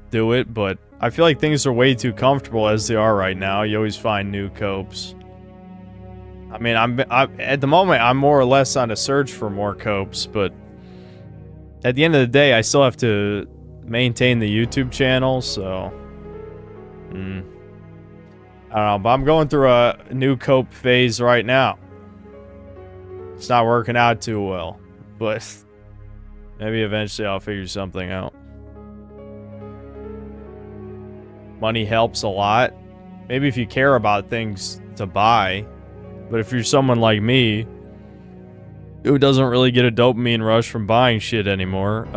do it, but I feel like things are way too comfortable as they are right now. You always find new copes. I mean, I'm at the moment, I'm more or less on a search for more copes, but at the end of the day, I still have to maintain the YouTube channel, so I don't know, but I'm going through a new cope phase right now. It's not working out too well, but maybe eventually I'll figure something out. Money helps a lot. Maybe if you care about things to buy. But if you're someone like me, who doesn't really get a dopamine rush from buying shit anymore,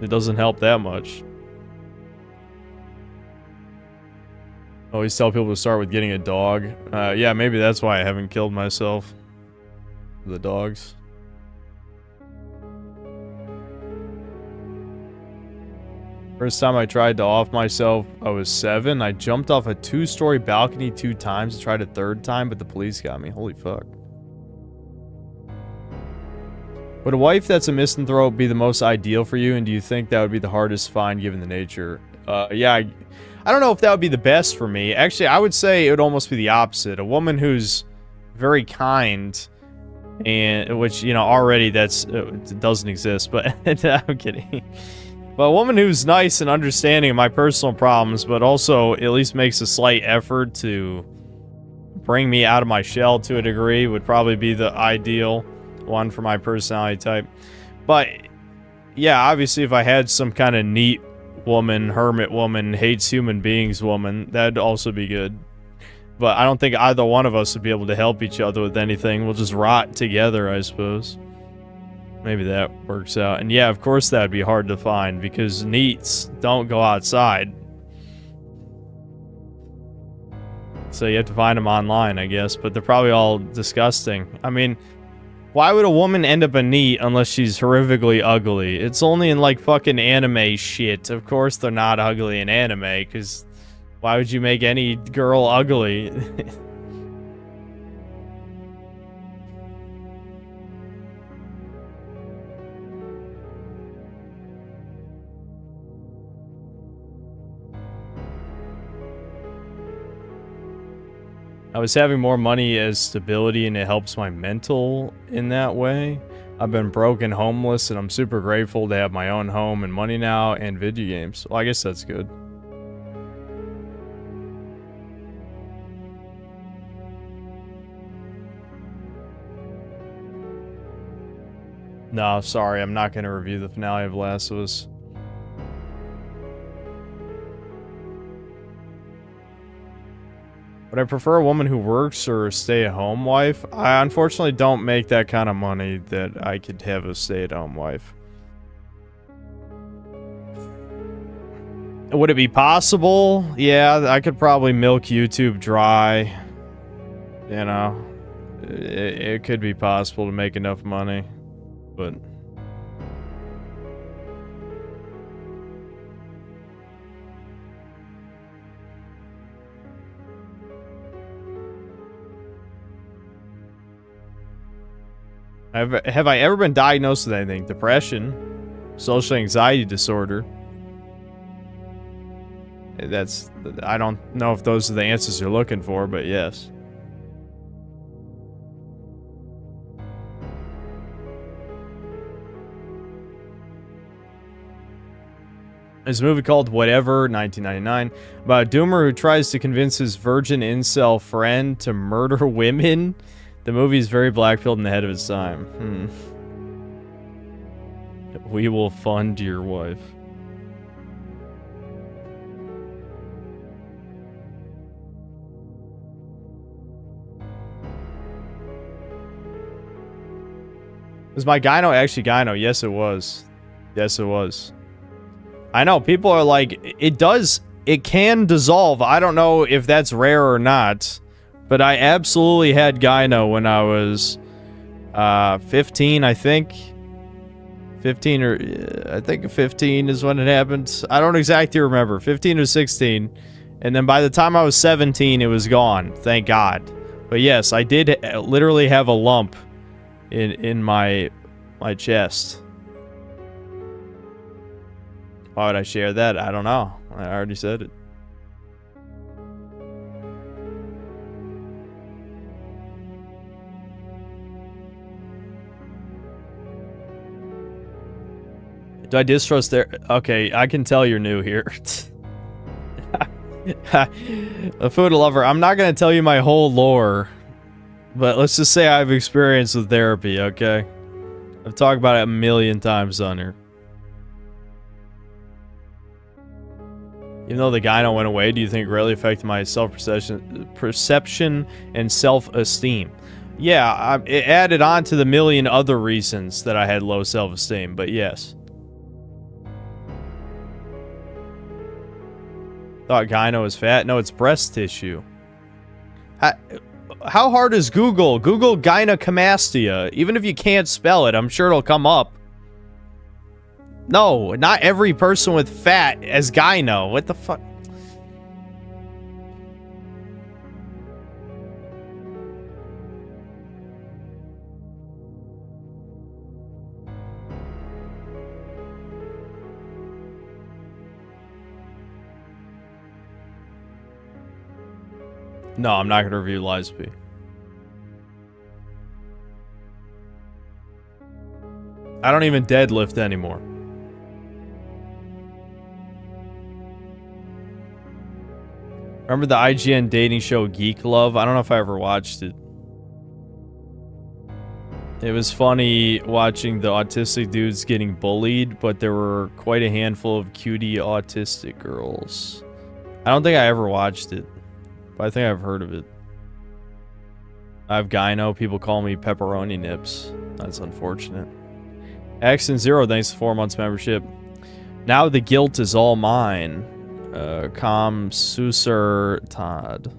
it doesn't help that much. Always tell people to start with getting a dog. Yeah, maybe that's why I haven't killed myself. The dogs. First time I tried to off myself, I was 7. I jumped off a 2-story balcony 2 times, tried a 3rd time, but the police got me. Holy fuck. Would a wife that's a misanthrope be the most ideal for you, and do you think that would be the hardest to find given the nature? Yeah, I don't know if that would be the best for me. Actually, I would say it would almost be the opposite. A woman who's very kind, and which, you know, already that's doesn't exist, but I'm kidding. But a woman who's nice and understanding of my personal problems, but also at least makes a slight effort to bring me out of my shell to a degree would probably be the ideal one for my personality type. But yeah, obviously if I had some kind of neat woman, hermit woman, hates human beings woman, that'd also be good. But I don't think either one of us would be able to help each other with anything. We'll just rot together, I suppose. Maybe that works out. And yeah, of course that'd be hard to find because neats don't go outside. So you have to find them online, I guess. But they're probably all disgusting. I mean, why would a woman end up a neat unless she's horrifically ugly? It's only in like fucking anime shit. Of course they're not ugly in anime, because why would you make any girl ugly? I was having more money as stability, and it helps my mental in that way. I've been broke and homeless, and I'm super grateful to have my own home and money now and video games. Well, I guess that's good. No, sorry, I'm not going to review the finale of Last of Us. Would I prefer a woman who works or a stay-at-home wife? I unfortunately don't make that kind of money that I could have a stay-at-home wife. Would it be possible? Yeah, I could probably milk YouTube dry. You know, it could be possible to make enough money, but... Have I ever been diagnosed with anything? Depression, social anxiety disorder. That's, I don't know if those are the answers you're looking for, but yes. There's a movie called Whatever, 1999, about a doomer who tries to convince his virgin incel friend to murder women. The movie is very black-pilled and ahead of its time. We will fund your wife. Was my gyno actually gyno? Yes, it was. Yes, it was. I know, people are like, it can dissolve. I don't know if that's rare or not. But I absolutely had gyno when I was 15, I think. 15 or... I think 15 is when it happened. I don't exactly remember. 15 or 16. And then by the time I was 17, it was gone. Thank God. But yes, I did literally have a lump in my chest. Why would I share that? I don't know. I already said it. Do I distrust there? Okay, I can tell you're new here. A food lover. I'm not going to tell you my whole lore. But let's just say I've experience with therapy, okay? I've talked about it a million times on here. Even though the gyno went away, do you think it really affected my self-perception and self-esteem? Yeah, it added on to the million other reasons that I had low self-esteem, but yes. Thought gyno was fat. No, it's breast tissue. How hard is Google? Google gynecomastia. Even if you can't spell it, I'm sure it'll come up. No, not every person with fat as gyno. What the fuck? No, I'm not going to review Lisby. I don't even deadlift anymore. Remember the IGN dating show Geek Love? I don't know if I ever watched it. It was funny watching the autistic dudes getting bullied, but there were quite a handful of cutie autistic girls. I don't think I ever watched it, but I think I've heard of it. I have gyno. People call me pepperoni nips. That's unfortunate. Accent Zero, thanks for 4 months membership. Now the guilt is all mine. Com Susur Todd.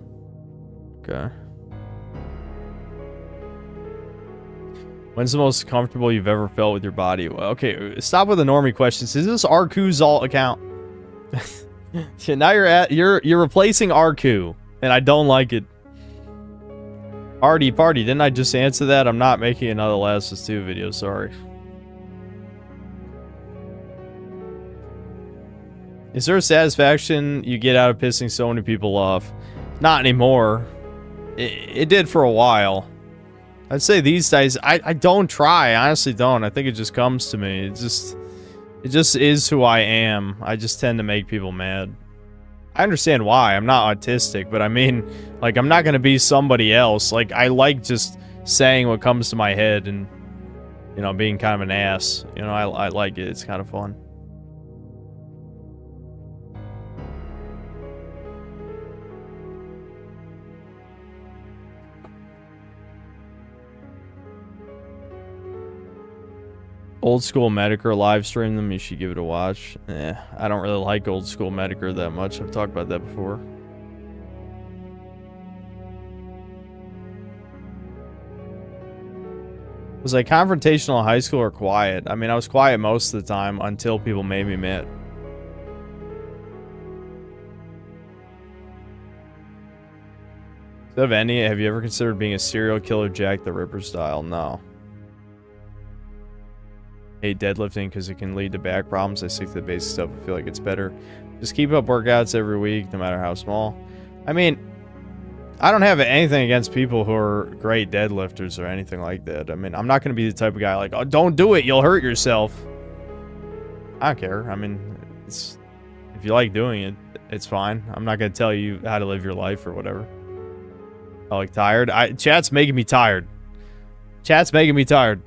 Okay. When's the most comfortable you've ever felt with your body? Well, okay, stop with the normie questions. Is this Arku's alt account? So now you're replacing Arku, and I don't like it. Party. Didn't I just answer that? I'm not making another Last of Us 2 video, sorry. Is there a satisfaction you get out of pissing so many people off? Not anymore. It did for a while. I'd say these days, I don't try. I honestly don't. I think it just comes to me. It just is who I am. I just tend to make people mad. I understand why. I'm not autistic, but I mean, like, I'm not gonna be somebody else. Like, I like just saying what comes to my head and, you know, being kind of an ass. You know, I like it. It's kind of fun. Old School Medicare live stream them. You should give it a watch. I don't really like Old School Medicare that much. I've talked about that before. Was I confrontational in high school or quiet? I mean, I was quiet most of the time until people made me mad. Instead of any, have you ever considered being a serial killer Jack the Ripper style? No. Hate deadlifting because it can lead to back problems. I stick to the basic stuff. I feel like it's better. Just keep up workouts every week, no matter how small. I mean, I don't have anything against people who are great deadlifters or anything like that. I mean, I'm not going to be the type of guy like, oh, don't do it, you'll hurt yourself. I don't care. I mean, it's, if you like doing it, it's fine. I'm not going to tell you how to live your life or whatever. I like tired. Chat's making me tired. Chat's making me tired.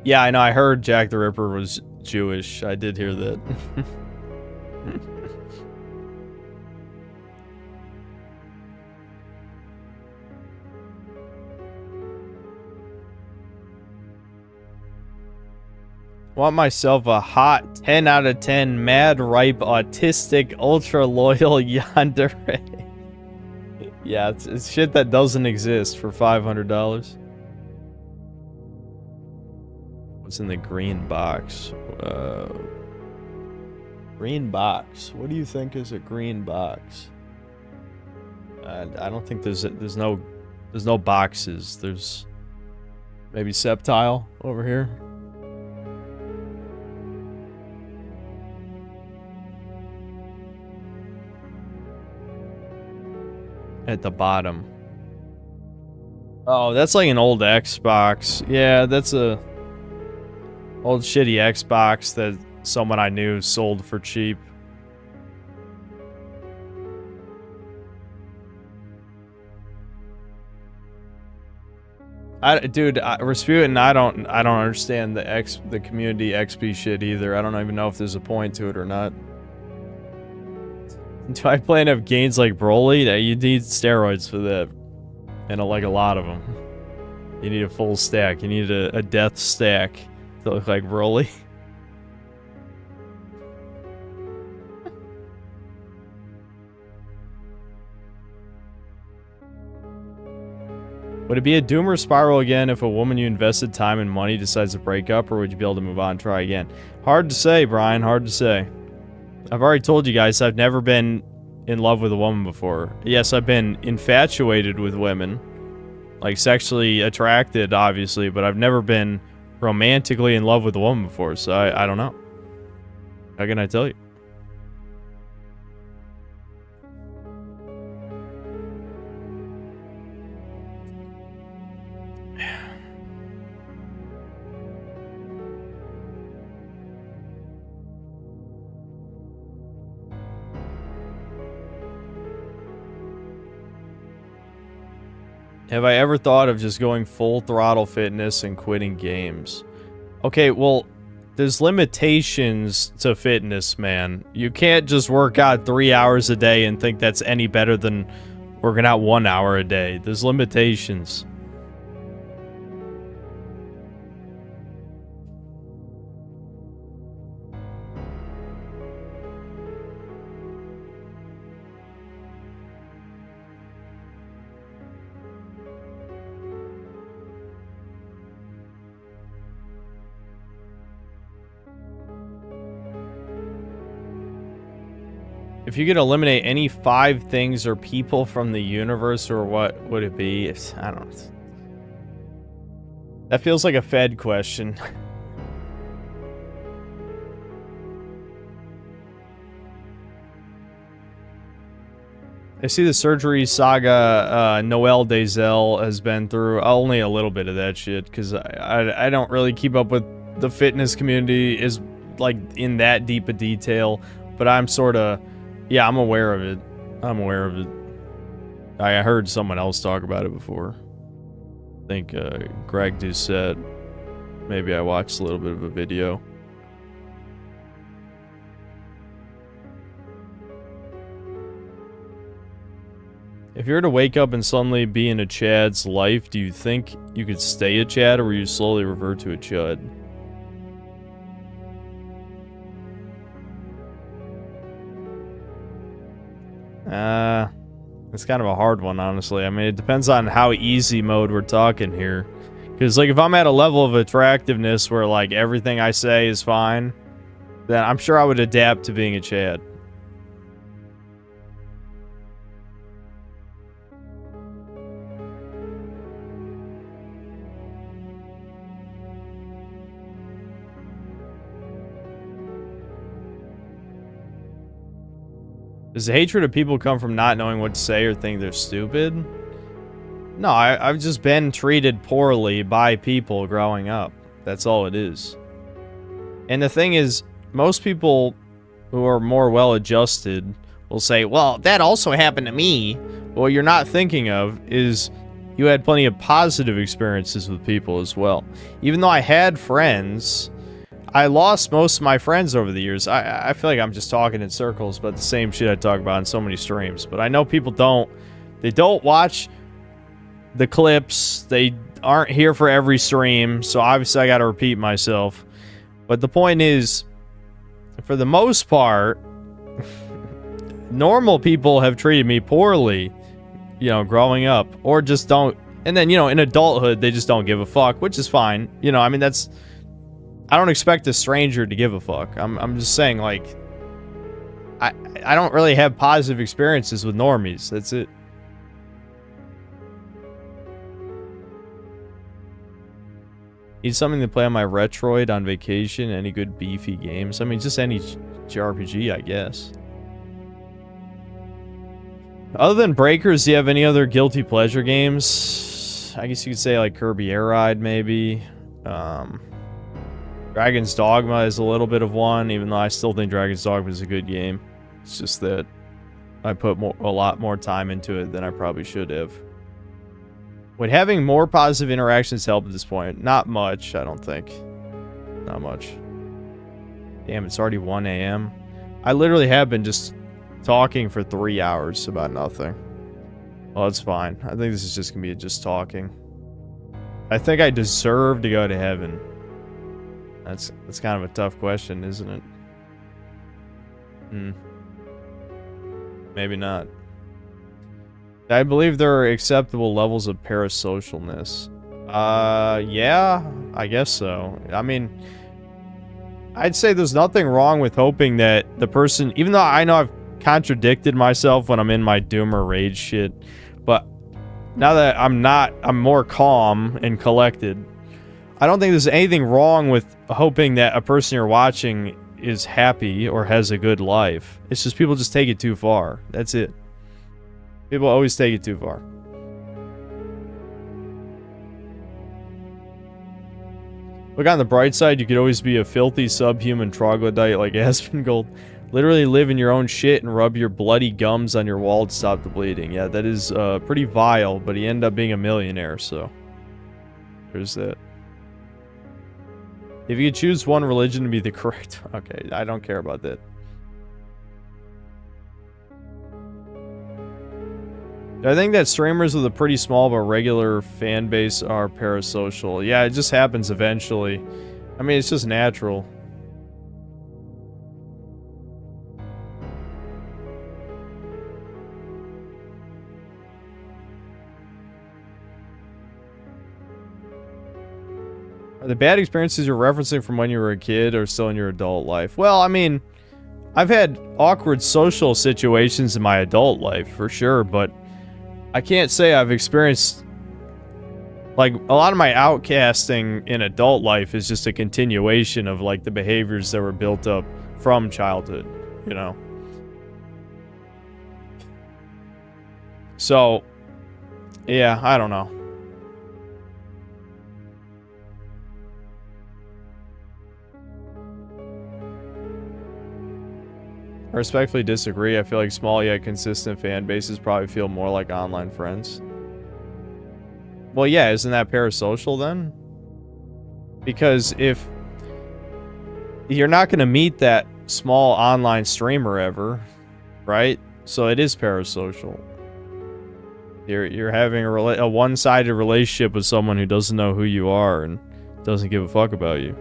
Yeah, I know. I heard Jack the Ripper was Jewish. I did hear that. Want myself a hot 10 out of 10 mad ripe autistic ultra loyal yandere. Yeah, it's shit that doesn't exist for $500. What's in the green box? Green box. What do you think is a green box? I don't think there's no boxes. There's maybe Septile over here. At the bottom. Oh, that's like an old Xbox. Yeah, that's a old shitty Xbox that someone I knew sold for cheap. Dude, Rasputin, I don't understand the community XP shit either. I don't even know if there's a point to it or not. Do I plan to have gains like Broly? You need steroids for that. And like a lot of them. You need a full stack. You need a death stack to look like Broly. Would it be a doomer spiral again if a woman you invested time and money decides to break up, or would you be able to move on and try again? Hard to say, Brian. Hard to say. I've already told you guys I've never been in love with a woman before. Yes, I've been infatuated with women. Like, sexually attracted, obviously, but I've never been romantically in love with a woman before, so I don't know. How can I tell you? Have I ever thought of just going full throttle fitness and quitting games? Okay, well, there's limitations to fitness, man. You can't just work out 3 hours a day and think that's any better than working out 1 hour a day. There's limitations. If you could eliminate any 5 things or people from the universe, or what would it be? I don't know. That feels like a Fed question. I see the surgery saga Noel Dazel has been through. Only a little bit of that shit, because I don't really keep up with the fitness community is like in that deep a detail, but I'm sort of, yeah, I'm aware of it. I'm aware of it. I heard someone else talk about it before. I think Greg Doucette. Maybe I watched a little bit of a video. If you were to wake up and suddenly be in a Chad's life, do you think you could stay a Chad, or will you slowly revert to a Chud? It's kind of a hard one, honestly. I mean, it depends on how easy mode we're talking here. Because, like, if I'm at a level of attractiveness where, like, everything I say is fine, then I'm sure I would adapt to being a Chad. Does the hatred of people come from not knowing what to say or think they're stupid? No, I've just been treated poorly by people growing up. That's all it is. And the thing is, most people who are more well-adjusted will say, well, that also happened to me. What you're not thinking of is you had plenty of positive experiences with people as well. Even though I had friends, I lost most of my friends over the years. I feel like I'm just talking in circles about the same shit I talk about in so many streams. But I know people don't watch the clips. They aren't here for every stream. So obviously I got to repeat myself. But the point is, for the most part, normal people have treated me poorly, you know, growing up. Or just don't. And then, you know, in adulthood, they just don't give a fuck, which is fine. You know, I mean, that's... I don't expect a stranger to give a fuck. I'm just saying, like, I don't really have positive experiences with normies. That's it. Need something to play on my Retroid on vacation. Any good beefy games? I mean, just any JRPG, I guess. Other than Breakers, do you have any other guilty pleasure games? I guess you could say, like, Kirby Air Ride, maybe. Dragon's Dogma is a little bit of one, even though I still think Dragon's Dogma is a good game. It's just that I put a lot more time into it than I probably should have. Would having more positive interactions help at this point? Not much, I don't think. Not much. Damn, it's already 1 a.m. I literally have been just talking for 3 hours about nothing. Well, that's fine. I think this is just gonna be just talking. I think I deserve to go to heaven. That's kind of a tough question, isn't it? Maybe not. I believe there are acceptable levels of parasocialness. Yeah, I guess so. I mean, I'd say there's nothing wrong with hoping that the person, even though I know I've contradicted myself when I'm in my doomer rage shit, but now that I'm more calm and collected, I don't think there's anything wrong with hoping that a person you're watching is happy or has a good life. It's just people just take it too far. That's it. People always take it too far. Look on the bright side, you could always be a filthy subhuman troglodyte like Aspengold. Literally live in your own shit and rub your bloody gums on your wall to stop the bleeding. Yeah, that is pretty vile, but he ended up being a millionaire, so there's that. If you could choose one religion to be the correct... Okay, I don't care about that. I think that streamers with a pretty small but regular fan base are parasocial. Yeah, it just happens eventually. I mean, it's just natural. Are the bad experiences you're referencing from when you were a kid or still in your adult life? Well, I mean, I've had awkward social situations in my adult life, for sure, but I can't say I've experienced... Like, a lot of my outcasting in adult life is just a continuation of, like, the behaviors that were built up from childhood, you know? So, yeah, I don't know. I respectfully disagree. I feel like small yet consistent fan bases probably feel more like online friends. Well, yeah, isn't that parasocial then? Because if you're not going to meet that small online streamer ever, right? So it is parasocial. You're having a one-sided relationship with someone who doesn't know who you are and doesn't give a fuck about you.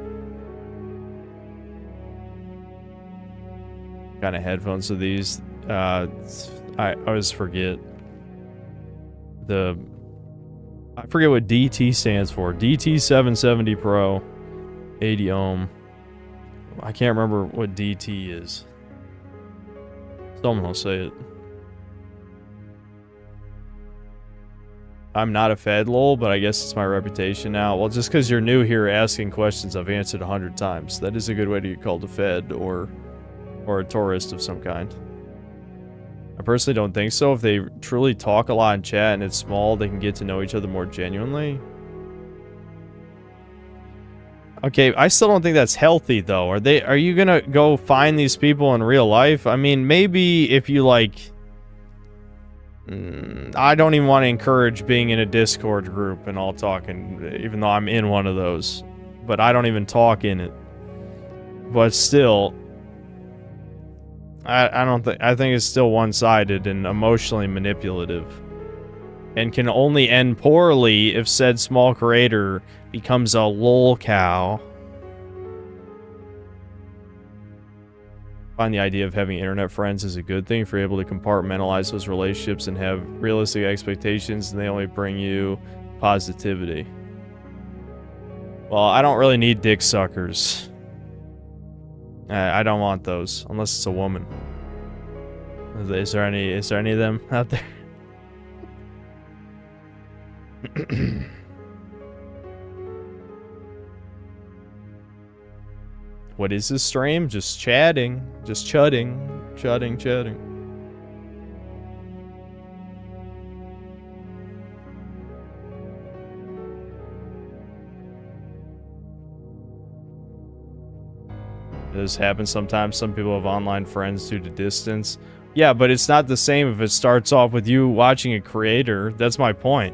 Kind of headphones are these? I always forget. I forget what DT stands for. DT 770 Pro, 80 ohm. I can't remember what DT is. Someone will say it. I'm not a Fed lol, but I guess it's my reputation now. Well, just because you're new here asking questions I've answered 100 times. That is a good way to get called a Fed or a tourist of some kind. I personally don't think so. If they truly talk a lot in chat and it's small, they can get to know each other more genuinely. Okay, I still don't think that's healthy though. Are you gonna go find these people in real life? I mean, maybe if you like... I don't even want to encourage being in a Discord group and all talking, even though I'm in one of those. But I don't even talk in it. But still... I think it's still one-sided and emotionally manipulative. And can only end poorly if said small creator becomes a lol cow. Find the idea of having internet friends is a good thing if you're able to compartmentalize those relationships and have realistic expectations and they only bring you positivity. Well, I don't really need dick suckers. I don't want those, unless it's a woman. Is there any of them out there? What is this stream? Just chatting. Just chudding. Chudding. This happens sometimes. Some people have online friends due to distance. Yeah, but it's not the same if it starts off with you watching a creator. That's my point.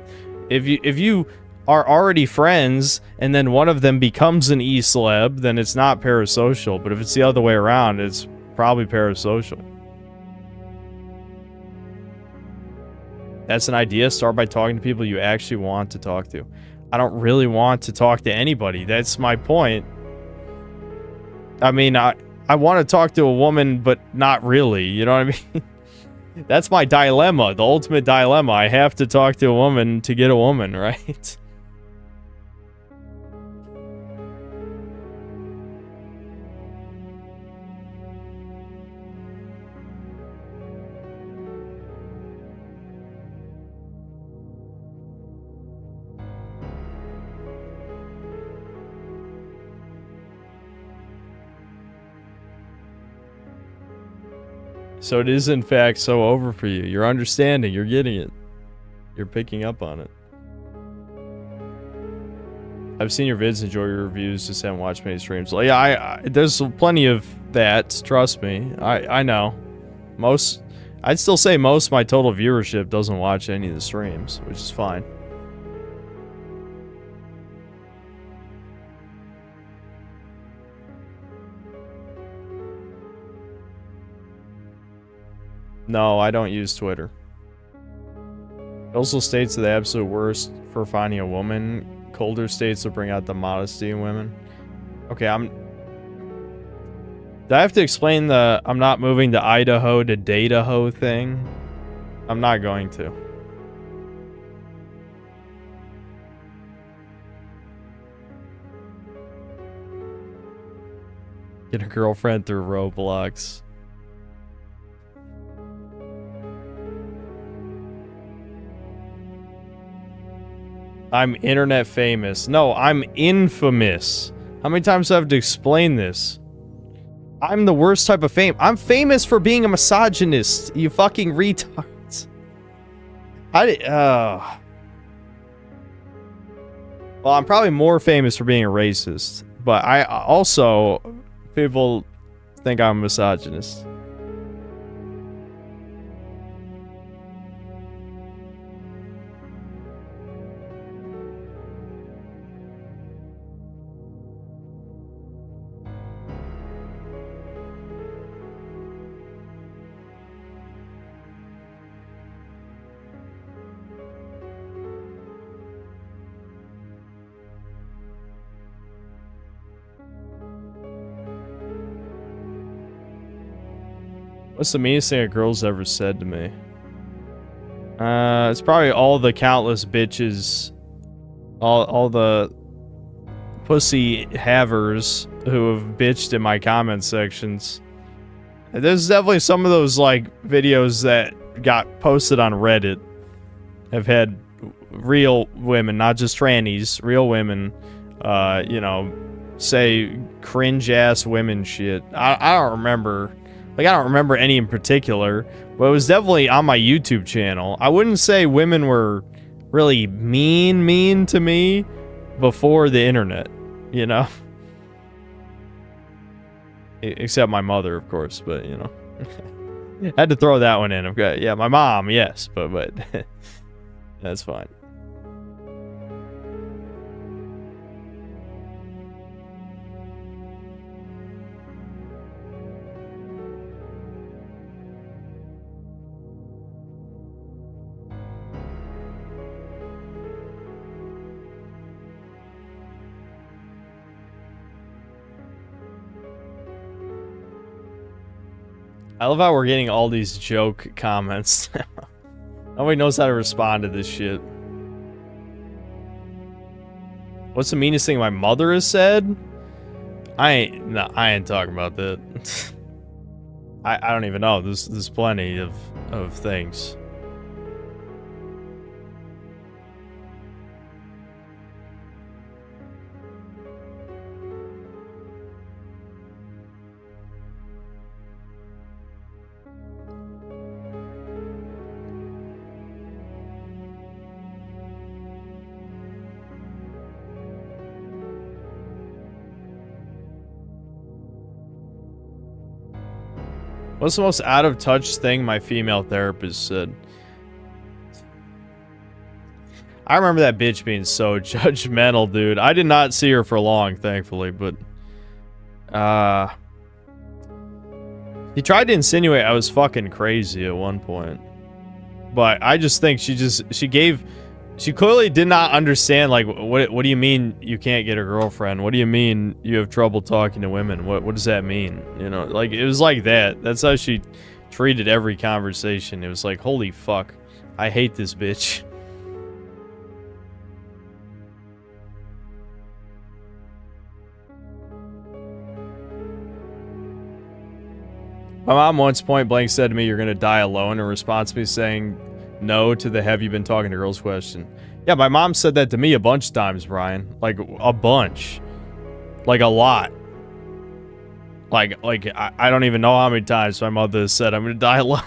If you are already friends and then one of them becomes an e-celeb, then it's not parasocial. But if it's the other way around, it's probably parasocial. That's an idea. Start by talking to people you actually want to talk to. I don't really want to talk to anybody. That's my point. I mean, I want to talk to a woman, but not really. You know what I mean? That's my dilemma. The ultimate dilemma. I have to talk to a woman to get a woman, right? So it is in fact so over for you. You're understanding. You're getting it. You're picking up on it. I've seen your vids, enjoy your reviews, just haven't watched many streams. Well, yeah, there's plenty of that. Trust me. I know. I'd still say most of my total viewership doesn't watch any of the streams, which is fine. No, I don't use Twitter. It also states the absolute worst for finding a woman. Colder states will bring out the modesty in women. Okay, do I have to explain the I'm not moving to Idaho to Dataho thing? I'm not going to. Get a girlfriend through Roblox. I'm internet famous. No, I'm infamous. How many times do I have to explain this? I'm the worst type of fame. I'm famous for being a misogynist, you fucking retards. Well, I'm probably more famous for being a racist, but I also, people think I'm a misogynist. What's the meanest thing a girl's ever said to me? It's probably all the countless bitches, all the pussy havers who have bitched in my comment sections. There's definitely some of those like videos that got posted on Reddit have had real women, not just trannies, real women, you know, say cringe ass women shit. I don't remember. Like, I don't remember any in particular, but it was definitely on my YouTube channel. I wouldn't say women were really mean to me before the internet, you know? Except my mother, of course, but, you know. I had to throw that one in. Okay, yeah, my mom, yes, but that's fine. I love how we're getting all these joke comments. Nobody knows how to respond to this shit. What's the meanest thing my mother has said? I ain't talking about that. I don't even know. There's plenty of things. What's the most out-of-touch thing my female therapist said? I remember that bitch being so judgmental, dude. I did not see her for long, thankfully, but... He tried to insinuate I was fucking crazy at one point. But I just think she clearly did not understand, like, what do you mean you can't get a girlfriend? What do you mean you have trouble talking to women? What does that mean? You know, like, it was like that. That's how she treated every conversation. It was like, holy fuck, I hate this bitch. My mom once point blank said to me, "You're gonna die alone," in response to me saying no to the "have you been talking to girls" question. Yeah, my mom said that to me a bunch of times, Brian. Like, a bunch. Like, a lot. Like I don't even know how many times my mother has said, "I'm gonna die alone."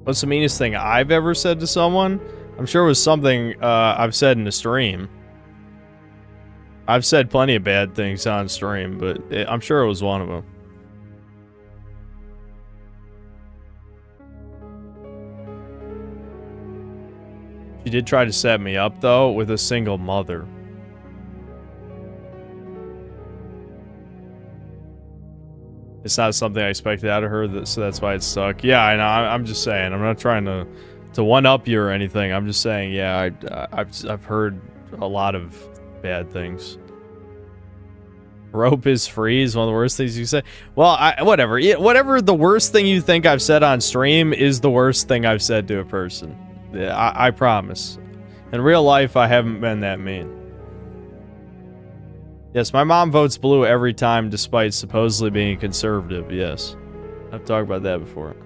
What's the meanest thing I've ever said to someone? I'm sure it was something I've said in a stream. I've said plenty of bad things on stream, but I'm sure it was one of them. She did try to set me up, though, with a single mother. It's not something I expected out of her, so that's why it stuck. Yeah, I know. I'm just saying. I'm not trying to one-up you or anything. I'm just saying, yeah, I've heard a lot of bad things. Rope is free is one of the worst things you say. Well, whatever. Whatever the worst thing you think I've said on stream is the worst thing I've said to a person. Yeah, I promise. In real life, I haven't been that mean. Yes, my mom votes blue every time despite supposedly being conservative, yes. I've talked about that before.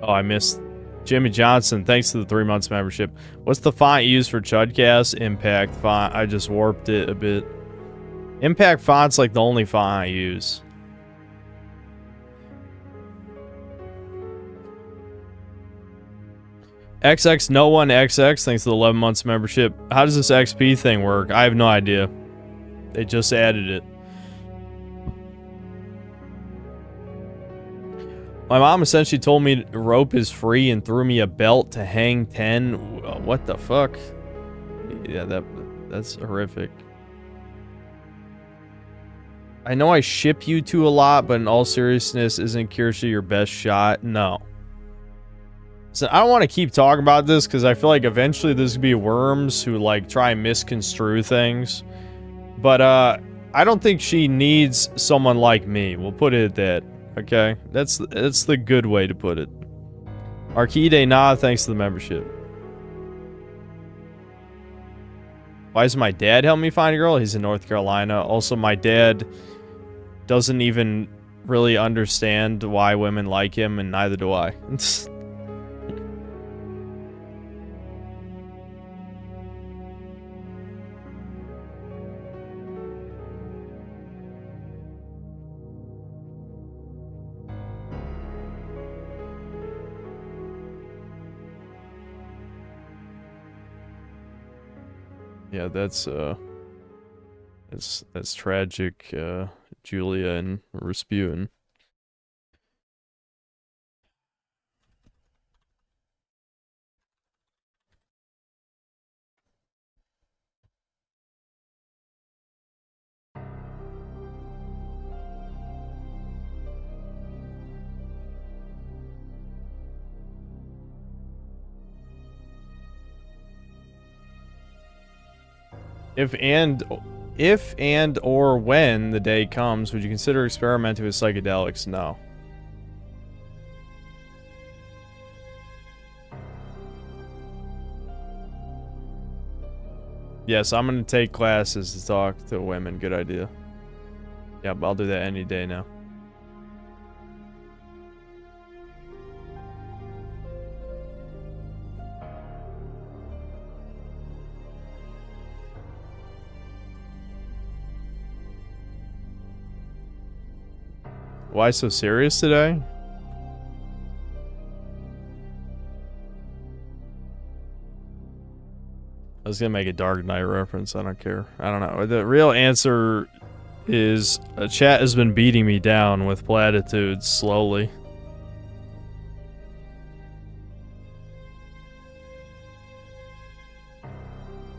Oh, I missed Jimmy Johnson. Thanks to the 3 months membership. What's the font you use for Chudcast? Impact font. I just warped it a bit. Impact font's like the only font I use. XX No One XX. Thanks to the 11 months membership. How does this XP thing work? I have no idea. They just added it. My mom essentially told me rope is free and threw me a belt to hang 10. What the fuck? Yeah, that's horrific. I know I ship you two a lot, but in all seriousness, isn't Kirsty your best shot? No. So I don't want to keep talking about this because I feel like eventually there's gonna be worms who like try and misconstrue things. But I don't think she needs someone like me. We'll put it at that. Okay, that's the good way to put it. Arcade Nah, thanks to the membership. Why does my dad help me find a girl? He's in North Carolina. Also, my dad doesn't even really understand why women like him, and neither do I. Yeah, that's tragic, Julia and Rasputin. If and or when the day comes, would you consider experimenting with psychedelics? No. Yes, I'm gonna take classes to talk to women. Good idea. Yep, I'll do that any day now. Why so serious today? I was gonna make a Dark Knight reference. I don't care. I don't know. The real answer is chat has been beating me down with platitudes slowly.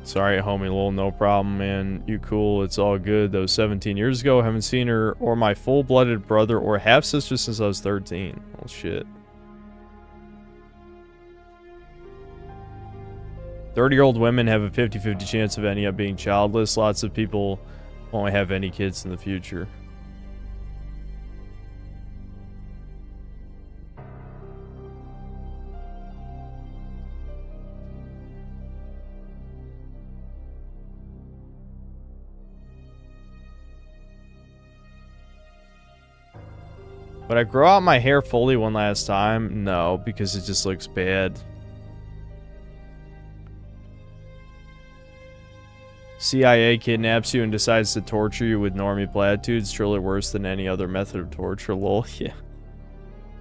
Sorry, homie lol, no problem, man. You cool, it's all good. That was 17 years ago. Haven't seen her or my full-blooded brother or half-sister since I was 13. Oh, shit. 30-year-old women have a 50-50 chance of ending up being childless. Lots of people won't have any kids in the future. Would I grow out my hair fully one last time? No, because it just looks bad. CIA kidnaps you and decides to torture you with normie platitudes. Truly worse than any other method of torture, lol. Yeah.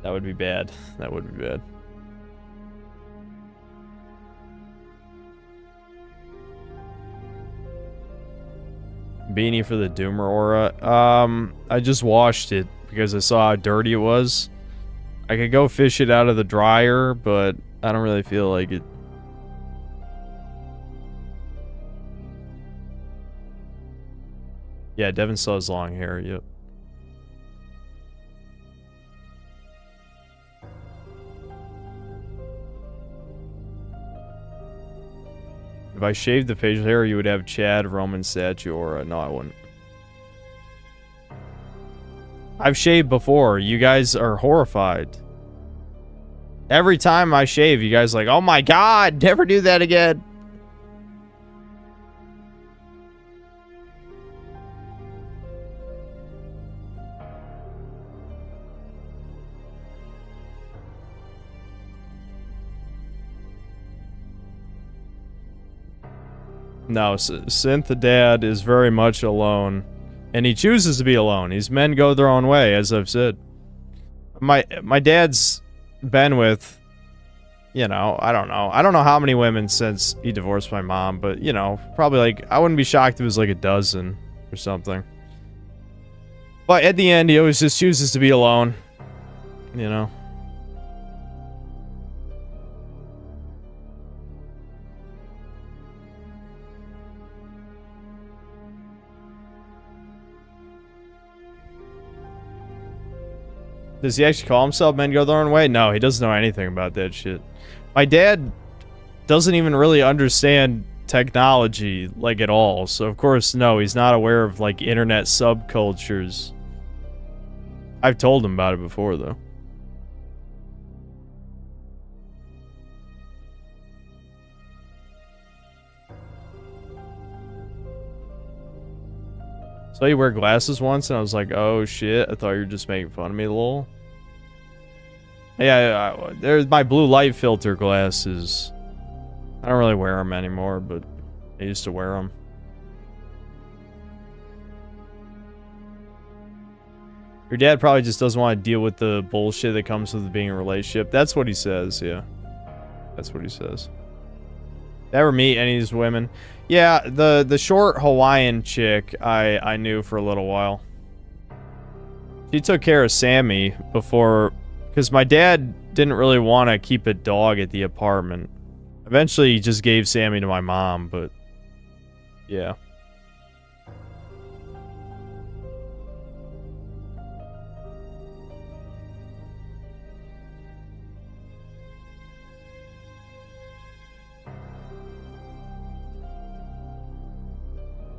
That would be bad. That would be bad. Beanie for the Doomer aura. I just washed it because I saw how dirty it was. I could go fish it out of the dryer, but I don't really feel like it. Yeah, Devin still has long hair, yep. If I shaved the facial hair, you would have Chad, Roman statue, or no, I wouldn't. I've shaved before. You guys are horrified. Every time I shave, you guys are like, oh my god, never do that again. No, Synth the dad is very much alone. And he chooses to be alone. These men go their own way, as I've said. My dad's been with, you know, I don't know how many women since he divorced my mom, but, you know, probably like, I wouldn't be shocked if it was like a dozen or something. But at the end, he always just chooses to be alone, you know. Does he actually call himself Men Go Their Own Way? No, he doesn't know anything about that shit. My dad doesn't even really understand technology, like, at all. So, of course, no, he's not aware of, like, internet subcultures. I've told him about it before, though. So you wear glasses once, and I was like, oh shit, I thought you were just making fun of me, lol. Yeah, there's my blue light filter glasses. I don't really wear them anymore, but I used to wear them. Your dad probably just doesn't want to deal with the bullshit that comes with being in a relationship. That's what he says, yeah. That's what he says. Never meet any of these women. Yeah, the short Hawaiian chick I knew for a little while. She took care of Sammy before, because my dad didn't really want to keep a dog at the apartment. Eventually, he just gave Sammy to my mom, but yeah.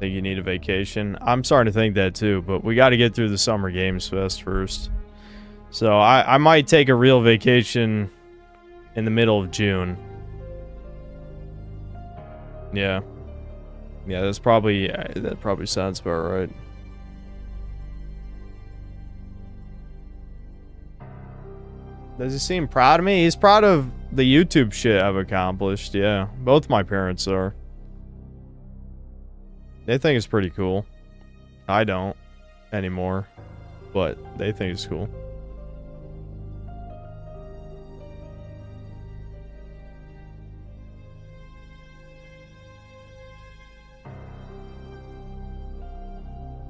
Think you need a vacation? I'm starting to think that too, but we got to get through the Summer Games Fest first. So I might take a real vacation in the middle of June. Yeah. Yeah, that probably sounds about right. Does he seem proud of me? He's proud of the YouTube shit I've accomplished, yeah. Both my parents are. They think it's pretty cool. I don't anymore, but they think it's cool.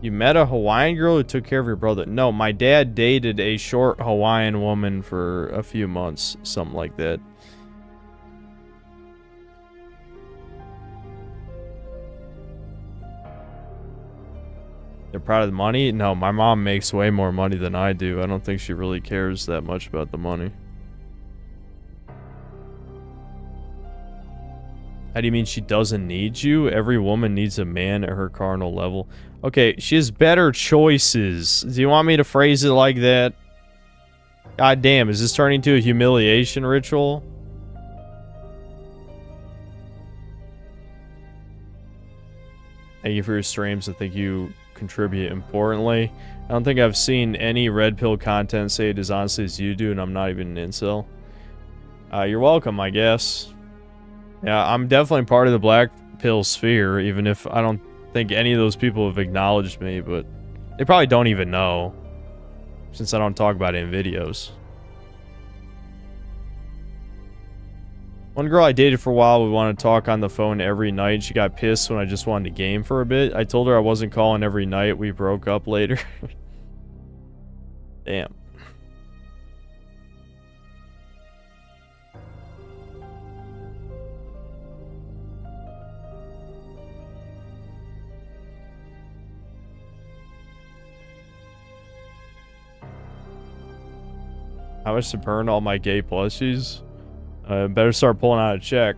You met a Hawaiian girl who took care of your brother? No, my dad dated a short Hawaiian woman for a few months, something like that. They're proud of the money? No, my mom makes way more money than I do. I don't think she really cares that much about the money. How do you mean she doesn't need you? Every woman needs a man at her carnal level. Okay, she has better choices. Do you want me to phrase it like that? God damn, is this turning into a humiliation ritual? Thank you for your streams. I think you contribute importantly. I don't think I've seen any red pill content say it as honestly as you do, and I'm not even an incel. You're welcome, I guess. Yeah, I'm definitely part of the black pill sphere, even if I don't think any of those people have acknowledged me, but they probably don't even know, since I don't talk about it in videos. One girl I dated for a while, we wanted to talk on the phone every night. She got pissed when I just wanted to game for a bit. I told her I wasn't calling every night. We broke up later. Damn. How much to burn all my gay plushies? Better start pulling out a check.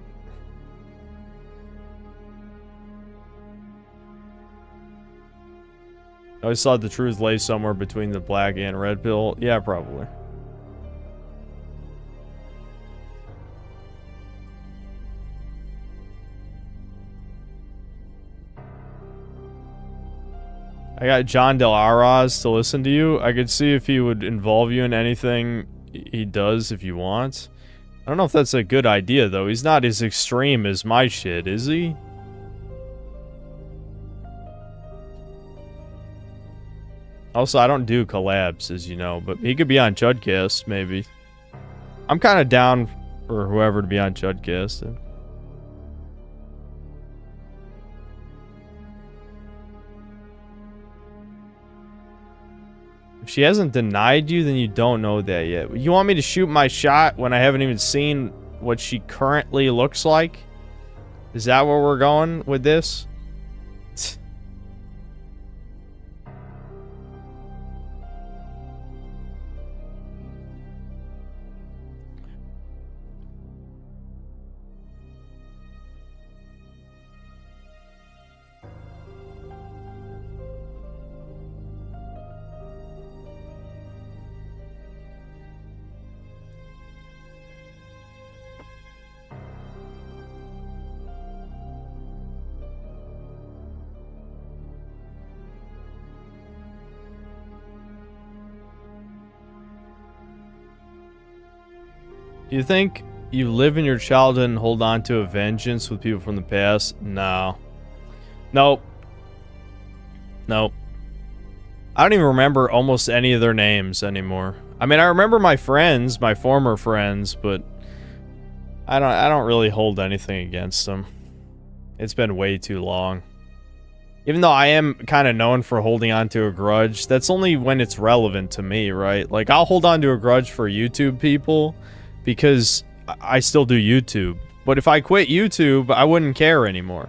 always thought the truth lay somewhere between the black and red pill. Yeah, probably. I got John Del Arroz to listen to you. I could see if he would involve you in anything he does if you want. I don't know if that's a good idea, though. He's not as extreme as my shit, is he? Also, I don't do collabs, as you know, but he could be on Chudcast, maybe. I'm kind of down for whoever to be on Chudcast. If she hasn't denied you, then you don't know that yet. You want me to shoot my shot when I haven't even seen what she currently looks like? Is that where we're going with this? Do you think you live in your childhood and hold on to a vengeance with people from the past? No. Nope. Nope. I don't even remember almost any of their names anymore. I mean, I remember my friends, my former friends, but I don't really hold anything against them. It's been way too long. Even though I am kind of known for holding on to a grudge, that's only when it's relevant to me, right? Like, I'll hold on to a grudge for YouTube people because I still do YouTube. But if I quit YouTube, I wouldn't care anymore.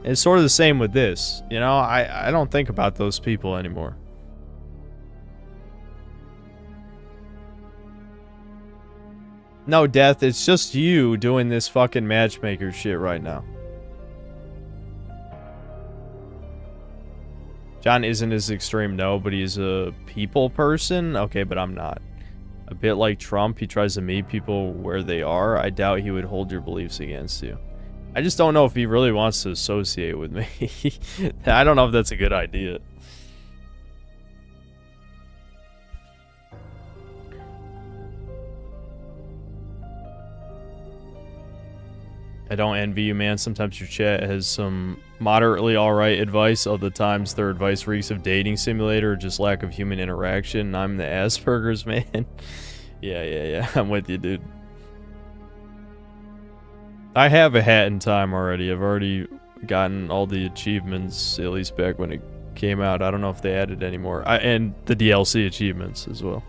It's sort of the same with this. You know, I don't think about those people anymore. No, Death, it's just you doing this fucking matchmaker shit right now. John isn't as extreme, no, but he's a people person? Okay, but I'm not. A bit like Trump, he tries to meet people where they are. I doubt he would hold your beliefs against you. I just don't know if he really wants to associate with me. I don't know if that's a good idea. I don't envy you, man. Sometimes your chat has some moderately alright advice. Other times their advice reeks of dating simulator or just lack of human interaction. I'm the Asperger's man. Yeah. I'm with you, dude. I have a hat in time already. I've already gotten all the achievements, at least back when it came out. I don't know if they added any more. And the DLC achievements as well.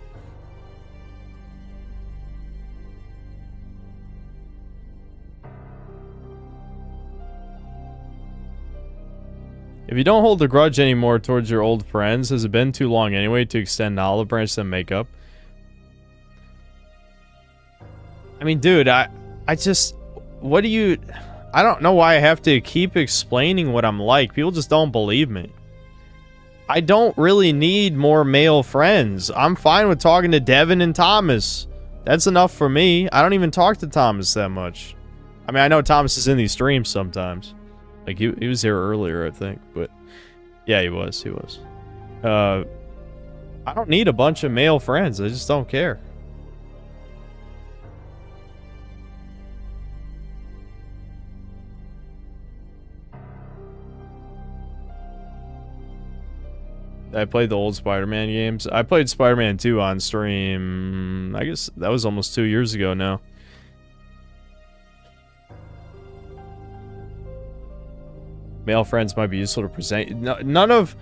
If you don't hold a grudge anymore towards your old friends, has it been too long anyway to extend the olive branch and make up? I mean, dude, I just... What do you... I don't know why I have to keep explaining what I'm like. People just don't believe me. I don't really need more male friends. I'm fine with talking to Devin and Thomas. That's enough for me. I don't even talk to Thomas that much. I mean, I know Thomas is in these streams sometimes. Like, he was here earlier, I think, but... Yeah, he was. I don't need a bunch of male friends. I just don't care. I played the old Spider-Man games. I played Spider-Man 2 on stream... I guess that was almost 2 years ago now. Male friends might be useful to present. None of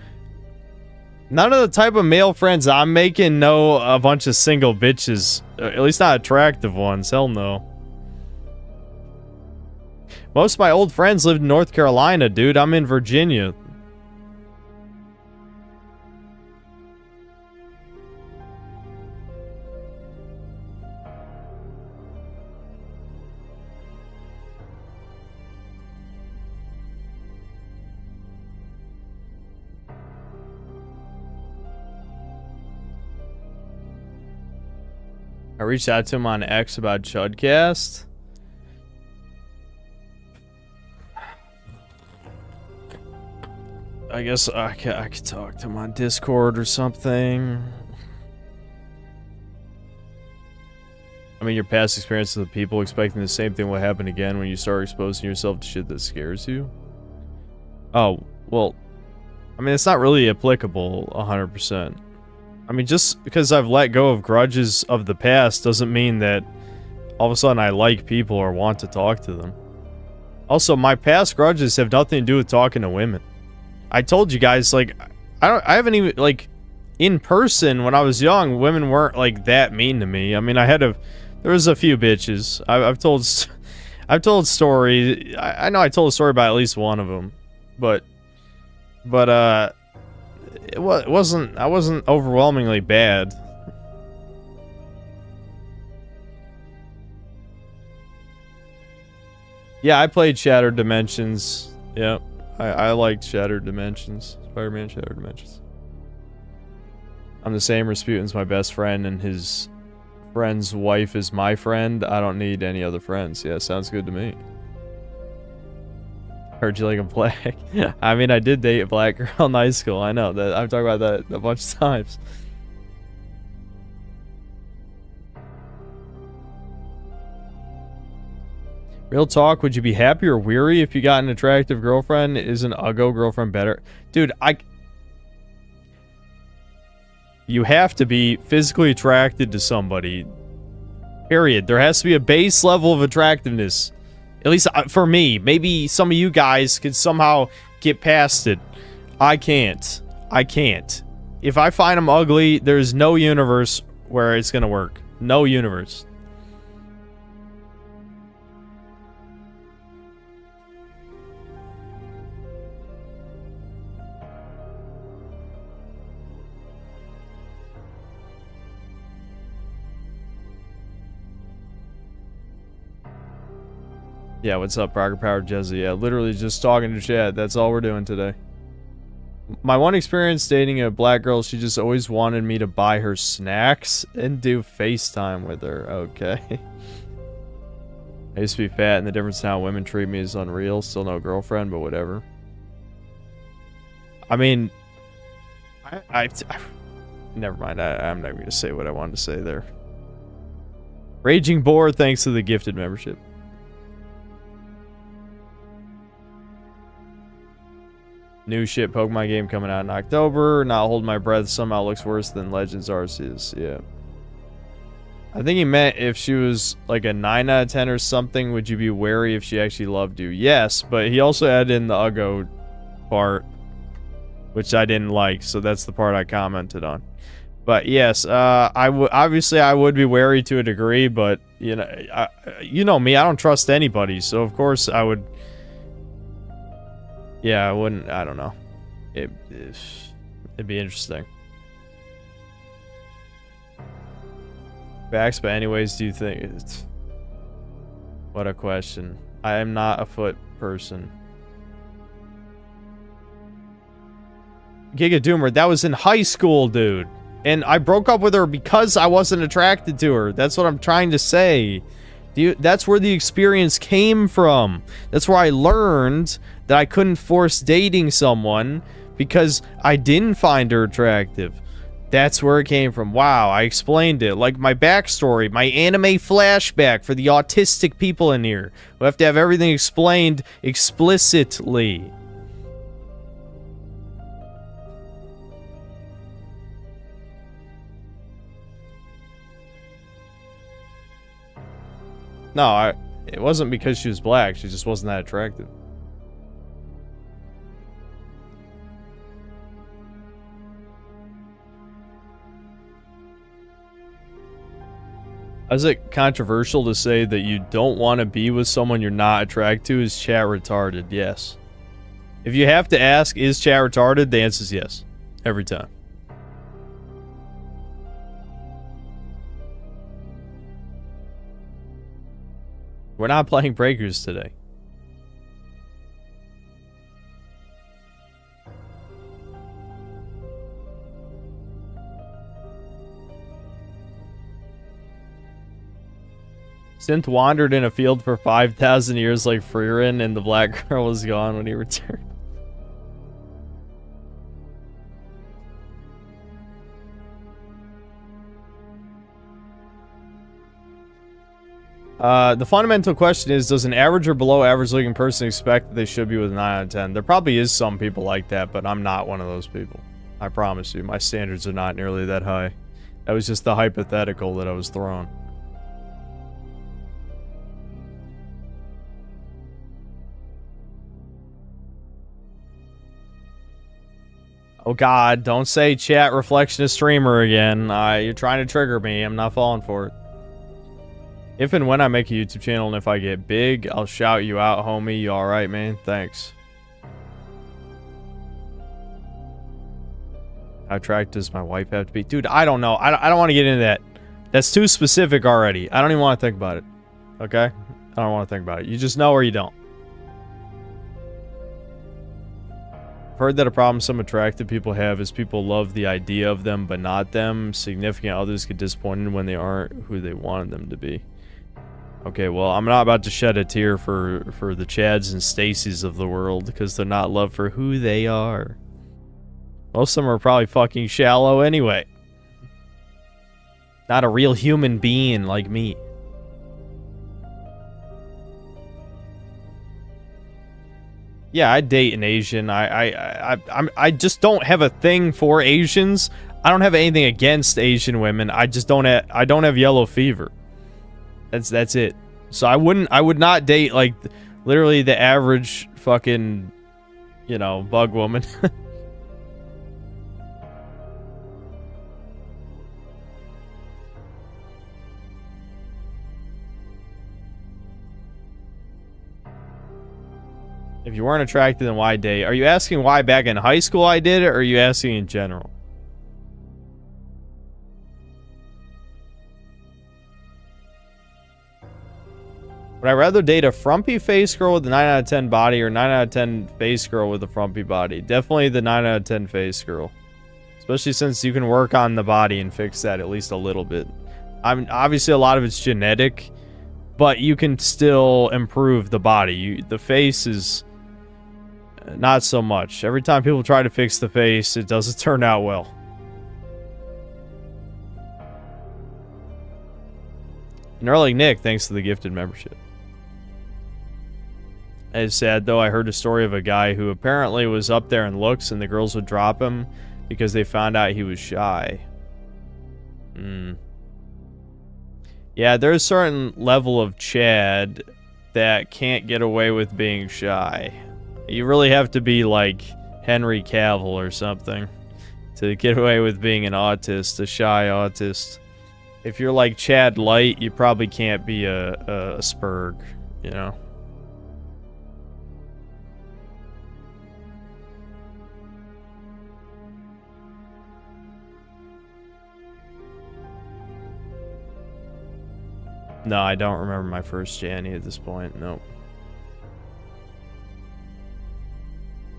the type of male friends I'm making know a bunch of single bitches. At least not attractive ones. Hell no. Most of my old friends lived in North Carolina, dude. I'm in Virginia. I reached out to him on X about Chudcast. I guess I could talk to him on Discord or something. I mean, your past experience with people expecting the same thing will happen again when you start exposing yourself to shit that scares you. Oh, well, I mean, it's not really applicable 100%. I mean, just because I've let go of grudges of the past doesn't mean that all of a sudden I like people or want to talk to them. Also, my past grudges have nothing to do with talking to women. I told you guys, like, I haven't even, like, in person when I was young, women weren't, like, that mean to me. I mean, there was a few bitches. I've told stories. I know I told a story about at least one of them, but I wasn't overwhelmingly bad. Yeah, I played Shattered Dimensions. Yep. I liked Shattered Dimensions. Spider-Man Shattered Dimensions. I'm the same. Rasputin's my best friend, and his friend's wife is my friend. I don't need any other friends. Yeah, sounds good to me. Heard you like a black. I mean, I did date a black girl in high school. I know that. I've talked about that a bunch of times. Real talk, would you be happy or weary if you got an attractive girlfriend? Is an uggo girlfriend better? Dude, you have to be physically attracted to somebody. Period. There has to be a base level of attractiveness. At least for me. Maybe some of you guys could somehow get past it. I can't. I can't. If I find them ugly, there's no universe where it's gonna work. No universe. Yeah, what's up, Rocket Power Jezzy? Yeah, literally just talking to chat. That's all we're doing today. My one experience dating a black girl, she just always wanted me to buy her snacks and do FaceTime with her. Okay. I used to be fat, and the difference in how women treat me is unreal. Still no girlfriend, but whatever. I mean, I never mind. I'm not going to say what I wanted to say there. Raging Boar, thanks to the gifted membership. New shit Pokemon game coming out in October. Not holding my breath somehow looks worse than Legends Arceus. Yeah. I think he meant if she was like a 9 out of 10 or something, would you be wary if she actually loved you? Yes, but he also added in the Uggo part, which I didn't like, so that's the part I commented on. But yes, obviously I would be wary to a degree, but you know me, I don't trust anybody, so of course I would. Yeah, I wouldn't. I don't know. It'd be interesting. Facts, but anyways, do you think it's... What a question. I am not a foot person. Giga Doomer, that was in high school, dude. And I broke up with her because I wasn't attracted to her. That's what I'm trying to say. That's where the experience came from. That's where I learned that I couldn't force dating someone because I didn't find her attractive. That's where it came from. Wow, I explained it. Like my backstory, my anime flashback for the autistic people in here. We have to have everything explained explicitly. No, it wasn't because she was black. She just wasn't that attractive. Is it controversial to say that you don't want to be with someone you're not attracted to? Is chat retarded? Yes. If you have to ask, is chat retarded? The answer is yes. Every time. We're not playing Breakers today. Synth wandered in a field for 5,000 years like Freerin, and the black girl was gone when he returned. The fundamental question is, does an average or below average looking person expect that they should be with a 9 out of 10? There probably is some people like that, but I'm not one of those people. I promise you, my standards are not nearly that high. That was just the hypothetical that I was throwing. Oh god, don't say chat reflectionist streamer again. You're trying to trigger me. I'm not falling for it. If and when I make a YouTube channel and if I get big, I'll shout you out, homie. You alright, man? Thanks. How attractive does my wife have to be? Dude, I don't know. I don't want to get into that. That's too specific already. I don't even want to think about it. Okay? I don't want to think about it. You just know or you don't. I've heard that a problem some attractive people have is people love the idea of them, but not them. Significant others get disappointed when they aren't who they wanted them to be. Okay, well, I'm not about to shed a tear for the Chads and Stacys of the world because they're not loved for who they are. Most of them are probably fucking shallow anyway. Not a real human being like me. Yeah, I'd date an Asian. I just don't have a thing for Asians. I don't have anything against Asian women. I just don't have yellow fever. That's it. So I would not date like literally the average fucking, you know, bug woman. If you weren't attracted, then why date? Are you asking why back in high school I did it, or are you asking in general? Would I rather date a frumpy face girl with a 9 out of 10 body or 9 out of 10 face girl with a frumpy body? Definitely the 9 out of 10 face girl. Especially since you can work on the body and fix that at least a little bit. Obviously a lot of it's genetic, but you can still improve the body. The face is not so much. Every time people try to fix the face, it doesn't turn out well. Gnarly Nick, thanks to the gifted membership. It's sad though, I heard a story of a guy who apparently was up there in looks and the girls would drop him because they found out he was shy. Yeah, there's a certain level of Chad that can't get away with being shy. You really have to be like Henry Cavill or something to get away with being an autist, a shy autist. If you're like Chad Light, you probably can't be a Spurg, you know? No, I don't remember my first Janny at this point. Nope.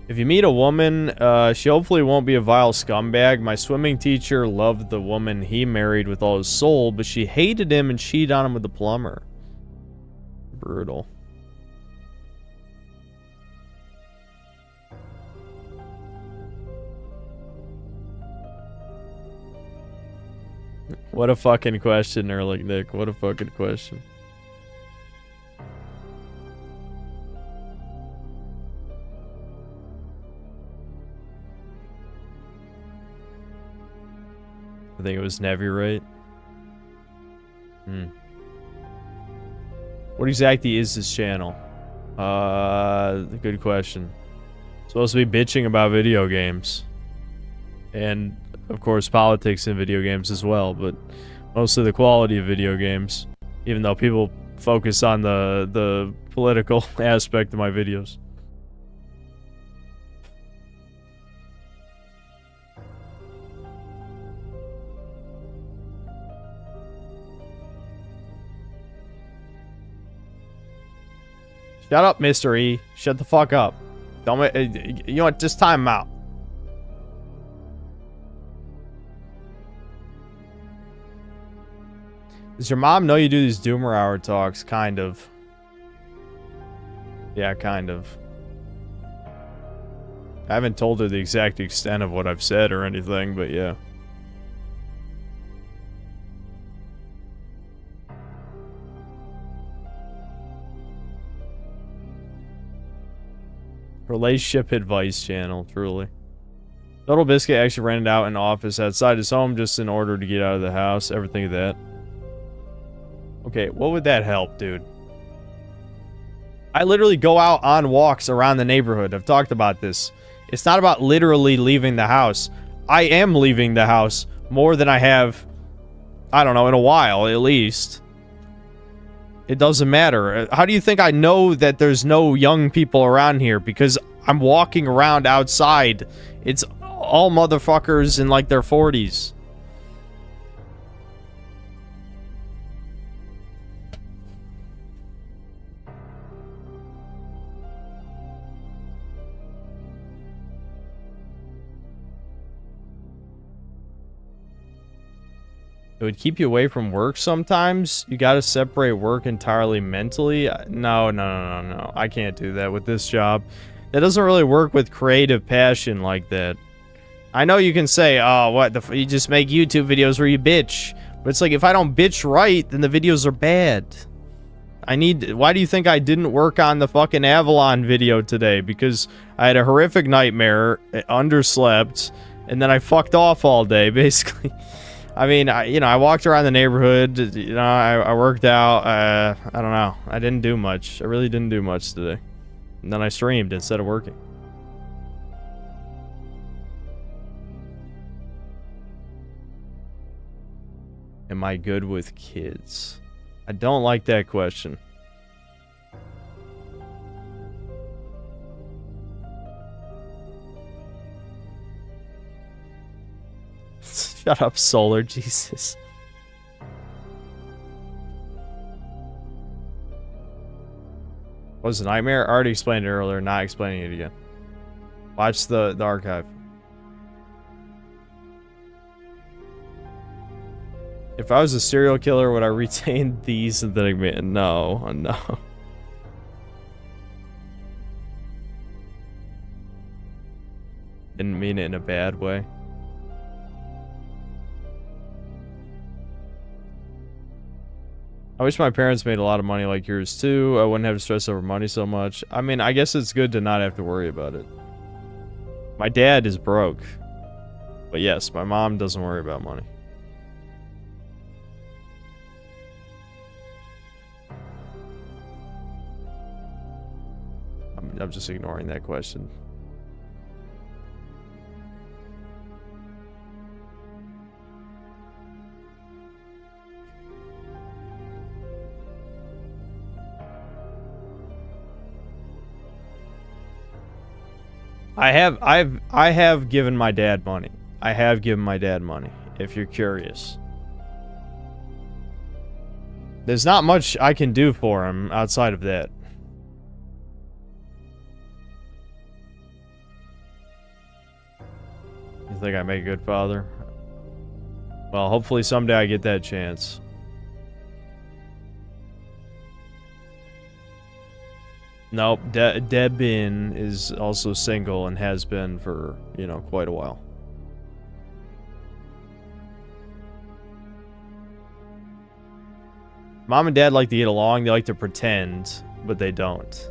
If you meet a woman, she hopefully won't be a vile scumbag. My swimming teacher loved the woman he married with all his soul, but she hated him and cheated on him with the plumber. Brutal. What a fucking question, Erlich Nick. What a fucking question. I think it was Nevi, right? What exactly is this channel? Good question. Supposed to be bitching about video games. And, of course, politics in video games as well, but mostly the quality of video games. Even though people focus on the political aspect of my videos. Shut up, Mr. E. Shut the fuck up. Don't you know what? Just time him out. Does your mom know you do these Doomer Hour talks? Kind of. Yeah, kind of. I haven't told her the exact extent of what I've said or anything, but yeah. Relationship advice channel, truly. Total Biscuit actually rented out an office outside his home just in order to get out of the house. Ever think of that? Okay, what would that help, dude? I literally go out on walks around the neighborhood. I've talked about this. It's not about literally leaving the house. I am leaving the house more than I have, I don't know, in a while, at least. It doesn't matter. How do you think I know that there's no young people around here? Because I'm walking around outside. It's all motherfuckers in like their 40s. It would keep you away from work sometimes. You gotta separate work entirely mentally. No. I can't do that with this job. That doesn't really work with creative passion like that. I know you can say, oh, what the you just make YouTube videos where you bitch. But it's like, if I don't bitch right, then the videos are bad. Why do you think I didn't work on the fucking Avalon video today? Because I had a horrific nightmare, underslept, and then I fucked off all day, basically. I mean, I walked around the neighborhood, I worked out, I don't know. I didn't do much. I really didn't do much today. And then I streamed instead of working. Am I good with kids? I don't like that question. Shut up, Solar Jesus. What was the nightmare? I already explained it earlier, not explaining it again. Watch the archive. If I was a serial killer, would I retain these and then admit? No, no. Didn't mean it in a bad way. I wish my parents made a lot of money like yours too. I wouldn't have to stress over money so much. I mean, I guess it's good to not have to worry about it. My dad is broke. But yes, my mom doesn't worry about money. I'm just ignoring that question. I have given my dad money. I have given my dad money, if you're curious. There's not much I can do for him outside of that. You think I make a good father? Well, hopefully someday I get that chance. Nope, Debin is also single and has been for, quite a while. Mom and Dad like to get along, they like to pretend, but they don't.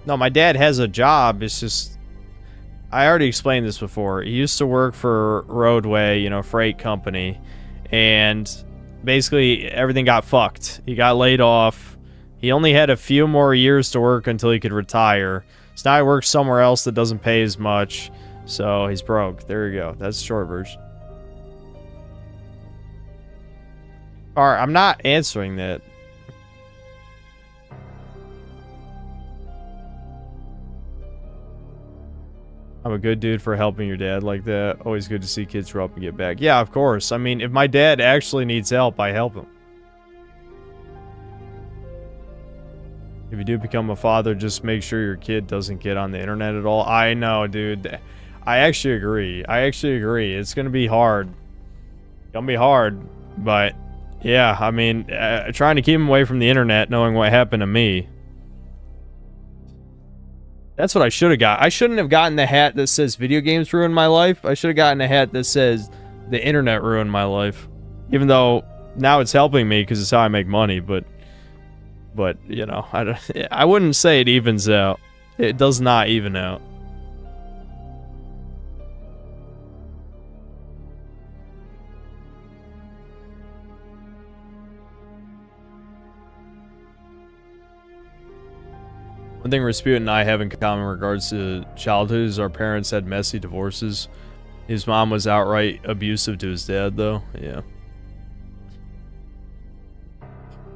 No, my dad has a job, it's just... I already explained this before. He used to work for Roadway, freight company, and... basically, everything got fucked. He got laid off. He only had a few more years to work until he could retire. So now he works somewhere else that doesn't pay as much. So he's broke. There you go. That's the short version. Alright, I'm not answering that. I'm a good dude for helping your dad like that. Always good to see kids grow up and get back. Yeah, of course. I mean, if my dad actually needs help, I help him. If you do become a father, just make sure your kid doesn't get on the internet at all. I know, dude. I actually agree. I actually agree. It's gonna be hard. Gonna be hard, but yeah, I mean, trying to keep him away from the internet, knowing what happened to me. That's what I should have got. I shouldn't have gotten the hat that says video games ruined my life. I should have gotten a hat that says the internet ruined my life. Even though now it's helping me because it's how I make money, but you know, I wouldn't say it evens out. It does not even out. One thing Rasputin and I have in common in regards to childhood is our parents had messy divorces. His mom was outright abusive to his dad, though. Yeah.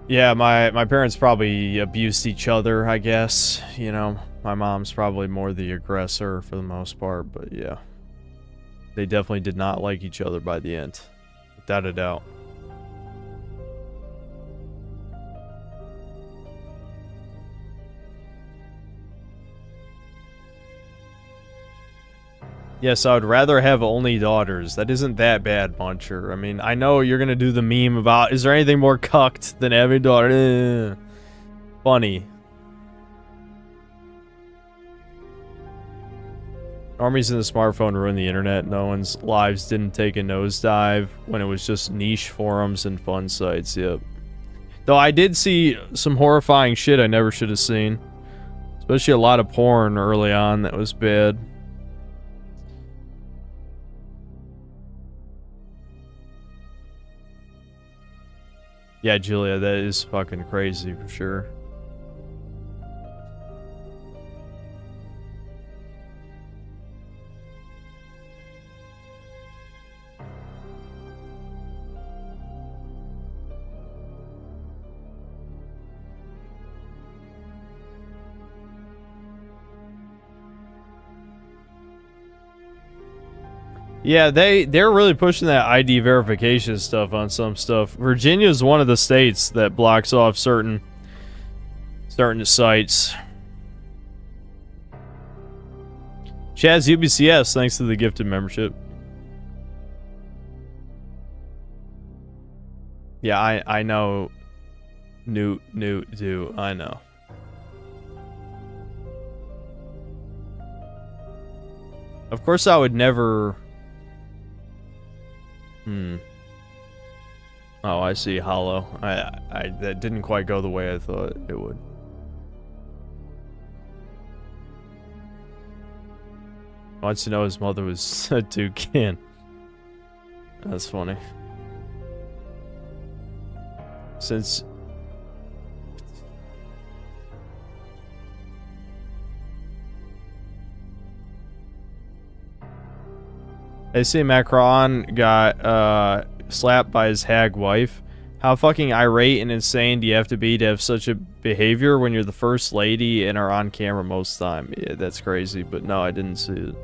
Yeah, my parents probably abused each other, I guess. You know, my mom's probably more the aggressor for the most part, but yeah. They definitely did not like each other by the end. Without a doubt. Yes, I would rather have only daughters. That isn't that bad, Muncher. I mean, I know you're gonna do the meme about, is there anything more cucked than having a daughter? Funny. Normies in the smartphone ruined the internet. No one's lives didn't take a nosedive when it was just niche forums and fun sites, yep. Though I did see some horrifying shit I never should have seen. Especially a lot of porn early on that was bad. Yeah, Julia, that is fucking crazy for sure. Yeah, they're really pushing that ID verification stuff on some stuff. Virginia is one of the states that blocks off certain sites. Chaz UBCS, thanks to the gifted membership. Yeah, I know. Newt, do I know? Of course, I would never. Oh, I see. Hollow. That didn't quite go the way I thought it would. Wants to know his mother was a toucan. That's funny. Since I see Macron got slapped by his hag wife. How fucking irate and insane do you have to have such a behavior when you're the first lady and are on camera most of the time? Yeah, that's crazy, but no, I didn't see it.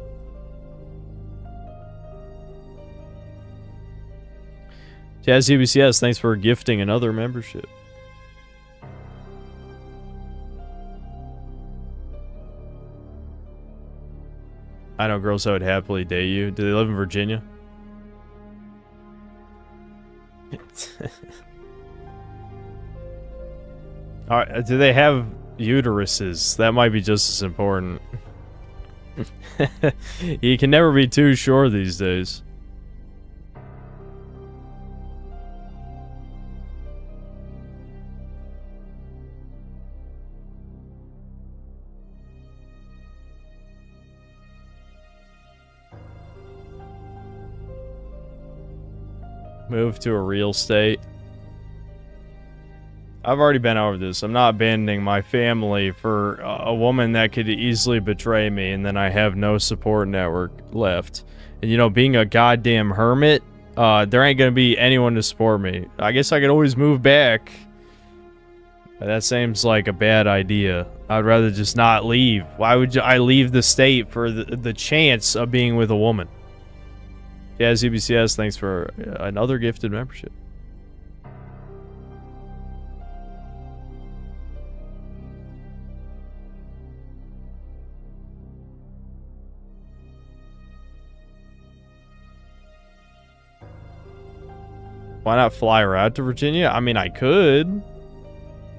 Jazz UBCS, thanks for gifting another membership. I know girls that would happily date you. Do they live in Virginia? Alright, do they have uteruses? That might be just as important. You can never be too sure these days. Move to a real state. I've already been over this. I'm not abandoning my family for a woman that could easily betray me, and then I have no support network left. And you know, being a goddamn hermit, there ain't gonna be anyone to support me. I guess I could always move back. But that seems like a bad idea. I'd rather just not leave. Why would I leave the state for the chance of being with a woman? Jazz UBCS, thanks for another gifted membership. Why not fly her out to Virginia? I mean, I could.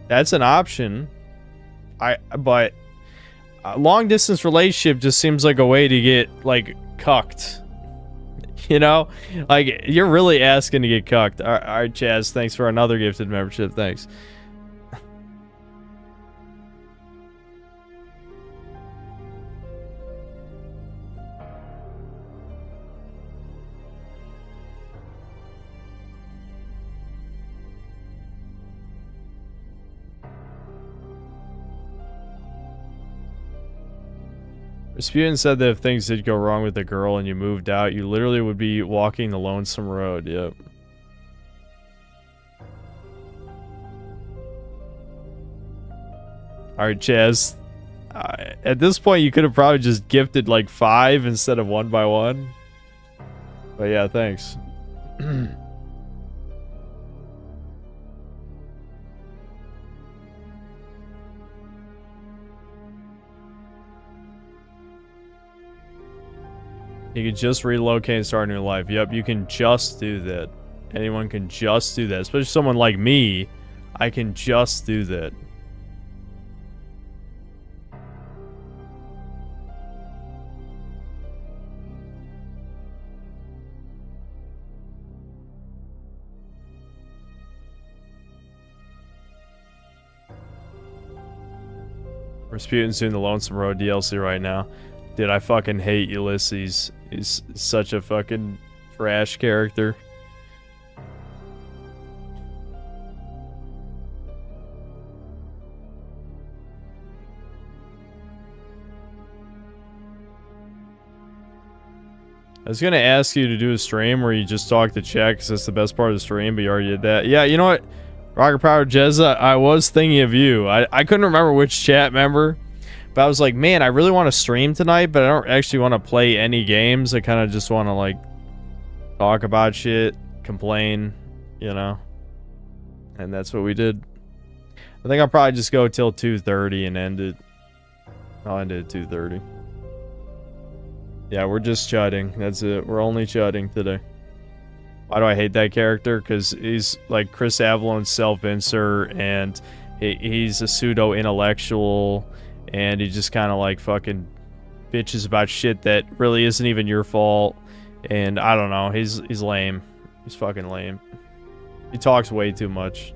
That's an option. But a long distance relationship just seems like a way to get like cucked. You know, like you're really asking to get cucked. All right, Chaz, thanks for another gifted membership. Thanks. Rasputin said that if things did go wrong with the girl and you moved out, you literally would be walking the lonesome road. Yep. Alright, Chaz. At this point, you could have probably just gifted like 5 instead of 1 by 1. But yeah, thanks. You can just relocate and start a new life. Yep, you can just do that. Anyone can just do that. Especially someone like me. I can just do that. Rasputin's doing the Lonesome Road DLC right now. Dude, I fucking hate Ulysses. He's such a fucking trash character. I was gonna ask you to do a stream where you just talk to chat because that's the best part of the stream, but you already did that. Yeah, you know what? Rocket Power Jezza, I was thinking of you. I couldn't remember which chat member. But I was like, man, I really want to stream tonight, but I don't actually want to play any games. I kind of just want to, like, talk about shit, complain, you know? And that's what we did. I think I'll probably just go till 2:30 and end it. I'll end it at 2:30. Yeah, we're just chudding. That's it. We're only chudding today. Why do I hate that character? Because he's, like, Chris Avalon's self-insert, and he's a pseudo-intellectual... And he just kind of like fucking bitches about shit that really isn't even your fault. And I don't know. He's lame. He's fucking lame. He talks way too much.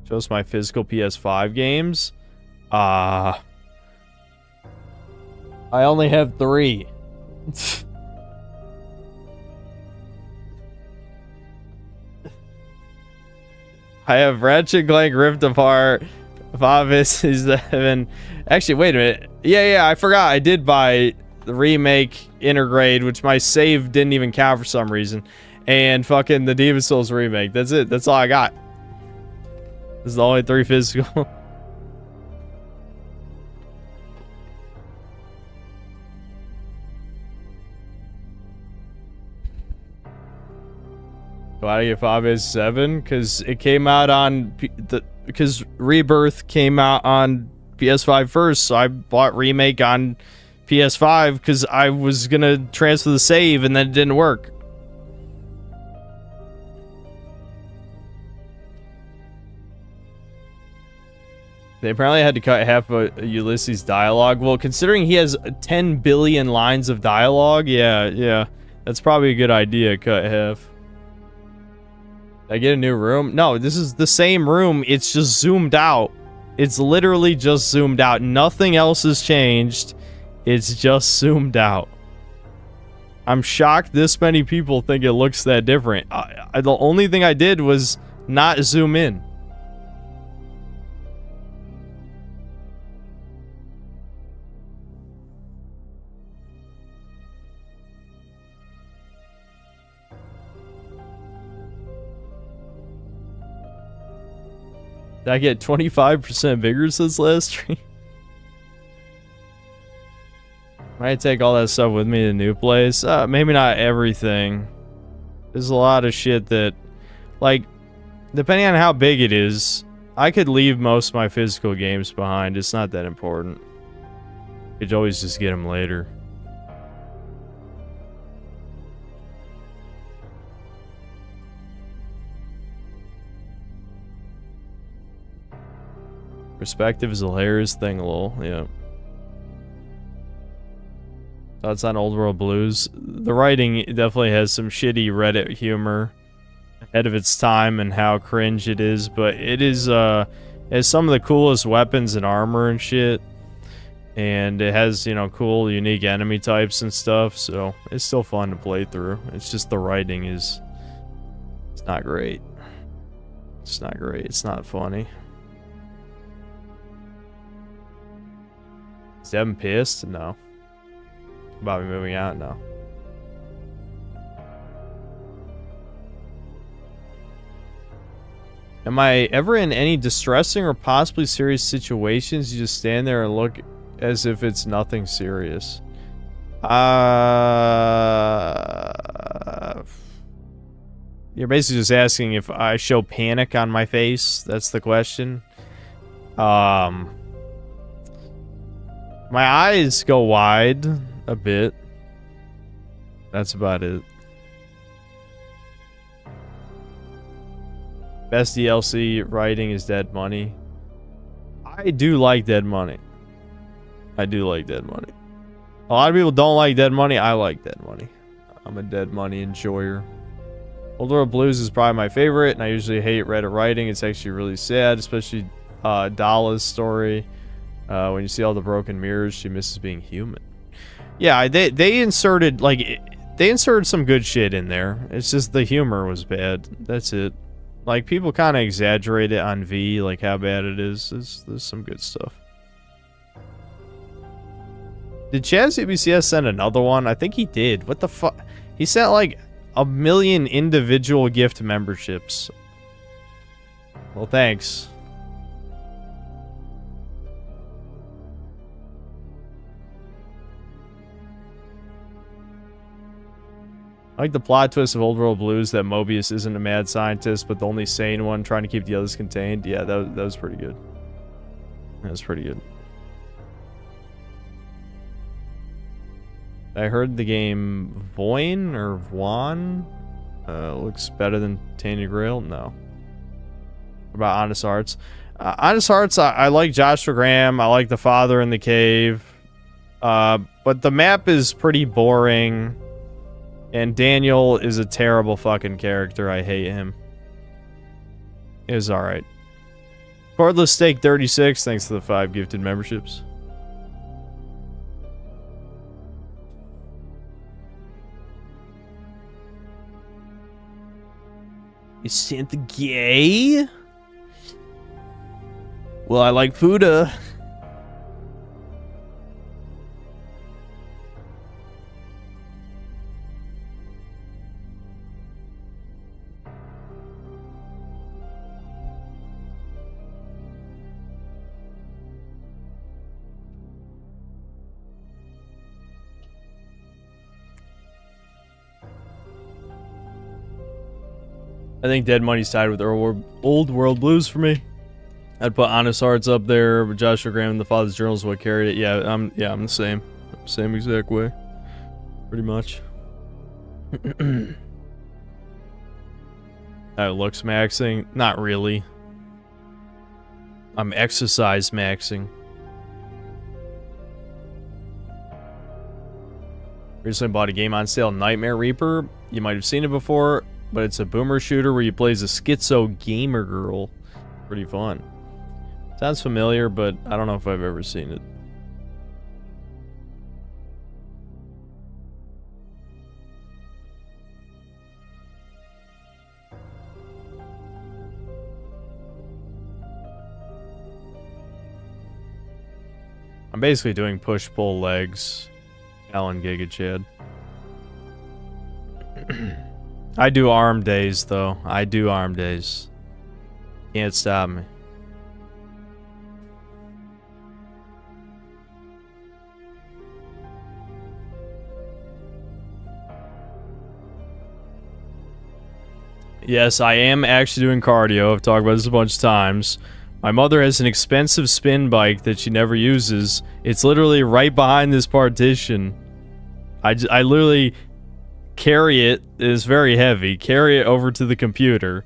Shows my physical PS5 games. I only have 3. I have Ratchet & Clank Rift Apart, Favis 7. Actually, wait a minute. Yeah, I forgot. I did buy the remake Intergrade, which my save didn't even count for some reason. And fucking the Demon's Souls remake. That's it. That's all I got. This is the only 3 physical. Why do I get Favis 7? Because it came out on because Rebirth came out on PS5 first, so I bought Remake on PS5 because I was gonna transfer the save and then it didn't work. They apparently had to cut half of Ulysses' dialogue. Well, considering he has 10 billion lines of dialogue, yeah, that's probably a good idea, cut half. Did I get a new room? No, this is the same room, it's just zoomed out. It's literally just zoomed out. Nothing else has changed. It's just zoomed out. I'm shocked this many people think it looks that different. The only thing I did was not zoom in. Did I get 25% bigger since last stream? Might take all that stuff with me to the new place. Maybe not everything. There's a lot of shit that, like, depending on how big it is, I could leave most of my physical games behind. It's not that important. You could always just get them later. Perspective is a hilarious thing, lol. Yeah. Thoughts on Old World Blues? The writing definitely has some shitty Reddit humor ahead of its time and how cringe it is, but it is, has some of the coolest weapons and armor and shit. And it has, you know, cool, unique enemy types and stuff, so it's still fun to play through. It's just the writing is... It's not great. It's not great. It's not funny. Is Devin pissed? No. About me moving out? No. Am I ever in any distressing or possibly serious situations? You just stand there and look as if it's nothing serious. You're basically just asking if I show panic on my face. That's the question. My eyes go wide a bit. That's about it. Best DLC writing is Dead Money. I do like Dead Money. I do like Dead Money. A lot of people don't like Dead Money. I like Dead Money. I'm a Dead Money enjoyer. Old World Blues is probably my favorite, and I usually hate Reddit writing. It's actually really sad, especially Dala's story. When you see all the broken mirrors, she misses being human. Yeah, they inserted, like, they inserted some good shit in there. It's just the humor was bad. That's it. Like, people kind of exaggerate it on V, like how bad it is. There's some good stuff. Did Chaz CBCS send another one? I think he did. What the fuck? He sent like 1 million individual gift memberships. Well, thanks. I like the plot twist of Old World Blues that Mobius isn't a mad scientist, but the only sane one trying to keep the others contained. Yeah, that was pretty good. That was pretty good. I heard the game Voin or Vwan looks better than Tainted Grail. No. What about Honest Hearts? Honest Hearts, I like Joshua Graham. I like the father in the cave. But the map is pretty boring. And Daniel is a terrible fucking character. I hate him. It was alright. Cordless Steak 36, thanks to the 5 gifted memberships. Is Santa gay? Well, I like Fuda. I think Dead Money's tied with Old World Blues for me. I'd put Honest Hearts up there, but Joshua Graham and the Father's Journal is what carried it. Yeah, I'm the same. Same exact way. Pretty much. Looks maxing? Not really. I'm exercise maxing. Recently bought a game on sale, Nightmare Reaper. You might have seen it before, but it's a boomer shooter where you play as a schizo gamer girl. Pretty fun. Sounds familiar, but I don't know if I've ever seen it. I'm basically doing push-pull legs. Alan Giga Chad. I do arm days, though. I do arm days. Can't stop me. Yes, I am actually doing cardio. I've talked about this a bunch of times. My mother has an expensive spin bike that she never uses. It's literally right behind this partition. I literally carry it. It's very heavy. Carry it over to the computer.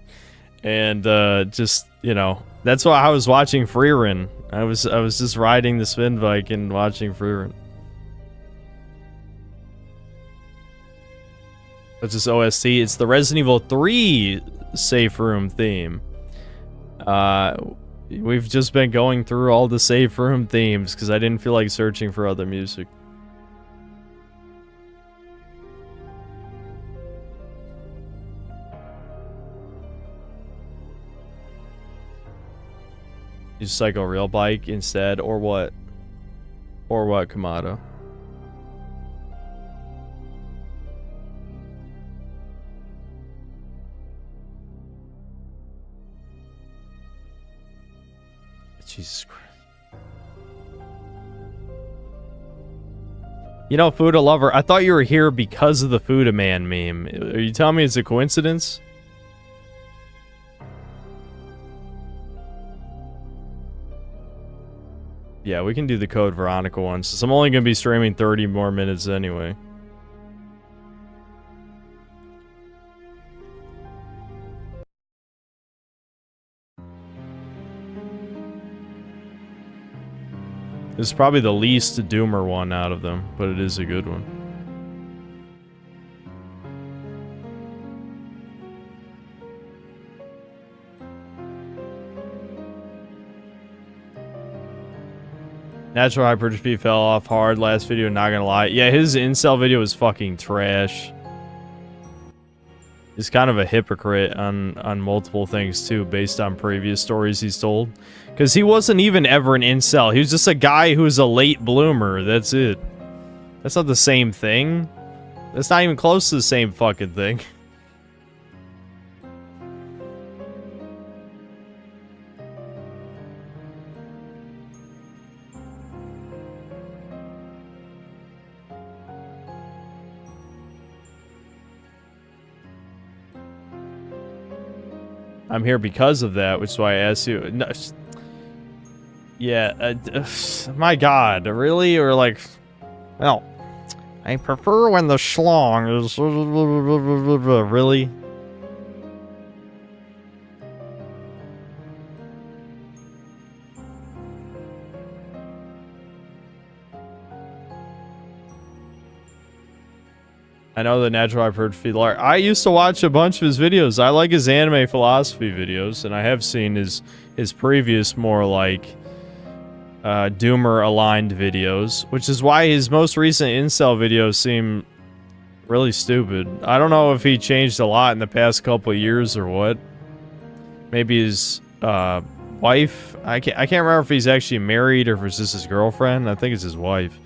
And just, you know, that's why I was watching Freerun. I was just riding the spin bike and watching Freerun. What's this OST? It's the Resident Evil 3 safe room theme. We've just been going through all the safe room themes because I didn't feel like searching for other music. You cycle real bike instead, or what? Or what, Kamado? Jesus Christ. You know, Fuda Lover, I thought you were here because of the Fuda Man meme. Are you telling me it's a coincidence? Yeah, we can do the Code Veronica one, since I'm only going to be streaming 30 more minutes anyway. This is probably the least doomer one out of them, but it is a good one. Natural hypertrophy fell off hard last video, not gonna lie. Yeah, his incel video was fucking trash. He's kind of a hypocrite on multiple things too, based on previous stories he's told. Because he wasn't even ever an incel. He was just a guy who was a late bloomer. That's it. That's not the same thing. That's not even close to the same fucking thing. I'm here because of that, which is why I asked you. No, yeah, my God, really? Or like, well, I prefer when the schlong is really. I know the natural hypertrophy. I used to watch a bunch of his videos. I like his anime philosophy videos, and I have seen his previous more like doomer aligned videos, which is why his most recent incel videos seem really stupid. I don't know if he changed a lot in the past couple of years or what. Maybe his wife. I can't remember if he's actually married or if it's just his girlfriend. I think it's his wife.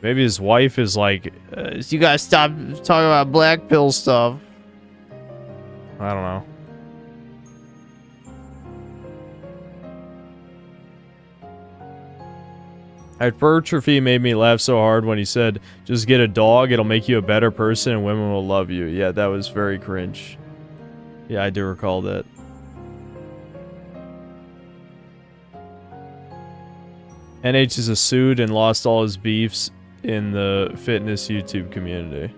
Maybe his wife is like, you guys stop talking about black pill stuff. I don't know. Hypertrophy made me laugh so hard when he said, just get a dog, it'll make you a better person and women will love you. Yeah, that was very cringe. Yeah, I do recall that. NH is a sued and lost all his beefs in the fitness YouTube community.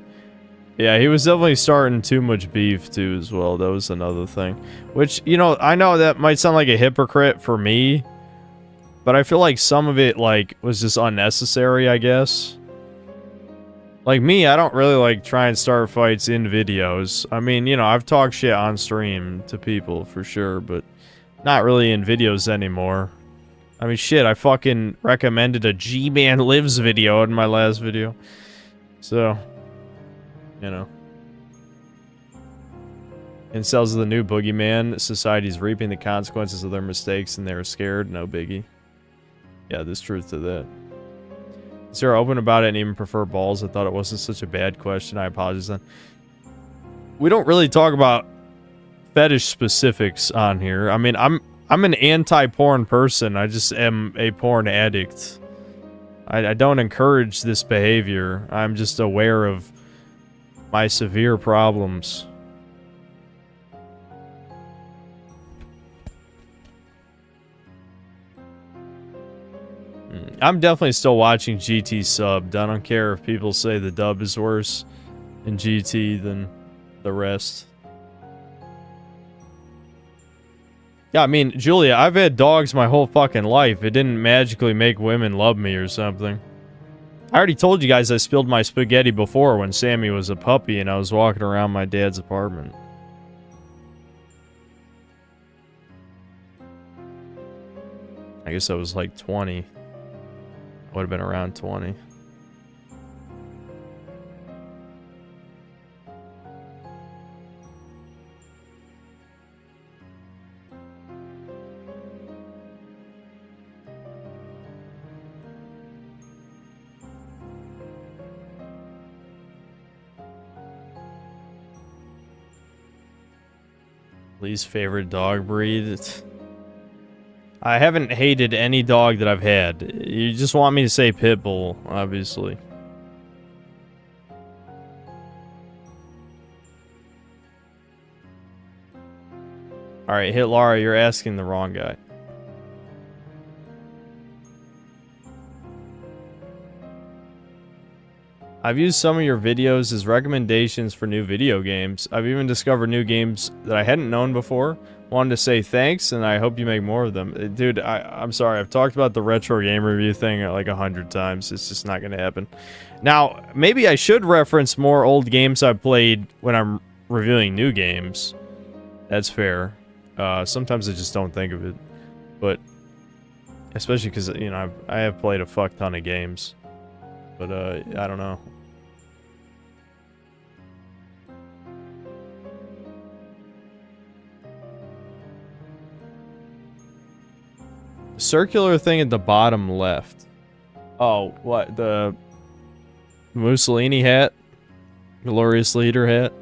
Yeah, he was definitely starting too much beef too as well. That was another thing. Which, you know, I know that might sound like a hypocrite for me, but I feel like some of it, like, was just unnecessary, I guess. Like me, I don't really like try and start fights in videos. I mean, you know, I've talked shit on stream to people for sure, but not really in videos anymore. I mean, shit, I fucking recommended a G-Man Lives video in my last video. So, you know. Incels are the new boogeyman. Society's reaping the consequences of their mistakes and they're scared. No biggie. Yeah, there's truth to that. Sarah open about it and even prefer balls. I thought it wasn't such a bad question. I apologize then. We don't really talk about fetish specifics on here. I mean, I'm an anti-porn person. I just am a porn addict. I don't encourage this behavior. I'm just aware of my severe problems. I'm definitely still watching GT subbed. I don't care if people say the dub is worse in GT than the rest. Yeah, I mean, Julia, I've had dogs my whole fucking life. It didn't magically make women love me or something. I already told you guys I spilled my spaghetti before when Sammy was a puppy and I was walking around my dad's apartment. I guess I was like 20. I would have been around 20. Least favorite dog breed? I haven't hated any dog that I've had. You just want me to say pit bull, obviously. Alright, hit Lara, you're asking the wrong guy. I've used some of your videos as recommendations for new video games. I've even discovered new games that I hadn't known before. Wanted to say thanks, and I hope you make more of them. Dude, I'm sorry. I've talked about the retro game review thing like 100 times. It's just not going to happen. Now, maybe I should reference more old games I've played when I'm reviewing new games. That's fair. Sometimes I just don't think of it. But, especially because, you know, I have played a fuck ton of games. But, I don't know. Circular thing at the bottom left. Oh, what? The Mussolini hat? Glorious Leader hat?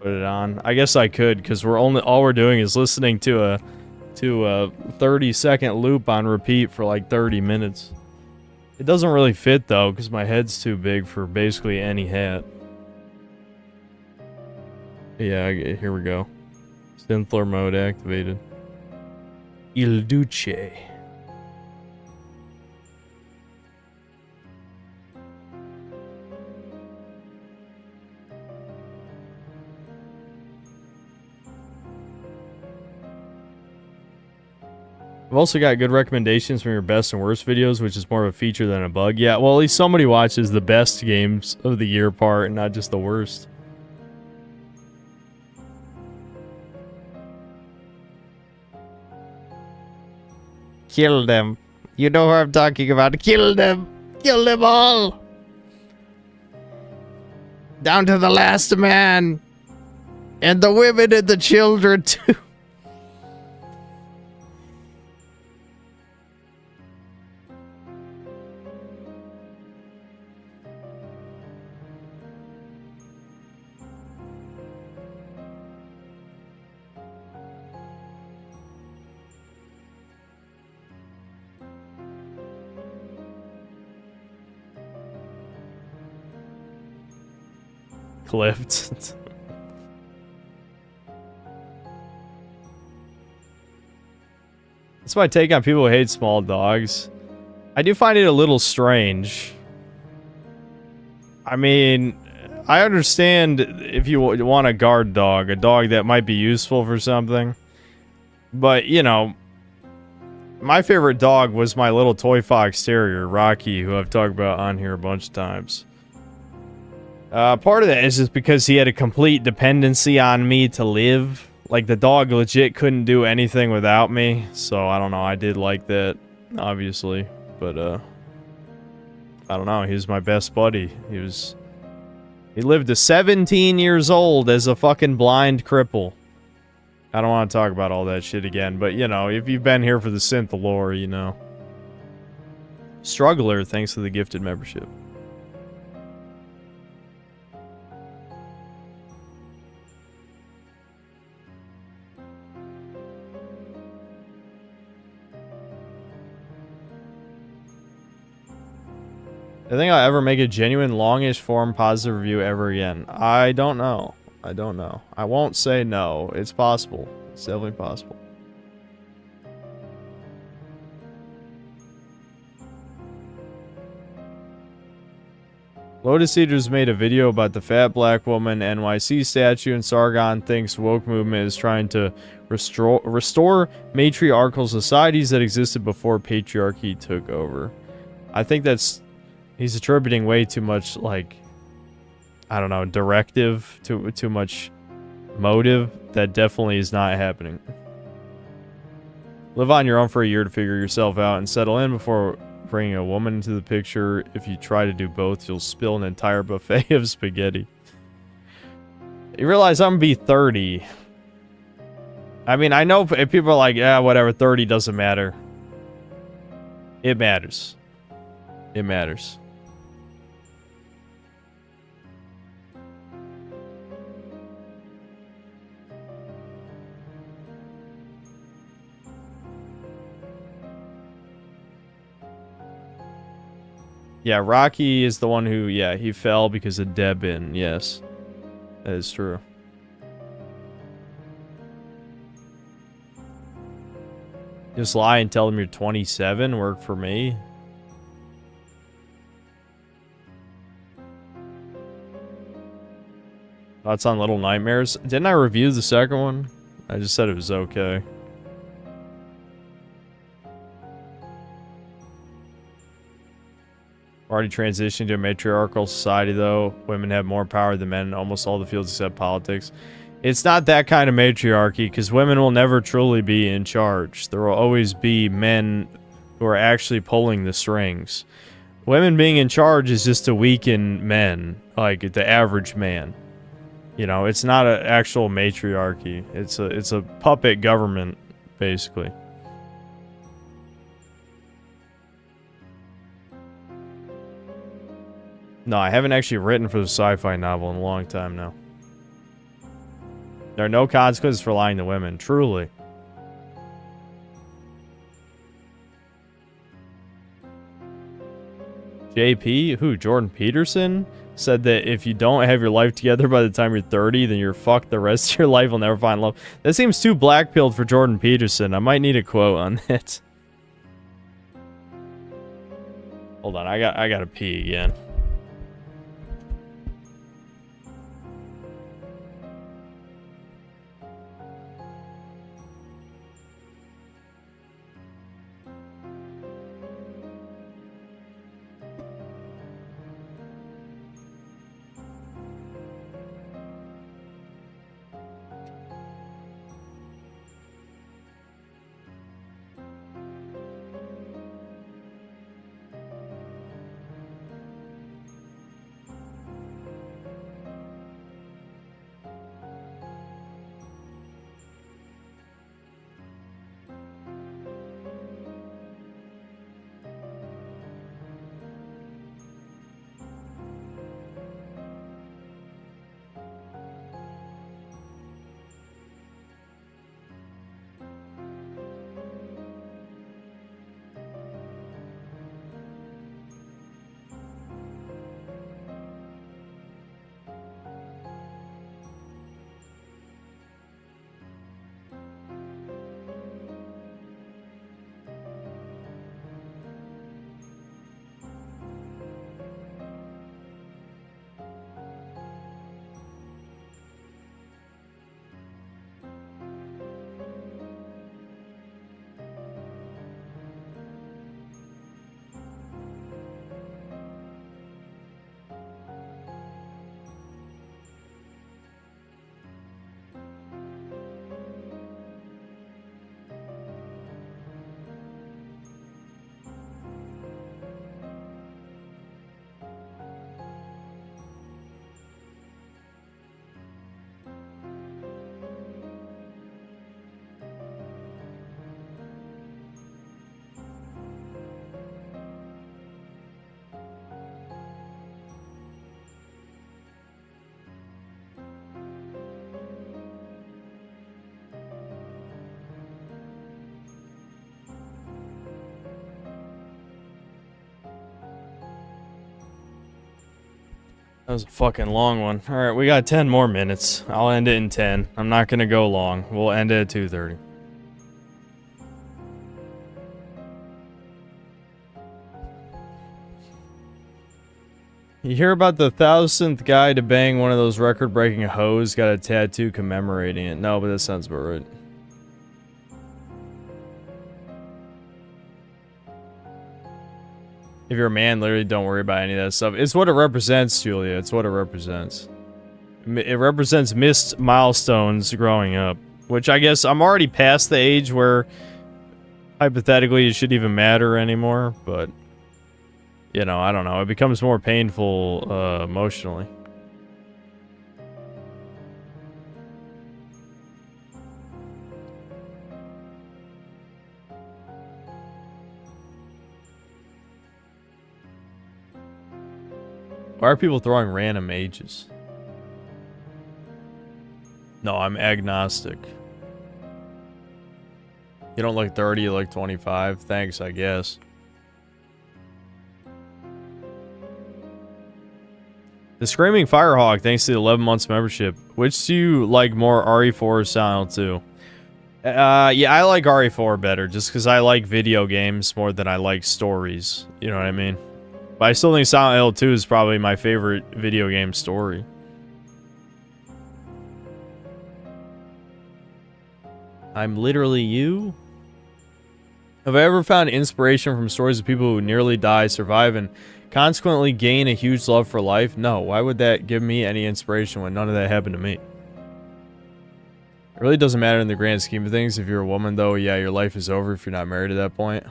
Put it on. I guess I could, because all we're doing is listening to a 30-second loop on repeat for like 30 minutes. It doesn't really fit though, because my head's too big for basically any hat. Yeah, here we go. Synthler mode activated. Il Duce. I've also got good recommendations from your best and worst videos, which is more of a feature than a bug. Yeah, well, at least somebody watches the best games of the year part and not just the worst. Kill them. You know who I'm talking about. Kill them. Kill them all. Down to the last man. And the women and the children, too. Clipped. That's my take on people who hate small dogs. I do find it a little strange. I mean, I understand if you want a guard dog, a dog that might be useful for something. But, you know, my favorite dog was my little toy fox terrier, Rocky, who I've talked about on here a bunch of times. Part of that is just because he had a complete dependency on me to live. Like, the dog legit couldn't do anything without me. So, I don't know. I did like that, obviously. But, I don't know. He was my best buddy. He lived to 17 years old as a fucking blind cripple. I don't want to talk about all that shit again. But, you know, if you've been here for the synth lore, you know. Struggler, thanks to the gifted membership. I think I'll ever make a genuine longish form positive review ever again. I don't know. I don't know. I won't say no. It's possible. It's definitely possible. Lotus Eaters made a video about the fat black woman NYC statue, and Sargon thinks woke movement is trying to restore matriarchal societies that existed before patriarchy took over. I think that's... He's attributing way too much, like... I don't know, directive, too much motive. That definitely is not happening. Live on your own for a year to figure yourself out and settle in before bringing a woman into the picture. If you try to do both, you'll spill an entire buffet of spaghetti. You realize I'm gonna be 30. I mean, I know people are like, yeah, whatever, 30 doesn't matter. It matters. It matters. Yeah, Rocky is the one who, yeah, he fell because of Debin. Yes, that is true. Just lie and tell them you're 27. Work for me. Thoughts on Little Nightmares? Didn't I review the second one? I just said it was okay. Already transitioning to a matriarchal society, though. Women have more power than men in almost all the fields except politics. It's not that kind of matriarchy, because women will never truly be in charge. There will always be men who are actually pulling the strings. Women being in charge is just to weaken men, like the average man. You know, it's not an actual matriarchy. It's a puppet government, basically. No, I haven't actually written for the sci-fi novel in a long time now. There are no consequences for lying to women, truly. JP? Who? Jordan Peterson? Said that if you don't have your life together by the time you're 30, then you're fucked the rest of your life, will never find love. That seems too black-pilled for Jordan Peterson. I might need a quote on that. Hold on, I gotta pee again. That was a fucking long one. Alright, we got 10 more minutes. I'll end it in 10. I'm not gonna go long. We'll end it at 2:30. You hear about the 1,000th guy to bang one of those record-breaking hoes, got a tattoo commemorating it. No, but that sounds about right. If you're a man, literally don't worry about any of that stuff. It's what it represents, Julia. It's what it represents. It represents missed milestones growing up. Which I guess I'm already past the age where hypothetically it shouldn't even matter anymore, but you know, I don't know. It becomes more painful emotionally. Why are people throwing random ages? No, I'm agnostic. You don't look 30, you look 25. Thanks, I guess. The Screaming Firehawk, thanks to the 11 months membership. Which do you like more, RE4 or Silent 2? Yeah, I like RE4 better, just because I like video games more than I like stories. You know what I mean? But I still think Silent Hill 2 is probably my favorite video game story. I'm literally you? Have I ever found inspiration from stories of people who nearly die, survive, and consequently gain a huge love for life? No, why would that give me any inspiration when none of that happened to me? It really doesn't matter in the grand scheme of things. If you're a woman, though, yeah, your life is over if you're not married at that point.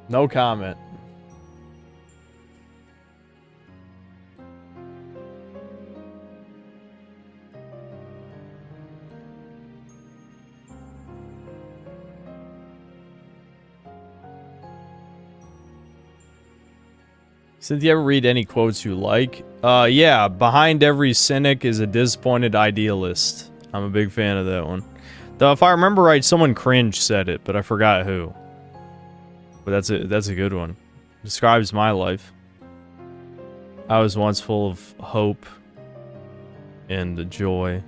No comment. Did you ever read any quotes you like? Yeah, behind every cynic is a disappointed idealist. I'm a big fan of that one. Though if I remember right, someone cringe said it, but I forgot who. But that's a good one. Describes my life. I was once full of hope and joy.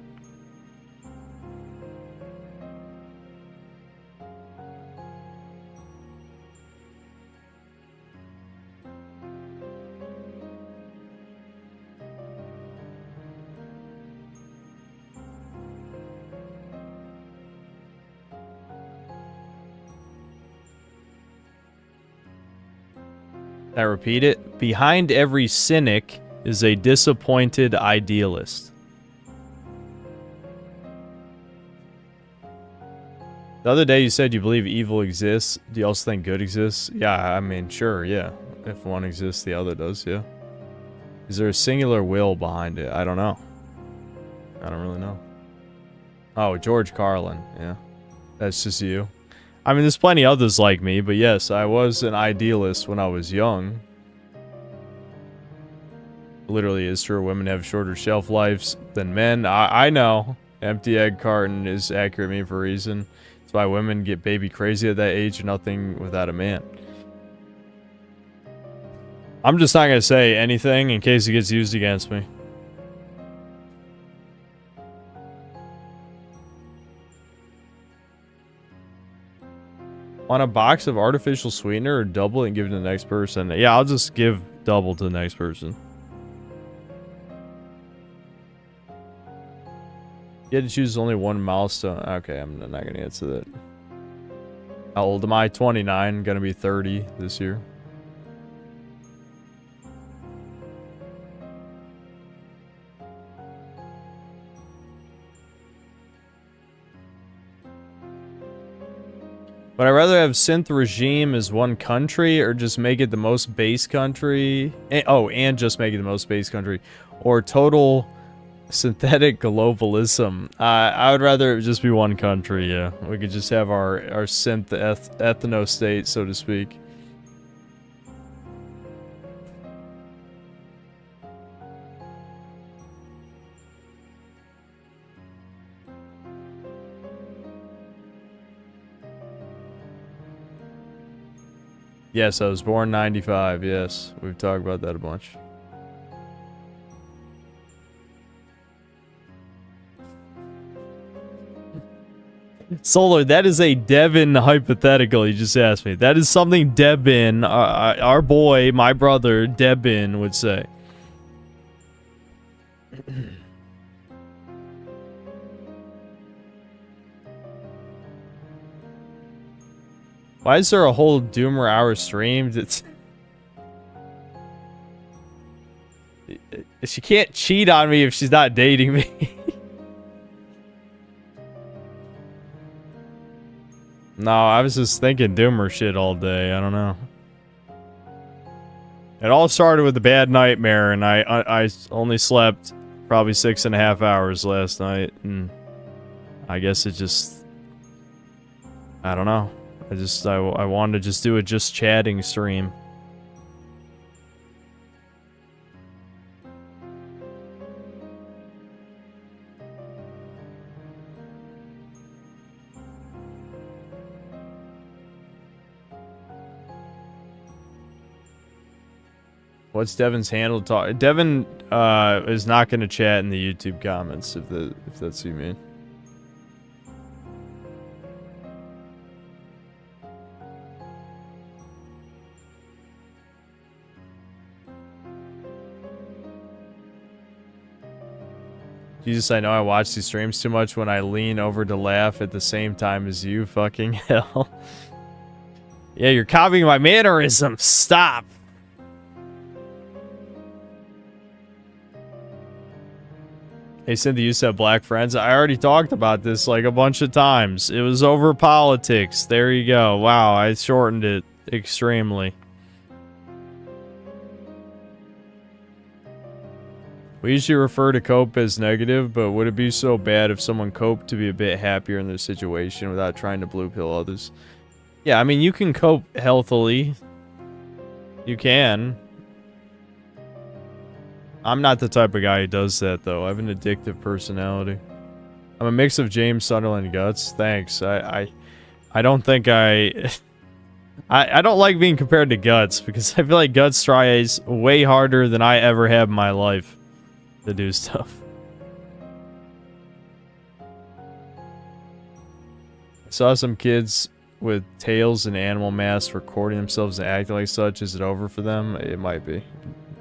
I repeat it. Behind every cynic is a disappointed idealist. The other day you said you believe evil exists. Do you also think good exists? Yeah, I mean, sure, yeah. If one exists, the other does, yeah. Is there a singular will behind it? I don't know. I don't really know. Oh, George Carlin, yeah. That's just you. I mean, there's plenty others like me, but yes, I was an idealist when I was young. Literally is true. Women have shorter shelf lives than men. I know. Empty egg carton is accurate to me for a reason. That's why women get baby crazy at that age or nothing without a man. I'm just not going to say anything in case it gets used against me. Want a box of artificial sweetener or double it and give it to the next person? Yeah, I'll just give double to the next person. You had to choose only one milestone. Okay, I'm not going to answer that. How old am I? 29. Going to be 30 this year. Would I rather have synth regime as one country or just make it the most base country? And just make it the most base country. Or total synthetic globalism. I would rather it just be one country, yeah. We could just have our synth ethno state, so to speak. Yes, I was born 95, yes. We've talked about that a bunch. Solar, that is a Devin hypothetical you just asked me. That is something Devin, our boy, my brother, Devin, would say. Why is there a whole Doomer hour streamed? She can't cheat on me if she's not dating me. No, I was just thinking Doomer shit all day. I don't know. It all started with a bad nightmare, and I only slept probably 6.5 hours last night, and I guess it just... I don't know. I wanted to just do a just chatting stream. What's Devin's handle? Devin is not going to chat in the YouTube comments if that's what you mean. Jesus, I know I watch these streams too much when I lean over to laugh at the same time as you. Fucking hell. Yeah, you're copying my mannerisms. Stop. Hey, Cynthia, you said black friends. I already talked about this like a bunch of times. It was over politics. There you go. Wow, I shortened it extremely. We usually refer to cope as negative, but would it be so bad if someone coped to be a bit happier in their situation without trying to blue pill others? Yeah, I mean, you can cope healthily. You can. I'm not the type of guy who does that, though. I have an addictive personality. I'm a mix of James Sunderland and Guts. Thanks. I don't think I don't like being compared to Guts, because I feel like Guts tries way harder than I ever have in my life to do stuff. I saw some kids with tails and animal masks recording themselves and acting like such. Is it over for them? It might be.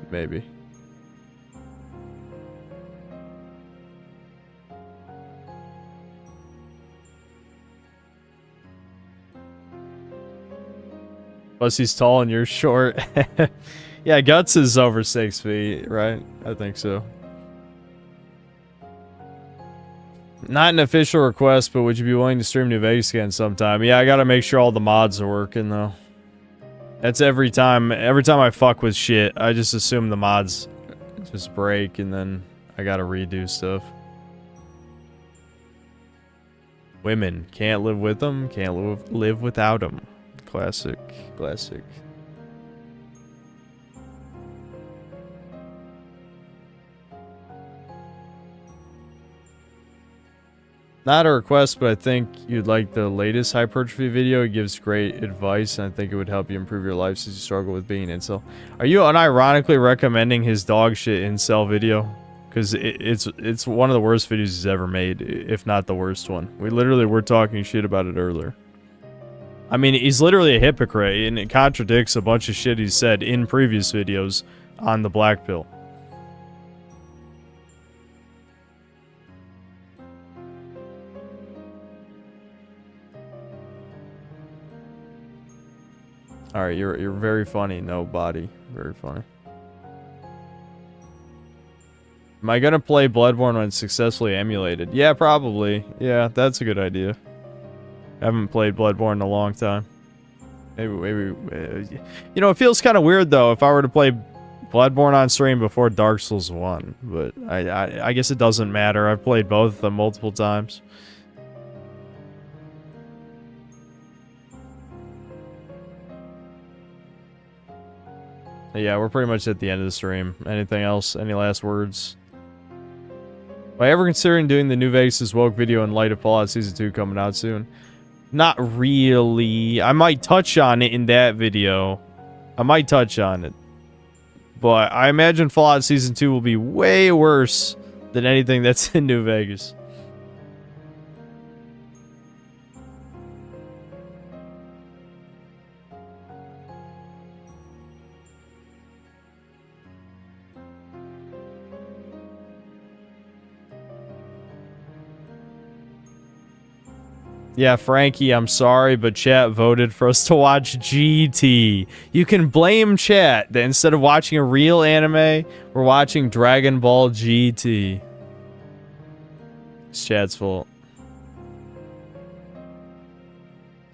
Maybe. Plus he's tall and you're short. Yeah, Guts is over 6 feet, right? I think so. Not an official request, but would you be willing to stream New Vegas again sometime? Yeah, I gotta make sure all the mods are working, though. That's every time. Every time I fuck with shit, I just assume the mods just break, and then I gotta redo stuff. Women. Can't live with them, can't live without them. Classic. Classic. Not a request, but I think you'd like the latest hypertrophy video. It gives great advice, and I think it would help you improve your life since you struggle with being an incel. Are you unironically recommending his dog shit incel video? Because it's one of the worst videos he's ever made, if not the worst one. We literally were talking shit about it earlier. I mean, he's literally a hypocrite, and it contradicts a bunch of shit he's said in previous videos on the black pill. Alright, you're very funny, no body. Very funny. Am I gonna play Bloodborne when it's successfully emulated? Yeah, probably. Yeah, that's a good idea. I haven't played Bloodborne in a long time. Maybe, you know, it feels kind of weird, though, if I were to play Bloodborne on stream before Dark Souls 1. But I guess it doesn't matter. I've played both of them multiple times. Yeah, we're pretty much at the end of the stream. Anything else? Any last words? Am I ever considering doing the New Vegas is Woke video in light of Fallout Season 2 coming out soon? Not really. I might touch on it in that video. I might touch on it. But I imagine Fallout Season 2 will be way worse than anything that's in New Vegas. Yeah, Frankie, I'm sorry, but chat voted for us to watch GT. You can blame chat that instead of watching a real anime, we're watching Dragon Ball GT. It's chat's fault.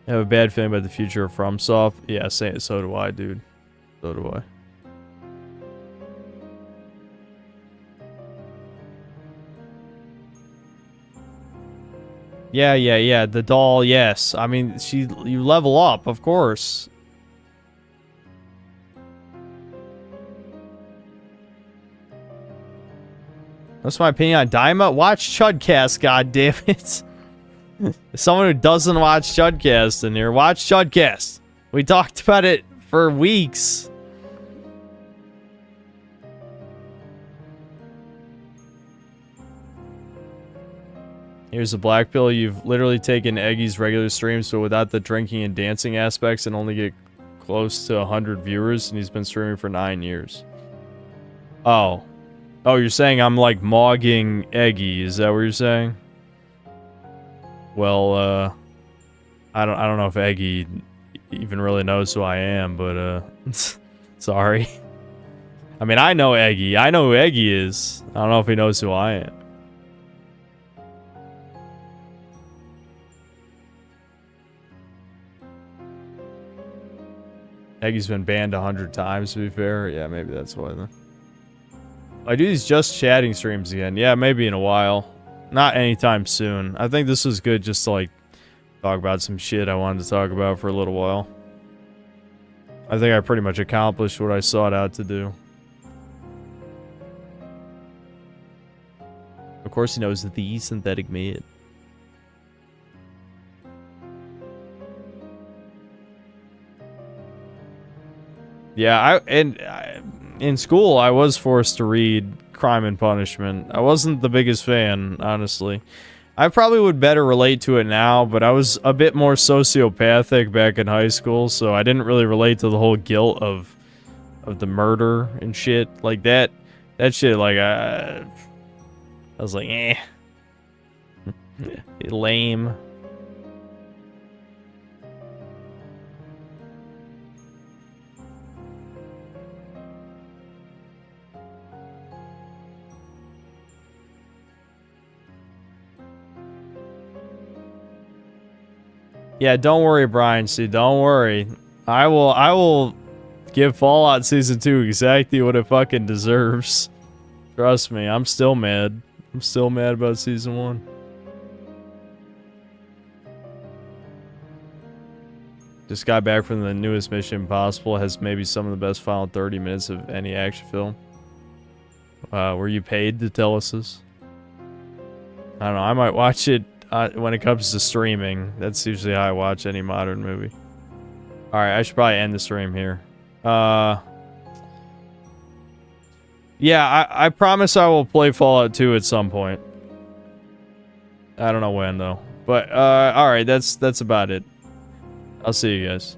I have a bad feeling about the future of FromSoft. Yeah, so do I, dude. So do I. Yeah. The doll, yes. I mean, you level up, of course. That's my opinion on Daima. Watch Chudcast, goddammit. Someone who doesn't watch Chudcast in here, watch Chudcast. We talked about it for weeks. Here's a black pill. You've literally taken Eggy's regular streams, but without the drinking and dancing aspects, and only get close to 100 viewers, and he's been streaming for 9 years. Oh, you're saying I'm like mogging Eggy? Is that what you're saying? Well, I don't know if Eggy even really knows who I am, but sorry. I mean, I know Eggy. I know who Eggy is. I don't know if he knows who I am. Eggy's been banned 100 times, to be fair. Yeah, maybe that's why then. I do these just chatting streams again. Yeah, maybe in a while. Not anytime soon. I think this was good just to, like, talk about some shit I wanted to talk about for a little while. I think I pretty much accomplished what I sought out to do. Of course he knows the synthetic mid. Yeah, in school, I was forced to read Crime and Punishment. I wasn't the biggest fan, honestly. I probably would better relate to it now, but I was a bit more sociopathic back in high school, so I didn't really relate to the whole guilt of the murder and shit. Like, that shit, like, I was like, eh. Lame. Yeah, don't worry, Brian. See, don't worry. I will give Fallout Season 2 exactly what it fucking deserves. Trust me, I'm still mad. I'm still mad about Season 1. Just got back from the newest Mission Impossible. Has maybe some of the best final 30 minutes of any action film. Were you paid to tell us this? I don't know. I might watch it when it comes to streaming. That's usually how I watch any modern movie. Alright, I should probably end the stream here. Yeah, I promise I will play Fallout 2 at some point. I don't know when, though. But, alright, that's about it. I'll see you guys.